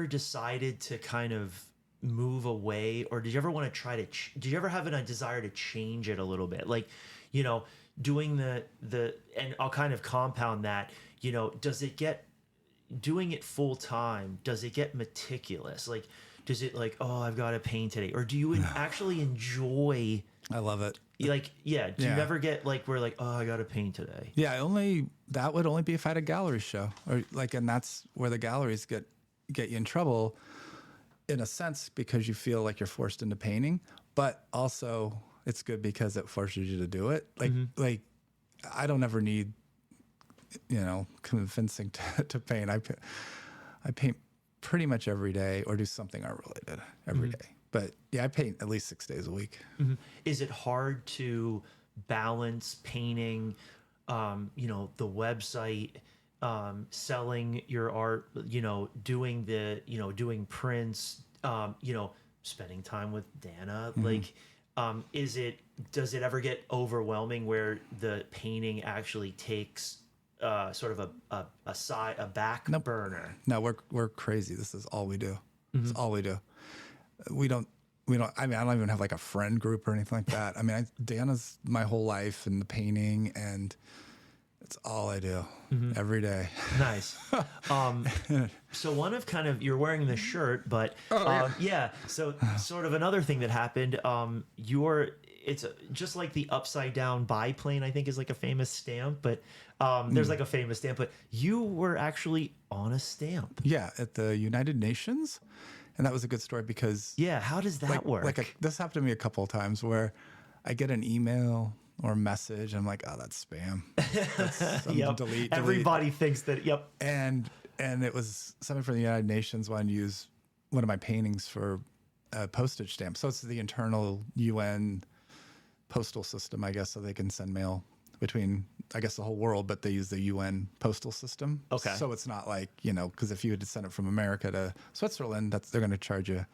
[SPEAKER 1] decided to kind of move away, or did you ever want to try to? Did you ever have a desire to change it a little bit, like, doing the and I'll kind of compound that. Does it get, doing it full time? Does it get meticulous? Like, does it like, I've got to paint today, or do you actually enjoy?
[SPEAKER 2] I love it.
[SPEAKER 1] Like, do you never get like, where like, I got to paint today?
[SPEAKER 2] Yeah, that would only be if I had a gallery show, or like, and that's where the galleries get you in trouble, in a sense, because you feel like you're forced into painting, but also it's good because it forces you to do it. Like I don't ever need, convincing to paint. I paint pretty much every day, or do something art related every day. But yeah, I paint at least 6 days a week.
[SPEAKER 1] Is it hard to balance painting, the website, selling your art, doing doing prints, spending time with Dana? Like, does it ever get overwhelming where the painting actually takes sort of a back burner?
[SPEAKER 2] No, we're crazy. This is all we do. It's all we do. We don't we don't, I mean, I don't even have like a friend group or anything like that. I mean, Dana's my whole life and the painting, and it's all I do every day.
[SPEAKER 1] Nice. So one of kind of, you're wearing the shirt, but yeah. So sort of another thing that happened, just like the upside down biplane, I think is like a famous stamp, but there's like a famous stamp, but you were actually on a stamp.
[SPEAKER 2] Yeah, at the United Nations. And that was a good story because
[SPEAKER 1] Yeah. How does that work?
[SPEAKER 2] this happened to me a couple of times where I get an email or a message and I'm like, oh, that's spam.
[SPEAKER 1] Yep.
[SPEAKER 2] Delete.
[SPEAKER 1] Everybody thinks that. Yep.
[SPEAKER 2] And it was something from the United Nations wanting to use one of my paintings for a postage stamp. So it's the internal UN postal system, I guess, so they can send mail between, I guess, the whole world, but they use the UN postal system.
[SPEAKER 1] Okay.
[SPEAKER 2] So it's not like, because if you had to send it from America to Switzerland, they're going to charge you,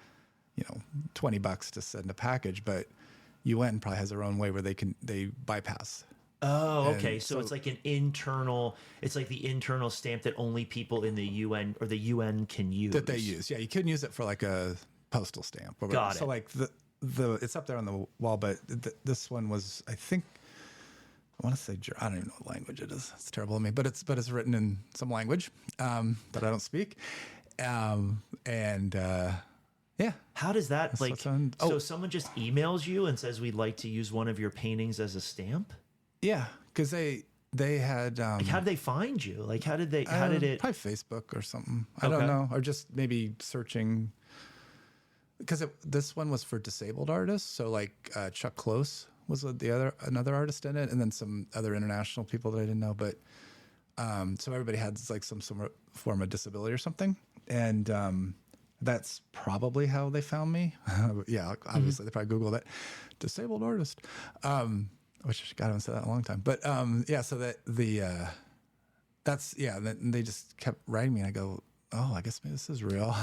[SPEAKER 2] $20 to send a package, but UN probably has their own way where they bypass.
[SPEAKER 1] Oh, okay. So it's like it's like the internal stamp that only people in the UN or the UN can use.
[SPEAKER 2] That they use. Yeah, you couldn't use it for like a postal stamp. Or
[SPEAKER 1] Got it.
[SPEAKER 2] So like the it's up there on the wall, but this one was, I think, I want to say, I don't even know what language it is. It's terrible of me, but it's written in some language that I don't speak. Yeah.
[SPEAKER 1] How does that
[SPEAKER 2] so
[SPEAKER 1] someone just emails you and says we'd like to use one of your paintings as a stamp?
[SPEAKER 2] Yeah, because they had
[SPEAKER 1] Like, how did they find you? Like, how did it?
[SPEAKER 2] probably Facebook or something. I don't know, or just maybe searching. Because this one was for disabled artists, so like Chuck Close was another artist in it, and then some other international people that I didn't know. But so everybody had like some form of disability or something, and that's probably how they found me. Yeah, obviously they probably Googled it, disabled artist. Which God, I haven't said that in a long time. But yeah, so that then they just kept writing me, and I go, oh, I guess maybe this is real.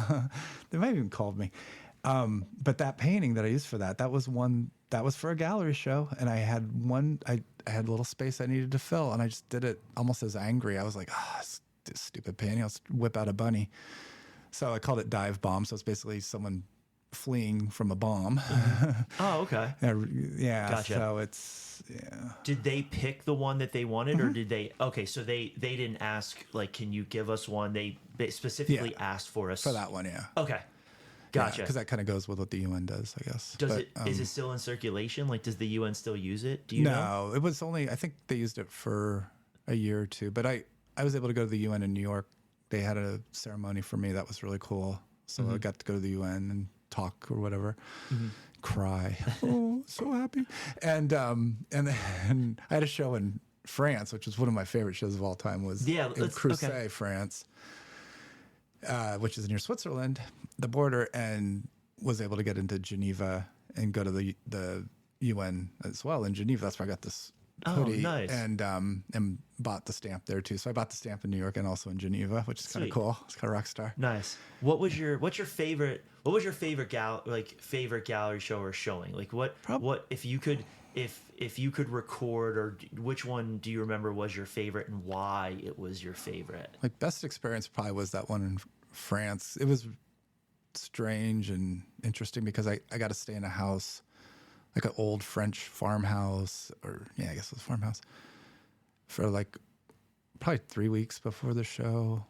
[SPEAKER 2] They might have even called me. But that painting that I used for that was for a gallery show, and I had I had a little space I needed to fill, and I just did it almost as angry. I was like, this stupid painting. I'll whip out a bunny. So I called it Dive Bomb. So it's basically someone fleeing from a bomb.
[SPEAKER 1] Oh, okay.
[SPEAKER 2] Yeah.
[SPEAKER 1] Gotcha.
[SPEAKER 2] So it's, yeah.
[SPEAKER 1] Did they pick the one that they wanted, or did they? Okay, so they didn't ask like, can you give us one? They specifically asked for us
[SPEAKER 2] for that one. Yeah.
[SPEAKER 1] Okay. Gotcha.
[SPEAKER 2] Because that kind of goes with what the UN does, I guess.
[SPEAKER 1] Is it still in circulation? Like, does the UN still use it? Do you know?
[SPEAKER 2] No, it was only, I think they used it for a year or two, but I was able to go to the UN in New York. They had a ceremony for me. That was really cool. So I got to go to the UN and talk or whatever, cry. Oh, so happy. And then I had a show in France, which was one of my favorite shows of all time, was in Creuset, France, which is near Switzerland, the border, and was able to get into Geneva and go to the UN as well in Geneva. That's where I got this hoodie.
[SPEAKER 1] Oh, nice.
[SPEAKER 2] And bought the stamp there too. So I bought the stamp in New York and also in Geneva, which is kind of cool. It's kind of rock star.
[SPEAKER 1] Nice. What's your favorite gallery show or showing? Like what if you could record, or which one do you remember was your favorite and why it was your favorite?
[SPEAKER 2] My best experience probably was that one in France. It was strange and interesting because I got to stay in a house, like an old French farmhouse, I guess it was farmhouse, for like probably 3 weeks before the show.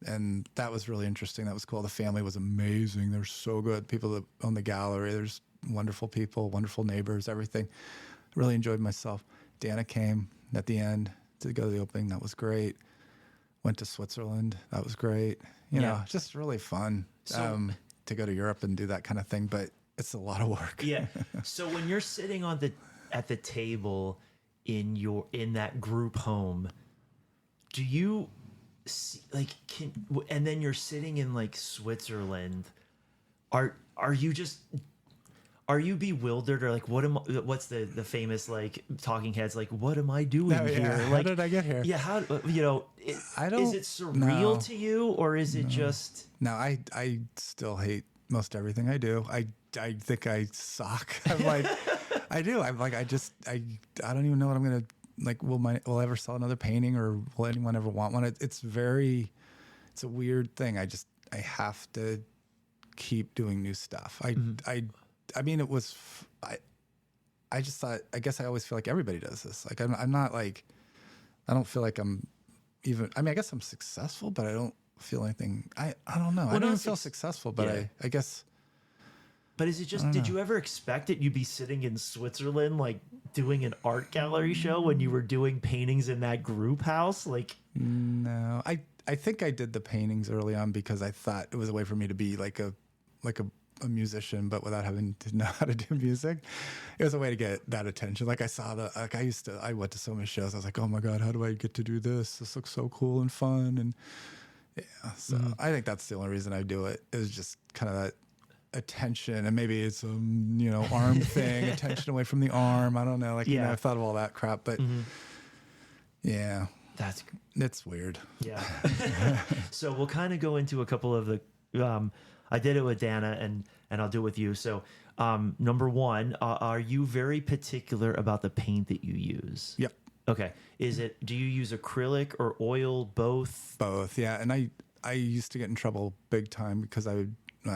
[SPEAKER 2] And that was really interesting. That was cool. The family was amazing. They're so good. People that own the gallery, there's wonderful people, wonderful neighbors, everything. Really enjoyed myself. Dana came at the end to go to the opening. That was great. Went to Switzerland. That was great. You know, just really fun to go to Europe and do that kind of thing. But it's a lot of work.
[SPEAKER 1] Yeah. So when you're sitting at the table in that group home, do you see, like, and then you're sitting in like Switzerland, are you bewildered, or like what's the famous like talking heads, like, what am I doing here?
[SPEAKER 2] Like,
[SPEAKER 1] like,
[SPEAKER 2] how did I get here?
[SPEAKER 1] Yeah, how is it surreal to you, or is it just?
[SPEAKER 2] No, I still hate most everything I do. I think I suck. I'm like, I do. I'm like, I don't even know what I'm gonna like. Will I ever sell another painting, or will anyone ever want one? It's a weird thing. I have to keep doing new stuff. I I mean, it was, I just thought, I guess I always feel like everybody does this. Like, I'm not like, I don't feel like I'm even, I mean, I guess I'm successful, but I don't feel anything. I don't know. I don't even feel successful, but I guess.
[SPEAKER 1] But is it just, did you ever expect it? You'd be sitting in Switzerland, like doing an art gallery show when you were doing paintings in that group house? Like,
[SPEAKER 2] no, I think I did the paintings early on because I thought it was a way for me to be like a musician, but without having to know how to do music. It was a way to get that attention. Like I went to so many shows. I was like, oh my God, how do I get to do this? This looks so cool and fun. And yeah, so I think that's the only reason I do it, is just kind of that attention. And maybe it's arm thing, attention away from the arm. I don't know. Like, I thought of all that crap, but yeah, it's weird.
[SPEAKER 1] Yeah. So we'll kind of go into a couple of the, I did it with Dana and I'll do it with you. So, number one, are you very particular about the paint that you use?
[SPEAKER 2] Yep.
[SPEAKER 1] Okay. Do you use acrylic or oil, both?
[SPEAKER 2] Both. Yeah. And I used to get in trouble big time because I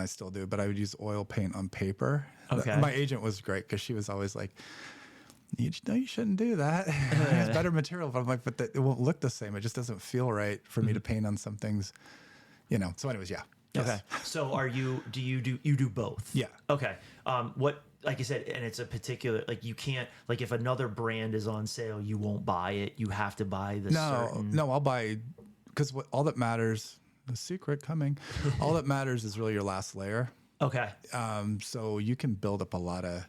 [SPEAKER 2] still do, but I would use oil paint on paper.
[SPEAKER 1] Okay.
[SPEAKER 2] My agent was great because she was always like, you shouldn't do that. It's better material. But I'm like, but it won't look the same. It just doesn't feel right for me to paint on some things, So anyways, yeah. Yes.
[SPEAKER 1] Okay. So do you do both?
[SPEAKER 2] Yeah.
[SPEAKER 1] Okay. Like I said, and it's a particular, like you can't, like if another brand is on sale, you won't buy it. You have to buy the certain.
[SPEAKER 2] No, I'll buy, because all that matters, the secret coming, all that matters is really your last layer.
[SPEAKER 1] Okay.
[SPEAKER 2] So you can build up a lot of,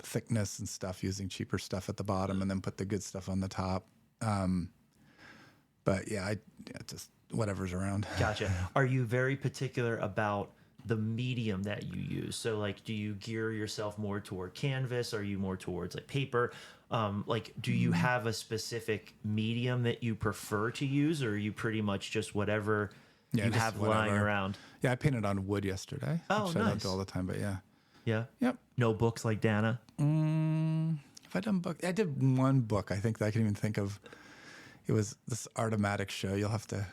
[SPEAKER 2] thickness and stuff using cheaper stuff at the bottom and then put the good stuff on the top. But yeah, just whatever's around.
[SPEAKER 1] Gotcha. Are you very particular about the medium that you use? So like, do you gear yourself more toward canvas? Are you more towards like paper? Like, do you have a specific medium that you prefer to use, or are you pretty much just whatever you have lying around?
[SPEAKER 2] Yeah, I painted on wood yesterday.
[SPEAKER 1] Oh,
[SPEAKER 2] which
[SPEAKER 1] nice.
[SPEAKER 2] I don't do all the time, but yeah.
[SPEAKER 1] Yeah.
[SPEAKER 2] Yep.
[SPEAKER 1] No books like Dana?
[SPEAKER 2] Have I done book? I did one book, I think, that I can even think of. It was this Artomatic show. You'll have to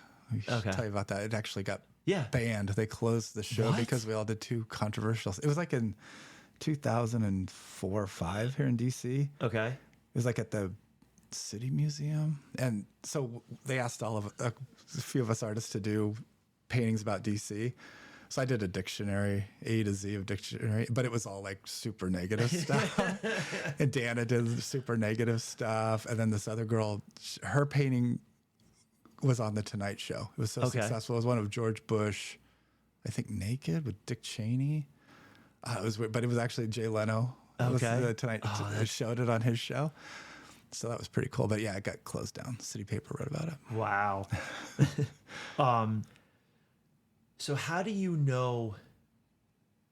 [SPEAKER 2] tell you about that. It actually got banned. They closed the show because we all did too controversial. It was like in 2004 or 5 here in DC.
[SPEAKER 1] Okay.
[SPEAKER 2] It was like at the City Museum. And so they asked a few of us artists to do paintings about DC. So I did a dictionary, A to Z of dictionary, but it was all like super negative stuff. And Dana did super negative stuff. And then this other girl, her painting was on The Tonight Show. It was so successful. It was one of George Bush, I think, naked with Dick Cheney. It was weird, but it was actually Jay Leno.
[SPEAKER 1] Okay.
[SPEAKER 2] The Tonight showed it on his show. So that was pretty cool. But yeah, it got closed down. City Paper wrote about it.
[SPEAKER 1] Wow. So how do you know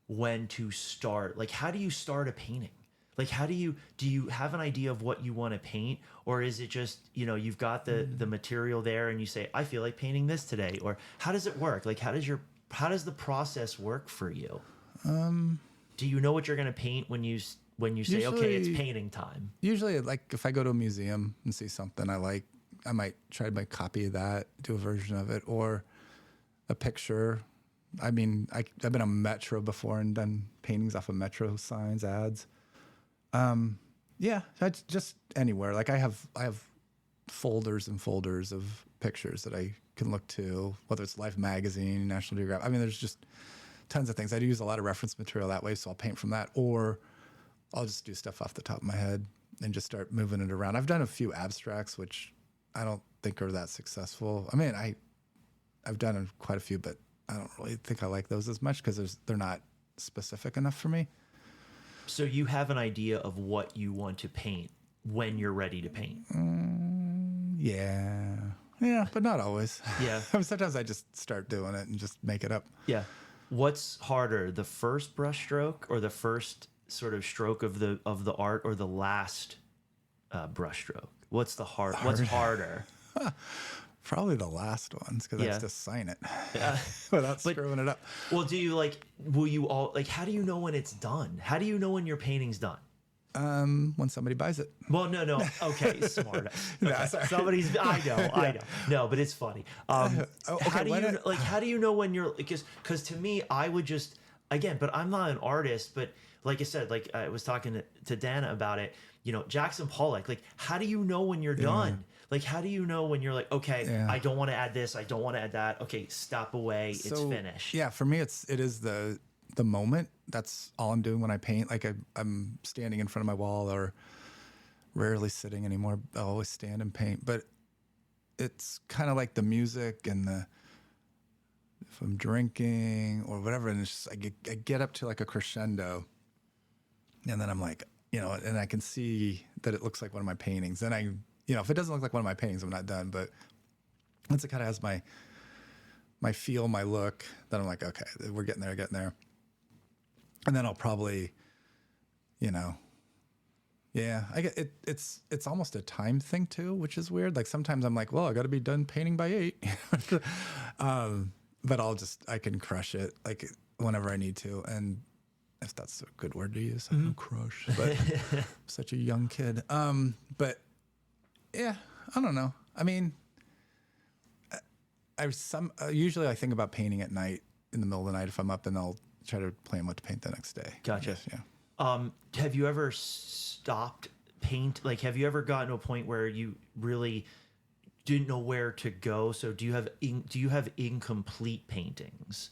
[SPEAKER 1] when to start? Like, how do you start a painting? Like, do you have an idea of what you want to paint? Or is it just, you've got the material there and you say, I feel like painting this today? Or how does it work? Like, how does the process work for you? Do you know what you're going to paint when you say, usually, okay, it's painting time?
[SPEAKER 2] Usually, like, if I go to a museum and see something I like, I might try to make a copy of that, do a version of it, or a picture. I mean, I've been on Metro before and done paintings off of Metro signs, ads. Yeah, that's just anywhere. Like I have folders and folders of pictures that I can look to, whether it's Life magazine, National Geographic. I mean, there's just tons of things. I do use a lot of reference material that way, so I'll paint from that, or I'll just do stuff off the top of my head and just start moving it around. I've done a few abstracts, which I don't think are that successful. I mean, I've done quite a few, but I don't really think I like those as much because they're not specific enough for me.
[SPEAKER 1] So you have an idea of what you want to paint when you're ready to paint?
[SPEAKER 2] Yeah, but not always.
[SPEAKER 1] Yeah.
[SPEAKER 2] Sometimes I just start doing it and just make it up.
[SPEAKER 1] Yeah. What's harder, the first brush stroke or the first sort of stroke of the art, or the last brush stroke? What's harder?
[SPEAKER 2] Probably the last ones, because I have to sign it without screwing it up.
[SPEAKER 1] Well, how do you know when it's done? How do you know when your painting's done?
[SPEAKER 2] When somebody buys it.
[SPEAKER 1] Well, no. Okay, smart. Okay. I know. No, but it's funny. How do you know when you're, because to me, I would just, again, but I'm not an artist, but like I said, like I was talking to Dana about it, Jackson Pollock, like, how do you know when you're done? Like, how do you know when you're like, okay, I don't want to add this, I don't want to add that. Okay, stop away. It's finished.
[SPEAKER 2] Yeah, for me, it is the moment. That's all I'm doing when I paint. Like I'm standing in front of my wall, or rarely sitting anymore. I'll always stand and paint. But it's kind of like the music and if I'm drinking or whatever, and it's just, I get up to like a crescendo, and then I'm like, and I can see that it looks like one of my paintings. And if it doesn't look like one of my paintings, I'm not done. But once it kind of has my feel, my look, then I'm like, okay, we're getting there. And then I'll probably, I get it. It's almost a time thing too, which is weird. Like sometimes I'm like, well, I got to be done painting by 8. But I can crush it like whenever I need to. And if that's a good word to use, I don't crush, but I'm such a young kid. But yeah, I don't know. I mean, usually I think about painting at night in the middle of the night. If I'm up, then I'll try to plan what to paint the next day.
[SPEAKER 1] Gotcha.
[SPEAKER 2] Yeah.
[SPEAKER 1] Have you ever stopped paint? Like, have you ever gotten to a point where you really didn't know where to go? So do you have incomplete paintings?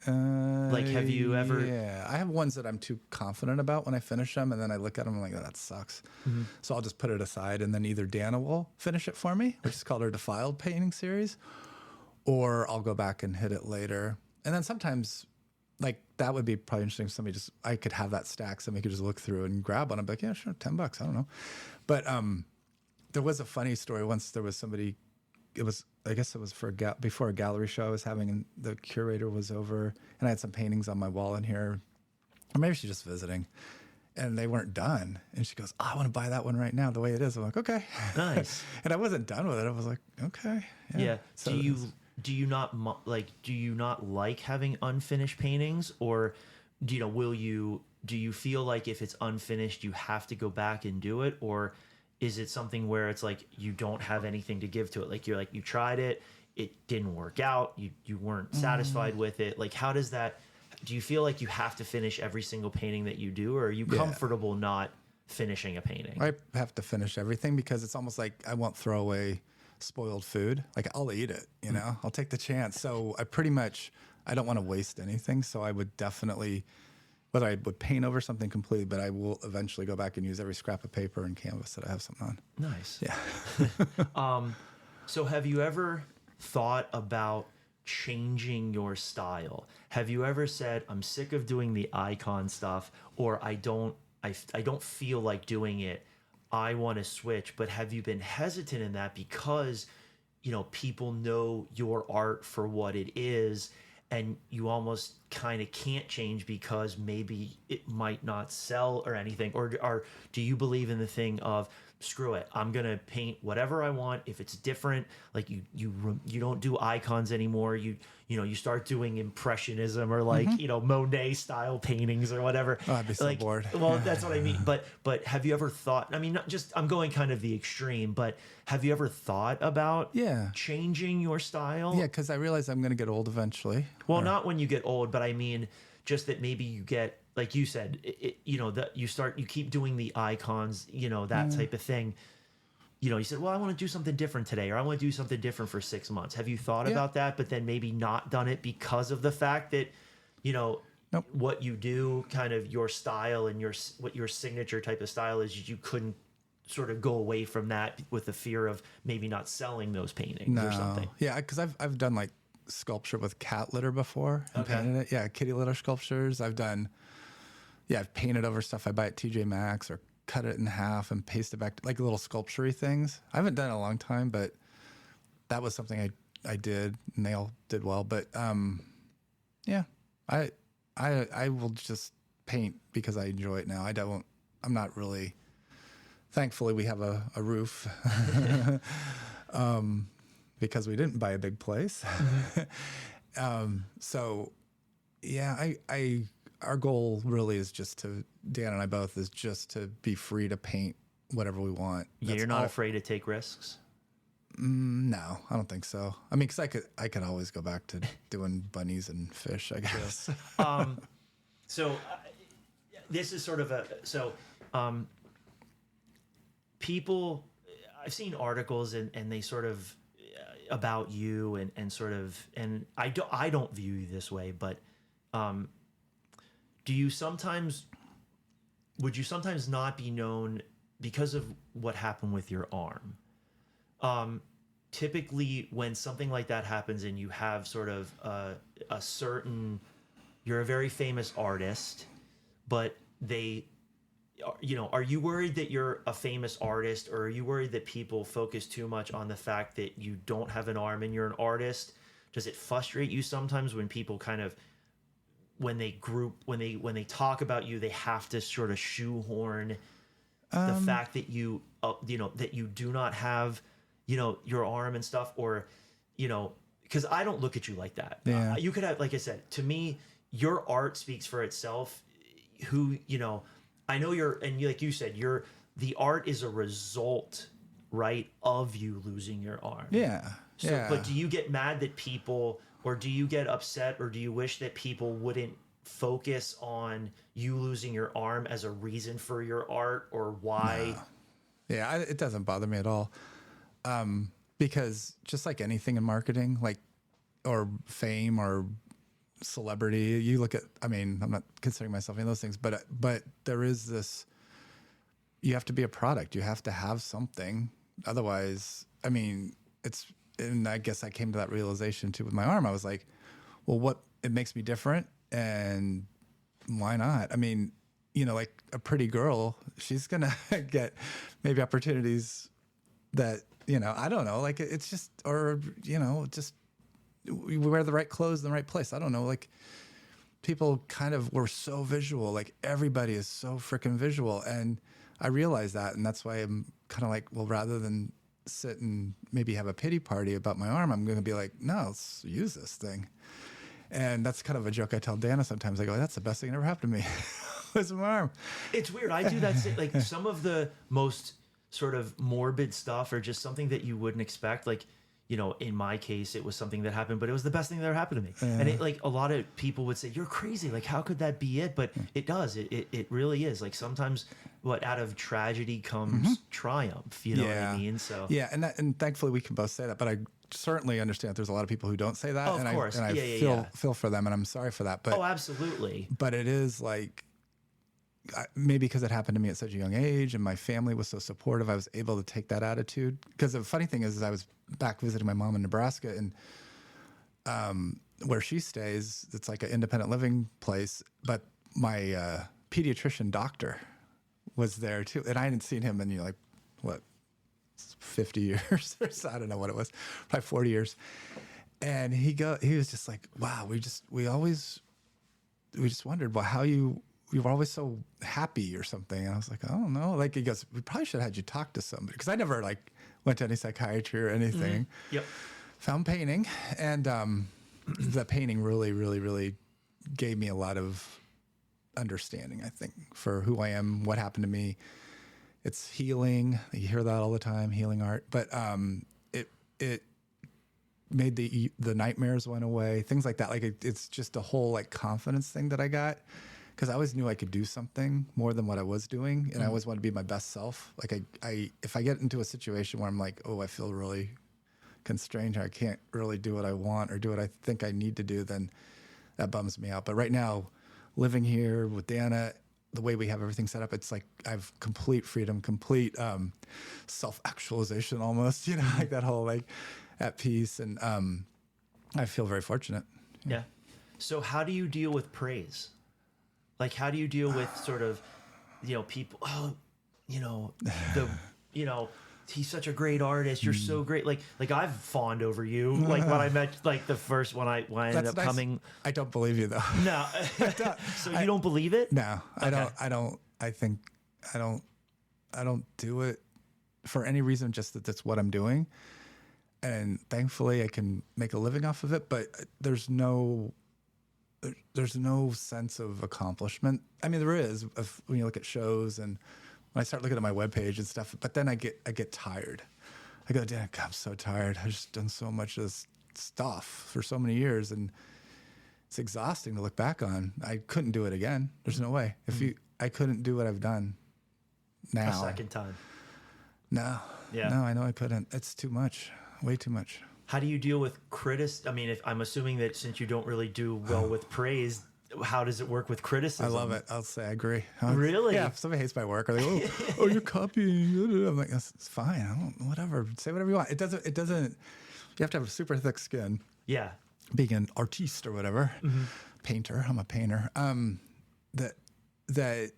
[SPEAKER 1] Like, have you ever?
[SPEAKER 2] Yeah, I have ones that I'm too confident about when I finish them, and then I look at them and I'm like, oh, that sucks. Mm-hmm. So I'll just put it aside, and then either Dana will finish it for me, which is called our Defiled painting series, or I'll go back and hit it later. And then sometimes, like, that would be probably interesting. If I could have that stack, somebody could just look through and grab one. I'm like, yeah, sure, $10. I don't know. But there was a funny story. Once there was somebody, I guess it was before a gallery show I was having, and the curator was over, and I had some paintings on my wall in here, or maybe she's just visiting, and they weren't done. And she goes, oh, I want to buy that one right now, the way it is. I'm like, okay.
[SPEAKER 1] Nice.
[SPEAKER 2] And I wasn't done with it. I was like, okay.
[SPEAKER 1] Yeah. So do you not like having unfinished paintings, or do you feel like if it's unfinished you have to go back and do it, or is it something where it's like you don't have anything to give to it? Like, you tried it, it didn't work out, you weren't satisfied with it. Like, how does that? Do you feel like you have to finish every single painting that you do, or are you comfortable not finishing a painting?
[SPEAKER 2] I have to finish everything because it's almost like I won't throw away spoiled food. Like, I'll eat it, I'll take the chance. So I don't want to waste anything. So I would definitely, whether I would paint over something completely, but I will eventually go back and use every scrap of paper and canvas that I have something on.
[SPEAKER 1] Nice.
[SPEAKER 2] Yeah.
[SPEAKER 1] So have you ever thought about changing your style? Have you ever said, I'm sick of doing the icon stuff, or I don't feel like doing it, I want to switch? But have you been hesitant in that because, people know your art for what it is, and you almost kind of can't change because maybe it might not sell or anything? Or do you believe in the thing of, screw it, I'm gonna paint whatever I want? If it's different, like you don't do icons anymore, you start doing impressionism, or like Monet style paintings or whatever.
[SPEAKER 2] Oh, I'd be so bored.
[SPEAKER 1] Well, that's what I mean. But have you ever thought, I mean, not just, I'm going kind of the extreme, but have you ever thought about changing your style?
[SPEAKER 2] Yeah, because I realize I'm gonna get old eventually.
[SPEAKER 1] Well, not when you get old, but I mean just that maybe you get, like you said, that you keep doing the icons, that type of thing. You said, well, I want to do something different today, or I want to do something different for 6 months. Have you thought about that, but then maybe not done it because of the fact that,
[SPEAKER 2] Nope.
[SPEAKER 1] what you do, kind of your style and what your signature type of style is, you couldn't sort of go away from that with the fear of maybe not selling those paintings or something?
[SPEAKER 2] Yeah, because I've done like sculpture with cat litter before and painted it. Yeah, kitty litter sculptures. I've painted over stuff I buy at TJ Maxx, or cut it in half and paste it back, like little sculpture-y things. I haven't done it in a long time, but that was something I did, and they all did well. But I will just paint because I enjoy it now. I'm not really, thankfully we have a roof because we didn't buy a big place. So yeah, our goal really is Dan and I both, is just to be free to paint whatever we want.
[SPEAKER 1] Yeah, you're not afraid to take risks?
[SPEAKER 2] No, I don't think so. I mean, because I could always go back to doing bunnies and fish, I guess.
[SPEAKER 1] So this is sort of people. I've seen articles and they sort of about you and sort of, and I don't view you this way, but do you sometimes would you sometimes not be known because of what happened with your arm? Typically when something like that happens and you have sort of a certain, you're a very famous artist, but they, are you worried that you're a famous artist, or are you worried that people focus too much on the fact that you don't have an arm and you're an artist? Does it frustrate you sometimes when people kind of, when they talk about you, they have to sort of shoehorn the fact that you that you do not have your arm and stuff, or because I don't look at you like that.
[SPEAKER 2] Yeah.
[SPEAKER 1] You could have, like I said, to me your art speaks for itself. I know like you said, the art is a result, right, of you losing your arm.
[SPEAKER 2] Yeah.
[SPEAKER 1] So,
[SPEAKER 2] yeah.
[SPEAKER 1] but do you get mad that people, or do you get upset, or do you wish that people wouldn't focus on you losing your arm as a reason for your art, or why?
[SPEAKER 2] No. Yeah, it doesn't bother me at all. Because just like anything in marketing, like, or fame or celebrity, you look at, I mean, I'm not considering myself any of those things, but there is this, you have to be a product. You have to have something. Otherwise, I mean, and I guess I came to that realization too with my arm. I was like, well, it makes me different, and why not? I mean, like a pretty girl, she's going to get maybe opportunities that, I don't know, like it's just, or, just we wear the right clothes in the right place. I don't know, like people kind of were so visual, like everybody is so freaking visual. And I realized that. And that's why I'm kind of like, well, rather than sit and maybe have a pity party about my arm, I'm going to be like, no, let's use this thing. And that's kind of a joke I tell Dana sometimes. I go, that's the best thing that ever happened to me was my arm.
[SPEAKER 1] It's weird. I do that. Like some of the most sort of morbid stuff, or just something that you wouldn't expect. Like, in my case, it was something that happened, but it was the best thing that ever happened to me. Yeah. And like a lot of people would say, you're crazy. Like, how could that be it? But it does. It really is. Like sometimes out of tragedy comes triumph. You know what I mean? So
[SPEAKER 2] yeah. And thankfully we can both say that, but I certainly understand there's a lot of people who don't say that.
[SPEAKER 1] Oh, of course.
[SPEAKER 2] I feel for them, and I'm sorry for that. But
[SPEAKER 1] absolutely.
[SPEAKER 2] But it is like, maybe because it happened to me at such a young age and my family was so supportive, I was able to take that attitude. Because the funny thing is I was back visiting my mom in Nebraska, and where she stays, it's like an independent living place. But my pediatrician doctor was there too. And I hadn't seen him in, 50 years or so. I don't know what it was, probably 40 years. And he was just like, wow, we just wondered, well, how you were always so happy or something. And I was like, I don't know. Like, he goes, we probably should have had you talk to somebody. Because I never went to any psychiatry or anything.
[SPEAKER 1] Mm-hmm. Yep.
[SPEAKER 2] Found painting. And the painting really, really, really gave me a lot of understanding, I think, for who I am, what happened to me. It's healing. You hear that all the time, healing art. But it made the nightmares went away, things like that. Like it's just a whole confidence thing that I got. Because I always knew I could do something more than what I was doing, and I always want to be my best self. Like if I get into a situation where I'm like, oh, I feel really constrained, or I can't really do what I want or do what I think I need to do, then that bums me out. But right now, living here with Dana, the way we have everything set up, it's like I have complete freedom, complete self-actualization, almost. Like that whole at peace, and I feel very fortunate.
[SPEAKER 1] Yeah. So how do you deal with praise? Like, how do you deal with sort of, people, he's such a great artist. You're so great. Like I've fawned over you. Like when I met, the first when I ended up coming.
[SPEAKER 2] I don't believe you though.
[SPEAKER 1] No. So you don't believe it?
[SPEAKER 2] No, okay. I don't do it for any reason, just that that's what I'm doing. And thankfully I can make a living off of it, but there's no sense of accomplishment. I mean, there is when you look at shows and when I start looking at my webpage and stuff, but then I get tired. I go, damn, I'm so tired. I've just done so much of this stuff for so many years. And it's exhausting to look back on. I couldn't do it again. There's no way. I couldn't do what I've done now.
[SPEAKER 1] A second time.
[SPEAKER 2] No.
[SPEAKER 1] Yeah.
[SPEAKER 2] No, I know I couldn't. It's too much. Way too much.
[SPEAKER 1] How do you deal with I mean, if I'm assuming that since you don't really do well with praise, how does it work with criticism?
[SPEAKER 2] I love it. I'll say I agree.
[SPEAKER 1] Really?
[SPEAKER 2] Yeah. If somebody hates my work, or they go, "Oh, you're copying," I'm like, "It's fine. I don't. Whatever. Say whatever you want." It doesn't. You have to have a super thick skin.
[SPEAKER 1] Yeah.
[SPEAKER 2] Being an artiste or whatever, painter. I'm a painter. That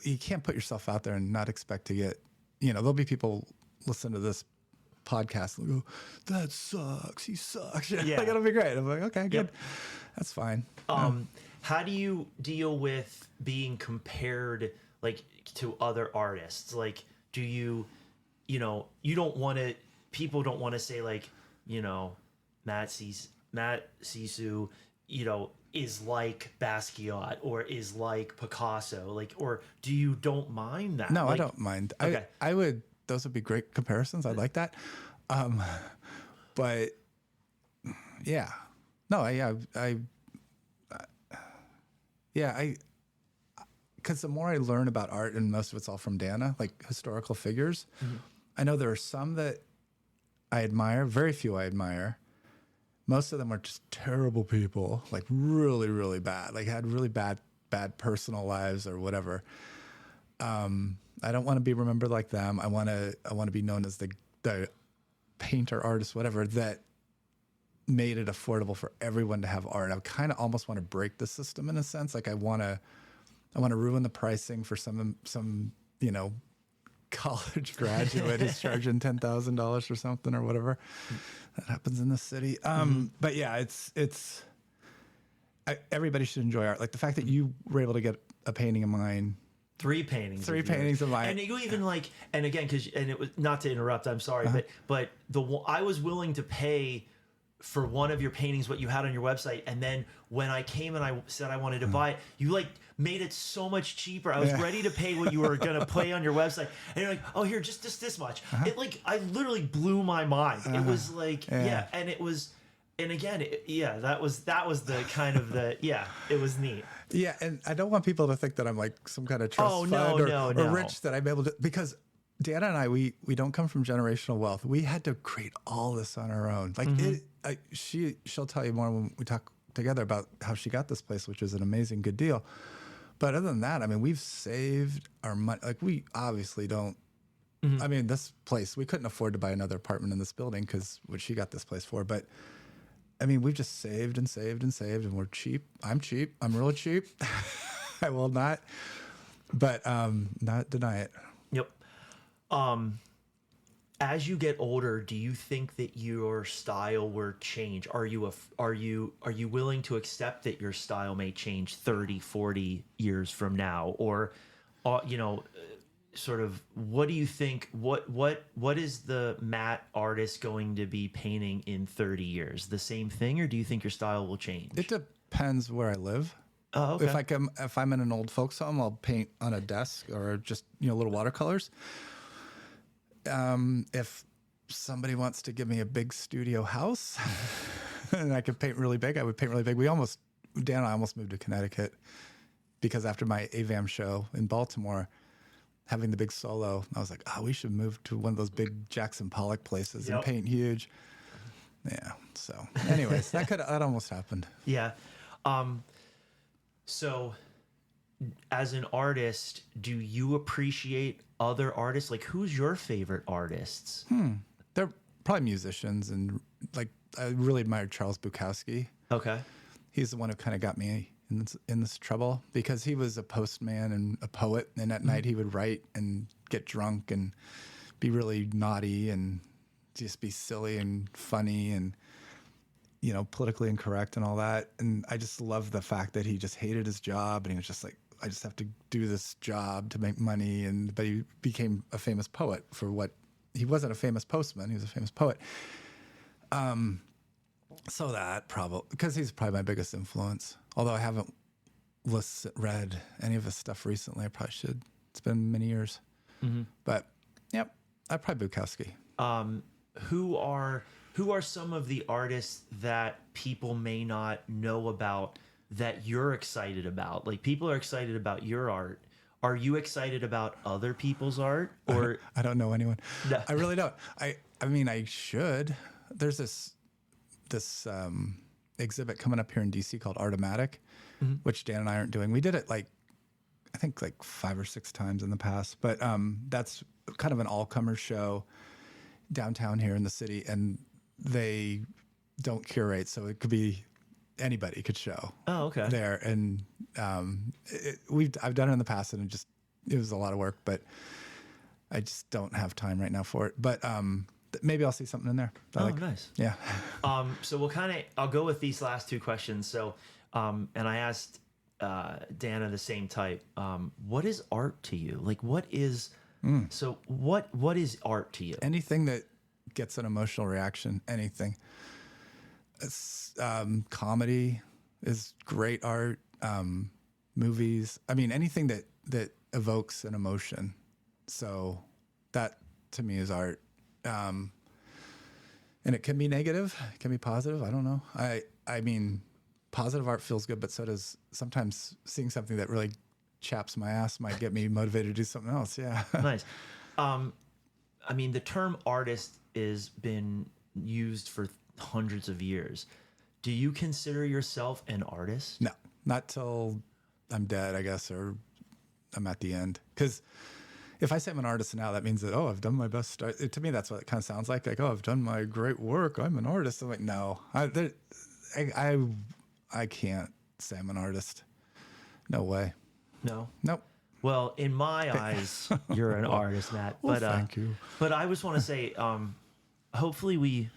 [SPEAKER 2] you can't put yourself out there and not expect to get. There'll be people listen to this podcast and go, "That sucks. He sucks."
[SPEAKER 1] Yeah.
[SPEAKER 2] Like, it'll be great. I'm like, okay, good.
[SPEAKER 1] Yep.
[SPEAKER 2] That's fine.
[SPEAKER 1] How do you deal with being compared like to other artists? Like, do you don't want to, people don't want to say like, Matt Sesow, is like Basquiat or is like Picasso, like, or do you don't mind that?
[SPEAKER 2] No,
[SPEAKER 1] like,
[SPEAKER 2] I don't mind.
[SPEAKER 1] Okay.
[SPEAKER 2] I would, those would be great comparisons. I'd like that. But yeah, no, because the more I learn about art, and most of it's all from Dana, like historical figures, I know there are some that I admire, very few I admire. Most of them are just terrible people, like really, really bad, like had really bad personal lives or whatever. I don't want to be remembered like them. I want to be known as the painter, artist, whatever, that made it affordable for everyone to have art. I kind of almost want to break the system in a sense. Like I want to ruin the pricing for some college graduate who's charging $10,000 for something or whatever. That happens in the city. But yeah, everybody should enjoy art. Like the fact that you were able to get a painting of mine.
[SPEAKER 1] Three paintings
[SPEAKER 2] of mine.
[SPEAKER 1] And you even like, and again, and it was not to interrupt, I'm sorry, but I was willing to pay for one of your paintings what you had on your website, and then when I came and I said I wanted to buy it, you like made it so much cheaper. I was ready to pay what you were gonna pay on your website, and you're like, "Oh, here, just this much." It like, I literally blew my mind. It was like, and it was, and again, that was the kind of it was neat.
[SPEAKER 2] Yeah, and I don't want people to think that I'm like some kind of trust fund or rich, that I'm able to, because Dana and I, we don't come from generational wealth. We had to create all this on our own. Like she'll tell you more when we talk together about how she got this place, which is an amazing good deal. But other than that, I mean, we've saved our money. Like we obviously don't. I mean, this place, we couldn't afford to buy another apartment in this building because what she got this place for. But I mean, we've just saved and saved and saved, and we're cheap. I'm cheap. I'm really cheap. I will not deny it.
[SPEAKER 1] Yep. As you get older, do you think that your style will change? Are you willing to accept that your style may change 30, 40 years from now? Or, sort of, what do you think, what is the Matt artist going to be painting in 30 years? The same thing, or do you think your style will change?
[SPEAKER 2] It depends where I live.
[SPEAKER 1] Oh, okay.
[SPEAKER 2] If I'm in an old folks home, I'll paint on a desk or just, little watercolors. If somebody wants to give me a big studio house and I could paint really big, I would paint really big. Dan and I almost moved to Connecticut because after my AVAM show in Baltimore, having the big solo, I was like, we should move to one of those big Jackson Pollock places and paint huge. Yeah. So anyways, that almost happened.
[SPEAKER 1] Yeah. So as an artist, do you appreciate other artists? Like, who's your favorite artists?
[SPEAKER 2] They're probably musicians, and like I really admired Charles Bukowski.
[SPEAKER 1] Okay.
[SPEAKER 2] He's the one who kind of got me in this trouble because he was a postman and a poet, and at night he would write and get drunk and be really naughty and just be silly and funny and politically incorrect and all that. And I just love the fact that he just hated his job, and he was just like, I just have to do this job to make money. But he became a famous poet for what he wasn't a famous postman. He was a famous poet. So that probably, because he's probably my biggest influence, although I haven't read any of his stuff recently. I probably should. It's been many years, but yep, I'd probably Bukowski.
[SPEAKER 1] Who are some of the artists that people may not know about that you're excited about? Like, people are excited about your art. Are you excited about other people's art? Or
[SPEAKER 2] I don't know anyone.
[SPEAKER 1] No.
[SPEAKER 2] I really don't. I mean, I should. There's this exhibit coming up here in DC called Artomatic, which Dan and I aren't doing. We did it I think 5 or 6 times in the past, but that's kind of an all-comer show downtown here in the city, and they don't curate, so it could be anybody could show.
[SPEAKER 1] Oh, okay.
[SPEAKER 2] There, and I've done it in the past, and it was a lot of work, but I just don't have time right now for it. But maybe I'll see something in there.
[SPEAKER 1] Nice.
[SPEAKER 2] Yeah.
[SPEAKER 1] So I'll go with these last 2 questions. So, and I asked Dana the same type. What is art to you? Like, what is art to you?
[SPEAKER 2] Anything that gets an emotional reaction. Anything. It's, comedy is great art. Movies. I mean, anything that evokes an emotion. So that to me is art. And it can be negative, it can be positive. I don't know. I mean, positive art feels good, but so does sometimes seeing something that really chaps my ass might get me motivated to do something else. Yeah.
[SPEAKER 1] Nice. I mean, the term artist has been used for hundreds of years. Do you consider yourself an artist?
[SPEAKER 2] No, not till I'm dead, I guess, or I'm at the end. Because if I say I'm an artist now, that means that, I've done my best. To me, that's what it kind of sounds like. Like, I've done my great work. I'm an artist. I'm like, no, I can't say I'm an artist. No way.
[SPEAKER 1] No?
[SPEAKER 2] Nope.
[SPEAKER 1] Well, in my eyes, you're an artist, Matt.
[SPEAKER 2] Well,
[SPEAKER 1] But
[SPEAKER 2] thank you.
[SPEAKER 1] But I just want to say, hopefully we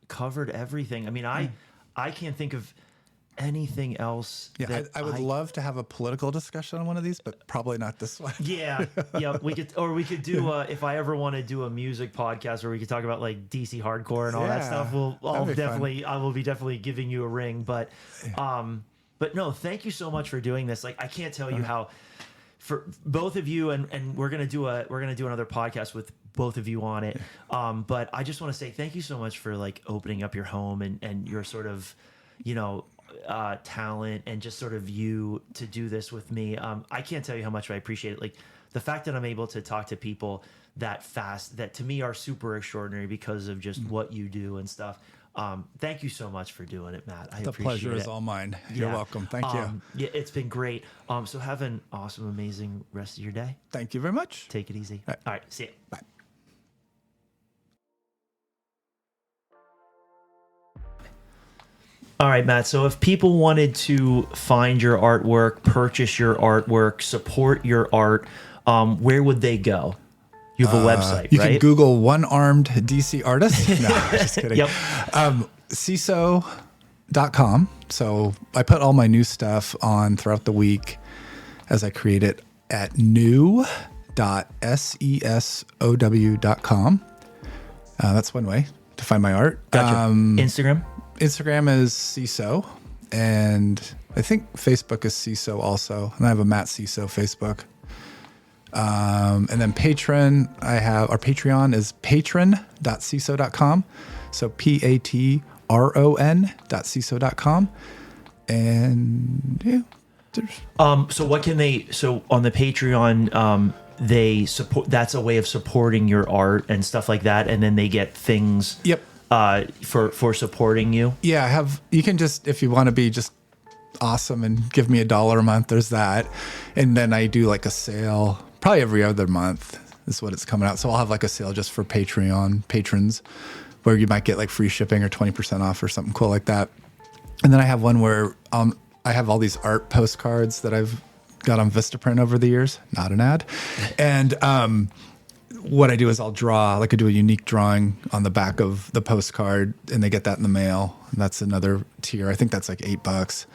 [SPEAKER 1] covered everything. I mean, I can't think of anything else.
[SPEAKER 2] Yeah, I would love to have a political discussion on one of these, but probably not this one.
[SPEAKER 1] Yeah, we could do if I ever want to do a music podcast where we could talk about like DC hardcore and all that stuff. I will be definitely giving you a ring. But no, thank you so much for doing this. Like, I can't tell you how, for both of you, and we're gonna do another podcast with both of you on it. But I just want to say thank you so much for like opening up your home and your sort of, talent and just sort of you to do this with me. I can't tell you how much I appreciate it. Like, the fact that I'm able to talk to people that fast, that to me are super extraordinary because of just what you do and stuff. Thank you so much for doing it, Matt.
[SPEAKER 2] The pleasure is all mine. You're welcome. Thank you.
[SPEAKER 1] Yeah, it's been great. So have an awesome, amazing rest of your day.
[SPEAKER 2] Thank you very much.
[SPEAKER 1] Take it easy. All right. See you.
[SPEAKER 2] Bye.
[SPEAKER 1] All right, Matt. So if people wanted to find your artwork, purchase your artwork, support your art, where would they go? You have a website,
[SPEAKER 2] you
[SPEAKER 1] right?
[SPEAKER 2] can Google one-armed DC artist. No, just kidding.
[SPEAKER 1] Yep.
[SPEAKER 2] Sesow.com. So I put all my new stuff on throughout the week as I create it at new.sesow.com. That's one way to find my art.
[SPEAKER 1] Gotcha. Instagram
[SPEAKER 2] is Sesow, and I think Facebook is Sesow also. And I have a Matt Sesow Facebook. And then our Patreon is patron.sesow.com. So patron.sesow.com. And yeah.
[SPEAKER 1] so what can so on the Patreon, they support, that's a way of supporting your art and stuff like that. And then they get things.
[SPEAKER 2] Yep.
[SPEAKER 1] For supporting you.
[SPEAKER 2] Yeah, you can just, if you want to be just awesome and give me $1 a month, there's that. And then I do like a sale probably every other month is what it's coming out. So I'll have like a sale just for Patreon patrons where you might get like free shipping or 20% off or something cool like that. And then I have one where I have all these art postcards that I've got on Vistaprint over the years, not an ad. And what I do is I'll draw, like I do a unique drawing on the back of the postcard, and they get that in the mail. And that's another tier. I think that's like $8.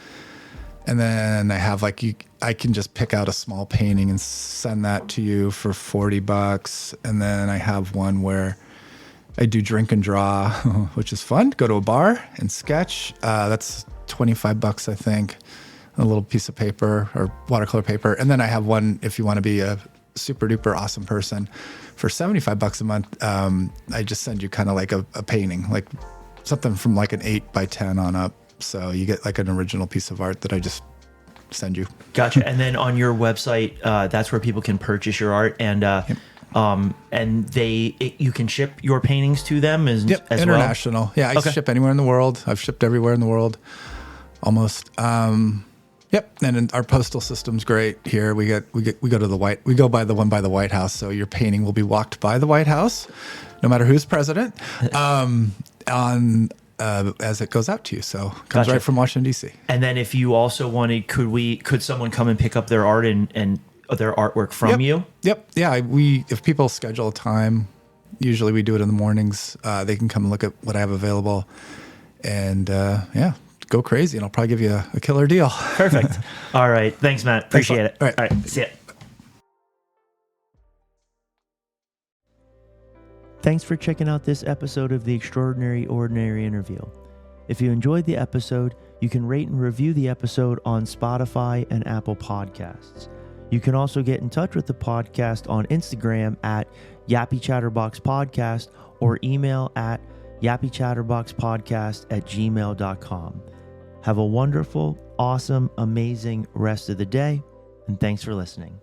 [SPEAKER 2] And then I have I can just pick out a small painting and send that to you for $40. And then I have one where I do drink and draw, which is fun. Go to a bar and sketch. That's $25, I think. A little piece of paper or watercolor paper. And then I have one if you want to be a super duper awesome person. For $75 a month, I just send you kind of like a painting, like something from like an 8x10 on up. So you get like an original piece of art that I just send you.
[SPEAKER 1] Gotcha. And then on your website, that's where people can purchase your art, and you can ship your paintings to them as
[SPEAKER 2] international.
[SPEAKER 1] Well?
[SPEAKER 2] Yeah, I ship anywhere in the world. I've shipped everywhere in the world, almost. Yep, and our postal system's great here. We go by the one by the White House, so your painting will be walked by the White House, no matter who's president, as it goes out to you. So it comes right from Washington D.C.
[SPEAKER 1] And then if you also wanted, could someone come and pick up their art and their artwork from you?
[SPEAKER 2] Yep. Yeah. If people schedule a time, usually we do it in the mornings. They can come and look at what I have available, and go crazy, and I'll probably give you a killer deal.
[SPEAKER 1] Perfect. All right. Thanks, Matt. Appreciate it.
[SPEAKER 2] All right.
[SPEAKER 1] See ya. Thanks for checking out this episode of the Extraordinary Ordinary Interview. If you enjoyed the episode, you can rate and review the episode on Spotify and Apple Podcasts. You can also get in touch with the podcast on Instagram at YappyChatterBox Podcast or email at YappyChatterBoxPodcast@gmail.com. Have a wonderful, awesome, amazing rest of the day, and thanks for listening.